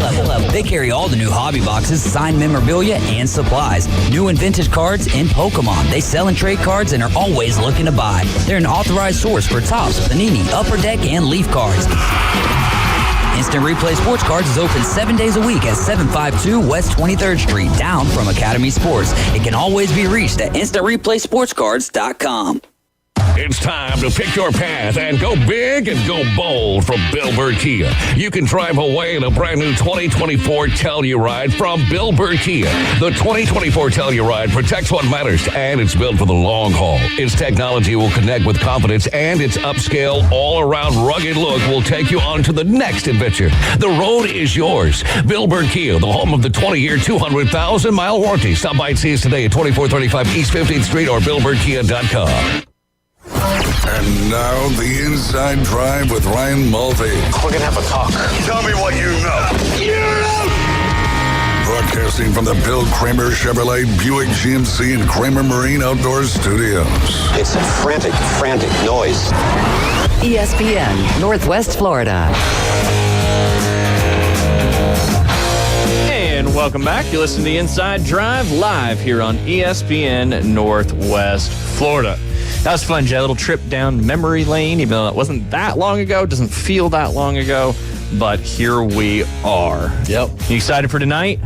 They carry all the new hobby boxes, signed memorabilia, and supplies. New and vintage cards and Pokemon. They sell and trade cards and are always looking to buy. They're an authorized source for Topps, Panini, Upper Deck, and Leaf cards. Instant Replay Sports Cards is open 7 days a week at 752 West 23rd Street, down from Academy Sports. It can always be reached at InstantReplaySportsCards.com. It's time to pick your path and go big and go bold from Bill Burr Kia. You can drive away in a brand new 2024 Telluride from Bill Burr Kia. The 2024 Telluride protects what matters, and it's built for the long haul. Its technology will connect with confidence, and its upscale, all-around rugged look will take you on to the next adventure. The road is yours. Bill Burr Kia, the home of the 20-year, 200,000-mile warranty. Stop by and see us today at 2435 East 15th Street or BillBurrKia.com. And now the Inside Drive with Ryan Mulvey. We're gonna have a talk. Tell me what you know. Broadcasting from the Bill Kramer Chevrolet Buick GMC and Kramer Marine Outdoor Studios. It's a frantic noise. ESPN, Northwest Florida. And welcome back. You listen to the Inside Drive live here on ESPN Northwest Florida. That was fun, Jay. A little trip down memory lane, even though it wasn't that long ago. Doesn't feel that long ago, but here we are. Yep. You excited for tonight?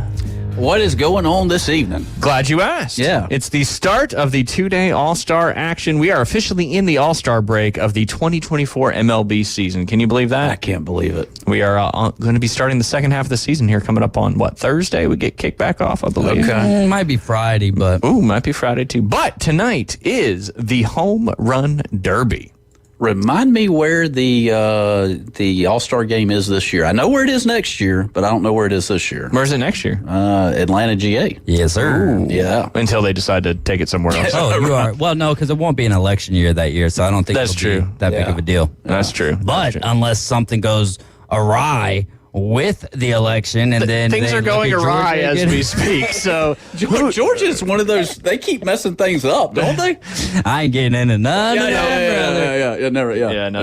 What is going on this evening? Glad you asked. Yeah. It's the start of the two-day All-Star action. We are officially in the All-Star break of the 2024 MLB season. Can you believe that? I can't believe it. We are going to be starting the second half of the season here coming up on, Thursday? We get kicked back off, I believe. Okay. Might be Friday, but... Ooh, might be Friday too. But tonight is the Home Run Derby. Remind me where the All-Star game is this year. I know where it is next year, but I don't know where it is this year. Where's it next year? Atlanta GA. Yes, sir. Ooh. Yeah. Until they decide to take it somewhere else. Oh, you are. Well, no, because it won't be an election year that year, so I don't think That's it'll true. be that big of a deal. That's true. But unless something goes awry with the election, and then things they are look going at Georgia awry as again. we speak. So Georgia is one of those. They keep messing things up, don't they? I ain't getting into none.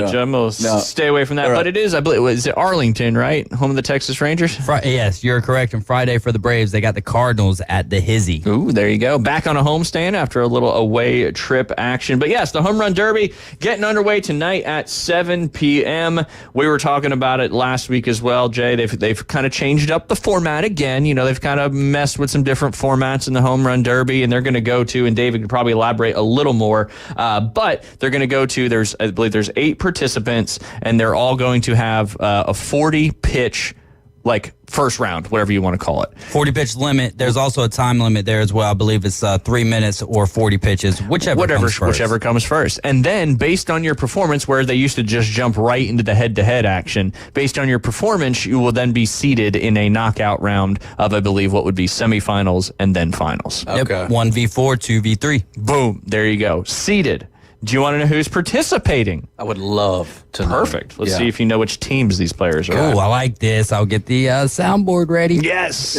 Jim will stay away from that. All right. But it is, I believe, is it Arlington, right? Home of the Texas Rangers? Yes, you're correct. And Friday for the Braves, they got the Cardinals at the Hizzy. Ooh, there you go. Back on a homestand after a little away trip action. But yes, the Home Run Derby getting underway tonight at 7 p.m. We were talking about it last week as well, Jay. They've kind of changed up the format again. You know, they've kind of messed with some different formats in the Home Run Derby, and they're going to go to, and David could probably elaborate a little more, but they're going to go to, I believe there's 8 participants, and they're all going to have a 40-pitch, like, first round, whatever you want to call it. 40-pitch limit. There's also a time limit there as well. I believe it's 3 minutes or 40 pitches, whichever comes first. And then, based on your performance, where they used to just jump right into the head-to-head action, based on your performance, you will then be seeded in a knockout round of, I believe, what would be semifinals and then finals. Okay. Yep. 1v4, 2v3. Boom. There you go. Seeded. Do you want to know who's participating? I would love to know. Perfect. Let's see if you know which teams these players are. Oh, I like this. I'll get the soundboard ready. Yes.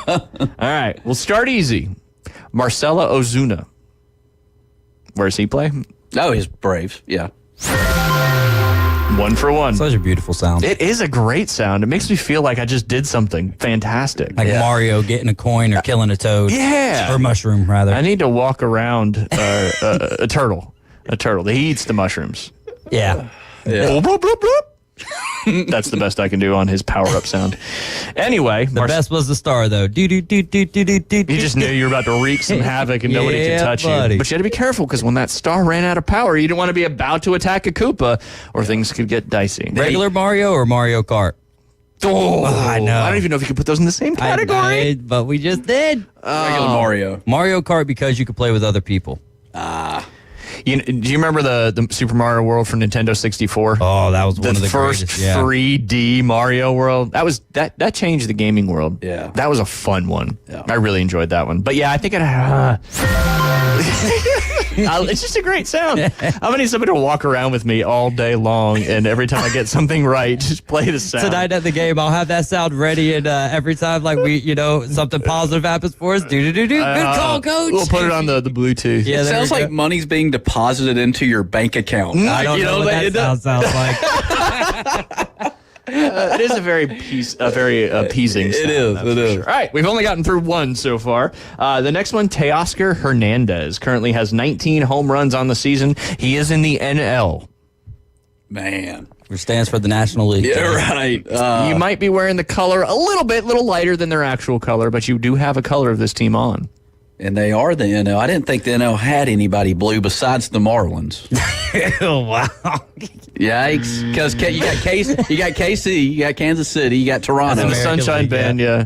All right. We'll start easy. Marcelo Ozuna. Where does he play? Oh, he's Braves. Yeah. 1 for 1. Such a beautiful sound. It is a great sound. It makes me feel like I just did something fantastic. Like Mario getting a coin or killing a toad. Yeah. Or a mushroom, rather. I need to walk around a turtle. A turtle. He eats the mushrooms. Yeah. Bloop, bloop, bloop, bloop. That's the best I can do on his power-up sound. Anyway. The best was the star, though. You just knew you were about to wreak some havoc and nobody could touch buddy. you. But you had to be careful, because when that star ran out of power, you didn't want to be about to attack a Koopa, or things could get dicey. Regular Mario or Mario Kart? Oh, I know. I don't even know if you could put those in the same category. But we just did. Regular Mario. Mario Kart, because you could play with other people. Do you remember the Super Mario World for Nintendo 64? Oh, that was one of the first greatest, yeah. 3D Mario World. That changed the gaming world. Yeah, that was a fun one. Yeah. I really enjoyed that one. But yeah, I think it's just a great sound. I'm gonna need somebody to walk around with me all day long, and every time I get something right, just play the sound. Tonight at the game, I'll have that sound ready, and every time something positive happens for us, Good call, coach. We'll put it on the Bluetooth. Yeah, it sounds like money's being deposited into your bank account. I don't know what that sounds like. It is a very appeasing sound. It is. Sure. All right, we've only gotten through one so far. The next one, Teoscar Hernandez, currently has 19 home runs on the season. He is in the NL. Man. Which stands for the National League. Yeah, right. You might be wearing the color a little lighter than their actual color, but you do have a color of this team on. And they are the NL. I didn't think the NL had anybody blue besides the Marlins. Oh, wow. Yikes. Because you got KC, you got Kansas City, you got Toronto. And the Sunshine Band, yeah.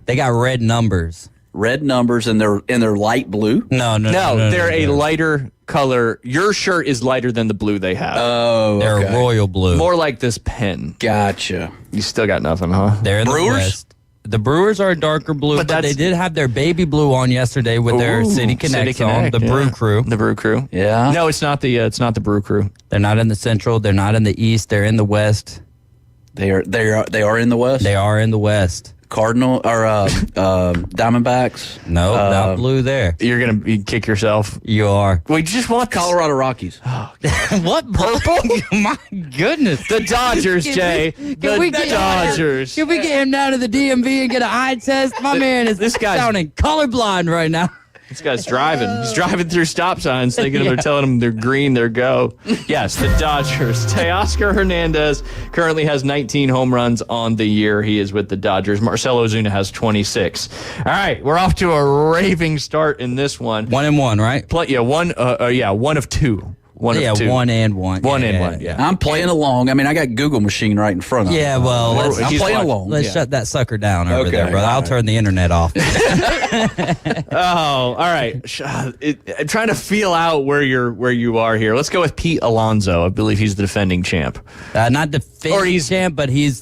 They got red numbers. Red numbers, and they're light blue? No, they're a lighter color. Your shirt is lighter than the blue they have. Oh, They're a royal blue. More like this pen. Gotcha. You still got nothing, huh? They're in Brewers? the West. The Brewers are a darker blue, but they did have their baby blue on yesterday with their City Connect on, the Brew Crew. The Brew Crew. Yeah. No, it's not the Brew Crew. They're not in the Central. They're not in the East. They're in the West. They are in the West? They are in the West. Cardinal or Diamondbacks? No, not blue there. You're going to kick yourself. You are. We just want Colorado Rockies. What? Purple? My goodness. The Dodgers, Jay. The Dodgers. Can we get him down to the DMV and get an eye test? My man is sounding colorblind right now. This guy's driving. He's driving through stop signs thinking they're telling him they're green, they're go. Yes, the Dodgers. Teoscar Hernandez currently has 19 home runs on the year. He is with the Dodgers. Marcell Ozuna has 26. All right, we're off to a raving start in this one. 1-1, right? One of two. One of two. 1 and 1. Yeah. I'm playing along. I mean, I got Google machine right in front of me. Yeah, well, I'm playing along. Let's shut that sucker down over there, brother. I'll right. turn the internet off. Oh, all right. I'm trying to feel out where you are here. Let's go with Pete Alonso. I believe he's the defending champ. Not defending champ, but he's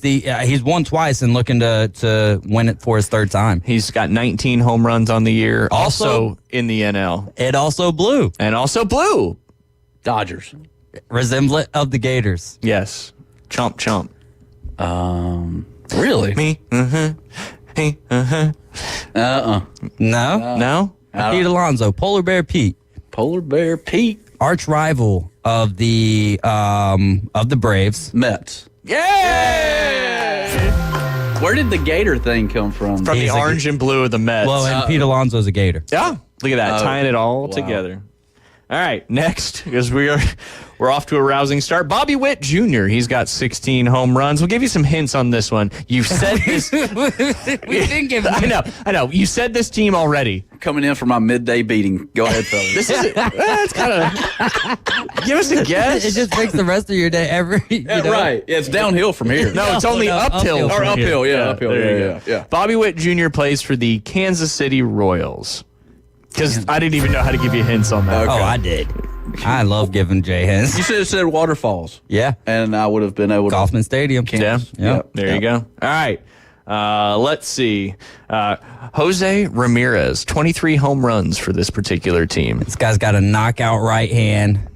won twice and looking to win it for his third time. He's got 19 home runs on the year. Also in the NL. And also blue. Dodgers. Resemblant of the Gators. Yes. Chomp, chomp. Really? Me? Hey, No? Pete Alonso. Polar Bear Pete. Polar Bear Pete. Arch rival of the Braves. Mets. Yay! Where did the Gator thing come from? From the orange and blue of the Mets. Well, and Pete Alonso's a Gator. Yeah. Look at that. Tying it all together. All right, next, because we're off to a rousing start. Bobby Witt Jr., he's got 16 home runs. We'll give you some hints on this one. You've said this. We didn't give him. I know. You said this team already. Coming in for my midday beating. Go ahead, fellas. This is it's kind of. Give us a guess. It just makes the rest of your day Right. Yeah, it's downhill from here. No, it's only uphill. Or uphill, here. uphill. There you Yeah, go. yeah. Bobby Witt Jr. plays for the Kansas City Royals. Because I didn't even know how to give you hints on that. Oh, I did. I love giving Jay hints. You should have said Waterfalls. Yeah. And I would have been able to. Kauffman Stadium. Kansas. Yeah. Yep. There you go. All right. Let's see. Jose Ramirez, 23 home runs for this particular team. This guy's got a knockout right hand.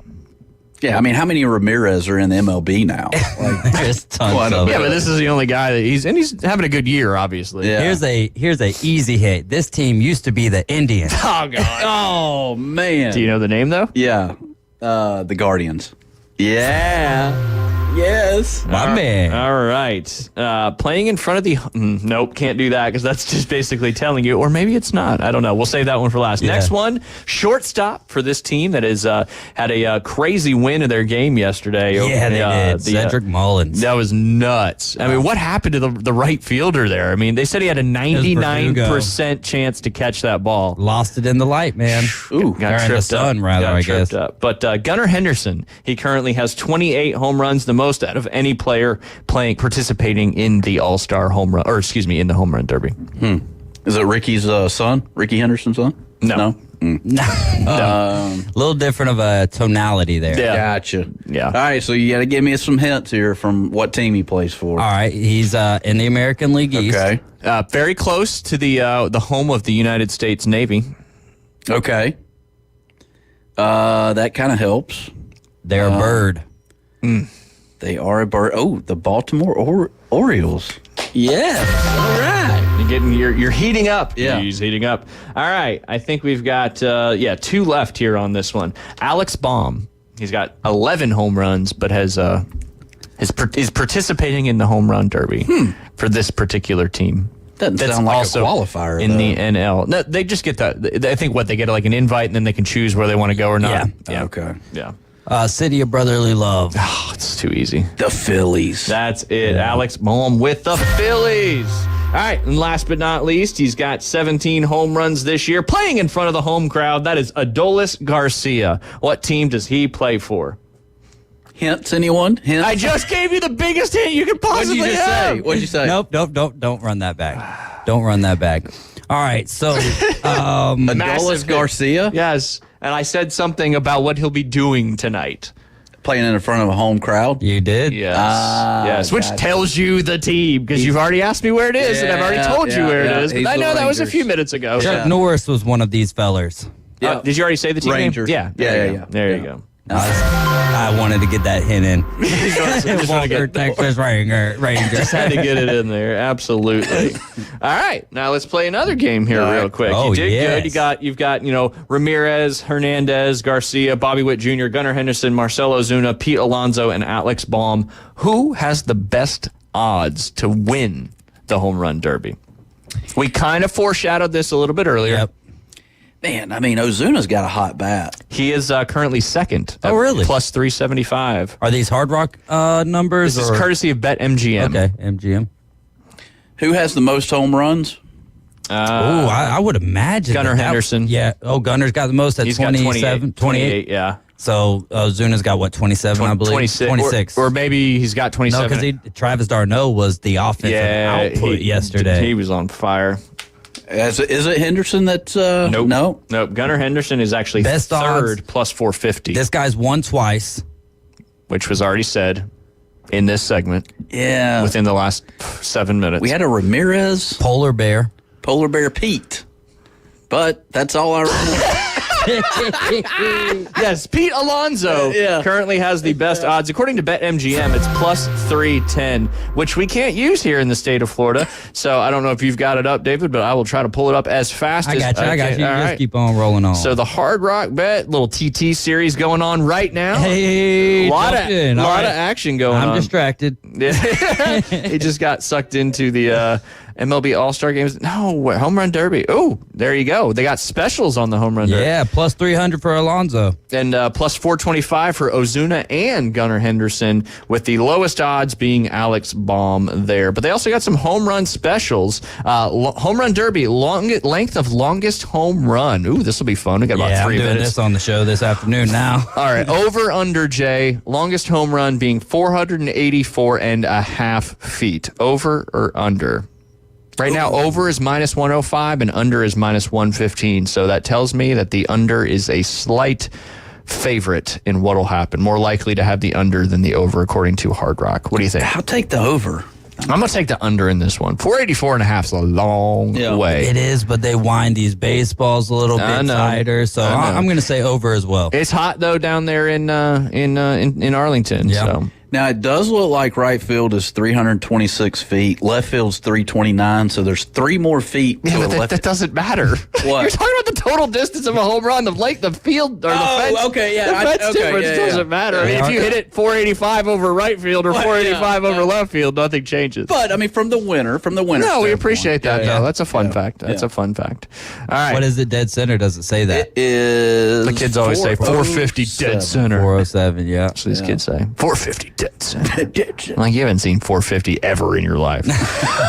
Yeah, I mean, how many Ramirez are in the MLB now? Like, There's tons of Yeah, them. but this is the only guy that he's having a good year, obviously. Yeah. Here's a easy hit. This team used to be the Indians. Oh God. oh man. Do you know the name though? Yeah. The Guardians. Yeah. Yes. My man. All right. Playing in front of the... nope, can't do that because that's just basically telling you. Or maybe it's not. I don't know. We'll save that one for last. Yeah. Next one, shortstop for this team that has had a crazy win of their game yesterday. Yeah, they did. Cedric Mullins. That was nuts. I mean, what happened to the right fielder there? I mean, they said he had a 99% chance to catch that ball. Lost it in the light, man. Ooh, Or in the sun, rather, I guess. But Gunnar Henderson, he currently has 28 home runs, the most out of any player participating in the All-Star home run, in the home run derby. Is it Ricky's son? Ricky Henderson's son? No. A little different of a tonality there. Yeah. Gotcha. Yeah. All right, so you got to give me some hints here from what team he plays for. All right, he's in the American League East. Okay. Very close to the home of the United States Navy. Okay. That kind of helps. They're a bird. They are a bird. Oh, the Baltimore Orioles. Yes. All right. You're heating up. Yeah. He's heating up. All right. I think we've got two left here on this one. Alex Baum. He's got 11 home runs, but is participating in the home run derby for this particular team. Doesn't That's sound like also a qualifier in though. the NL. No, they just get that. I think they get like an invite and then they can choose where they want to go or not. Yeah. Okay. Yeah. City of Brotherly Love. Oh, it's too easy. The Phillies. That's it. Alex Bohm with the Phillies. All right, and last but not least, he's got 17 home runs this year, playing in front of the home crowd. That is Adolis Garcia. What team does he play for? Hints, anyone? Hints? I just gave you the biggest hint you could possibly What'd you just have. say? What'd you say? Nope, don't run that back. Don't run that back. All right, so Adolis Garcia? Yes, and I said something about what he'll be doing tonight. Playing in front of a home crowd? You did? Yes, which tells you the team, because you've already asked me where it is, and I've already told you where it is. But I know that was a few minutes ago. Chuck Norris was one of these fellers. Yeah. Did you already say the team Rangers. name? Yeah. There you go. I wanted to get that hint in. Walker, Texas Rangers. Just had to get it in there. Absolutely. All right, now let's play another game here real quick. Oh, you did yes. good. You've got Ramirez, Hernandez, Garcia, Bobby Witt Jr., Gunnar Henderson, Marcelo Ozuna, Pete Alonso, and Alex Bohm. Who has the best odds to win the home run derby? We kind of foreshadowed this a little bit earlier. Yep. Man, I mean, Ozuna's got a hot bat. He is currently second. Oh, really? Plus 375. Are these Hard Rock numbers? This is courtesy of BetMGM. Okay, MGM. Who has the most home runs? I would imagine Gunnar Henderson. Yeah. Oh, Gunner's got the most at He's 27, got 28, yeah. So Ozuna's got what, 27, I believe? 26. Or maybe he's got 27. No, because Travis d'Arnaud was the offensive output yesterday. He was on fire. Is it Henderson that's... Nope. Gunnar Henderson is actually Best third odds. plus 450. This guy's won twice. Which was already said in this segment. Yeah. Within the last 7 minutes. We had a Ramirez. Polar Bear Pete. But that's all I remember. Yes, Pete Alonso currently has the best odds. According to BetMGM, it's plus 310, which we can't use here in the state of Florida. So I don't know if you've got it up, David, but I will try to pull it up as fast as I got you. can. You All just right. keep on rolling on. So the Hard Rock Bet, little TT series going on right now. Hey, a lot of All right. action going on. I'm distracted. He just got sucked into the MLB All-Star Games. No, Home Run Derby. Oh, there you go. They got specials on the Home Run Derby. Yeah, plus 300 for Alonso. And plus 425 for Ozuna and Gunnar Henderson, with the lowest odds being Alex Bohm there. But they also got some home run specials. Home Run Derby, length of longest home run. Ooh, this will be fun. We got about 3 I'm doing minutes. this on the show this afternoon now. All right, over under, Jay. Longest home run being 484.5 feet. Over or under? Right now, over is minus 105 and under is minus 115. So that tells me that the under is a slight favorite in what will happen. More likely to have the under than the over, according to Hard Rock. What do you think? I'll take the over. I'm going to take the under in this one. 484.5 is a long way. It is, but they wind these baseballs a little bit tighter. So I'm going to say over as well. It's hot, though, down there in Arlington. Yeah. So. Now, it does look like right field is 326 feet. Left field's 329, so there's 3 more feet. Yeah, but that doesn't matter. What? You're talking about the total distance of a home run. The field, or the fence. Okay, yeah. The fence difference doesn't matter. I mean, if you hit it 485 over right field or 485 over left field, nothing changes. But, I mean, from the winner. No, we appreciate that, though. That's a fun fact. That's a fun fact. All right. What is it, dead center? Does it say that? It is... The kids always say 450 dead center. 407, yeah. That's what these kids say. 450 dead center. Like, you haven't seen 450 ever in your life.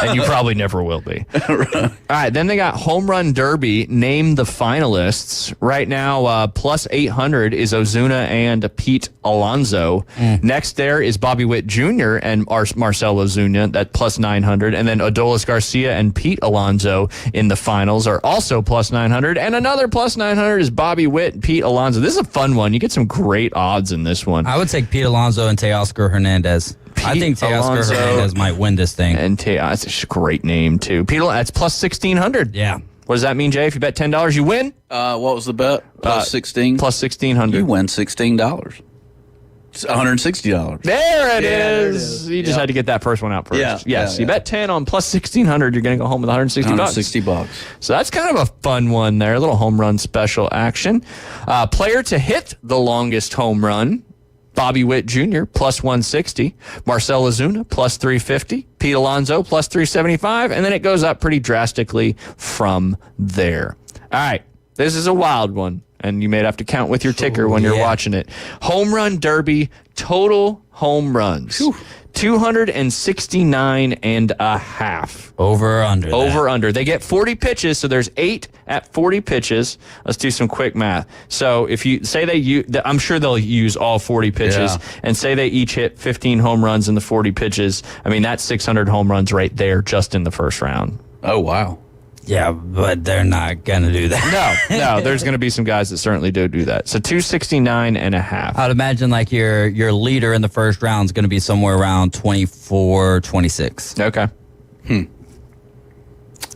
And you probably never will be. All right, then they got Home Run Derby. Name the finalists. Right now, plus 800 is Ozuna and Pete Alonso. Next there is Bobby Witt Jr. and Marcell Ozuna at plus 900. And then Adolis Garcia and Pete Alonso in the finals are also plus 900. And another plus 900 is Bobby Witt and Pete Alonso. This is a fun one. You get some great odds in this one. I would take Pete Alonso and Teoscar Hernandez. I think Teoscar Hernandez might win this thing. And that's a great name, too. Pete, that's plus 1,600. Yeah. What does that mean, Jay? If you bet $10, you win? What was the bet? Plus 16? Plus 1,600. You win $16. It's $160. There it is. You just had to get that first one out first. Yeah. Yes. You bet 10 on plus 1,600, you're going to go home with $160. So that's kind of a fun one there. A little home run special action. Player to hit the longest home run. Bobby Witt Jr. plus 160, Marcell Ozuna plus 350, Pete Alonso plus 375, and then it goes up pretty drastically from there. All right, this is a wild one. and you may have to count with your ticker when you're watching it. Home Run Derby, total home runs. 269 and a half. Over or under? Over or under. They get 40 pitches, so there's 8 at 40 pitches. Let's do some quick math. So if you say I'm sure they'll use all 40 pitches, and say they each hit 15 home runs in the 40 pitches. I mean, that's 600 home runs right there just in the first round. Oh, wow. Yeah, but they're not going to do that. No, there's going to be some guys that certainly do that. So 269 and a half. I'd imagine like your leader in the first round is going to be somewhere around 24, 26. Okay. Hey,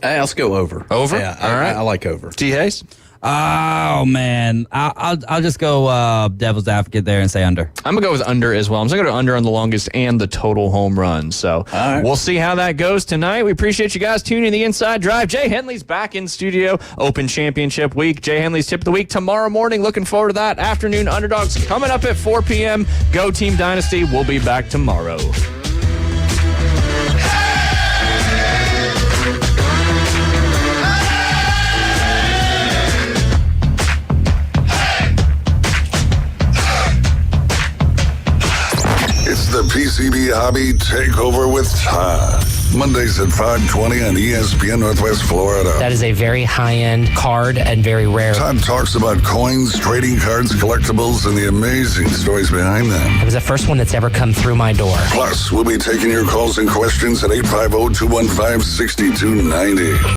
let's go over. Over? Yeah, all right. I like over. T. Hayes? Oh, man. I'll just go devil's advocate there and say under. I'm going to go with under as well. I'm going to go to under on the longest and the total home runs. So we'll see how that goes tonight. We appreciate you guys tuning in the Inside Drive. Jay Henley's back in studio. Open Championship week. Jay Henley's Tip of the Week tomorrow morning. Looking forward to that. Afternoon Underdogs coming up at 4 p.m. Go Team Dynasty. We'll be back tomorrow. It's the PCB Hobby Takeover with Todd. Mondays at 5:20 on ESPN Northwest Florida. That is a very high-end card and very rare. Todd talks about coins, trading cards, collectibles, and the amazing stories behind them. It was the first one that's ever come through my door. Plus, we'll be taking your calls and questions at 850-215-6290.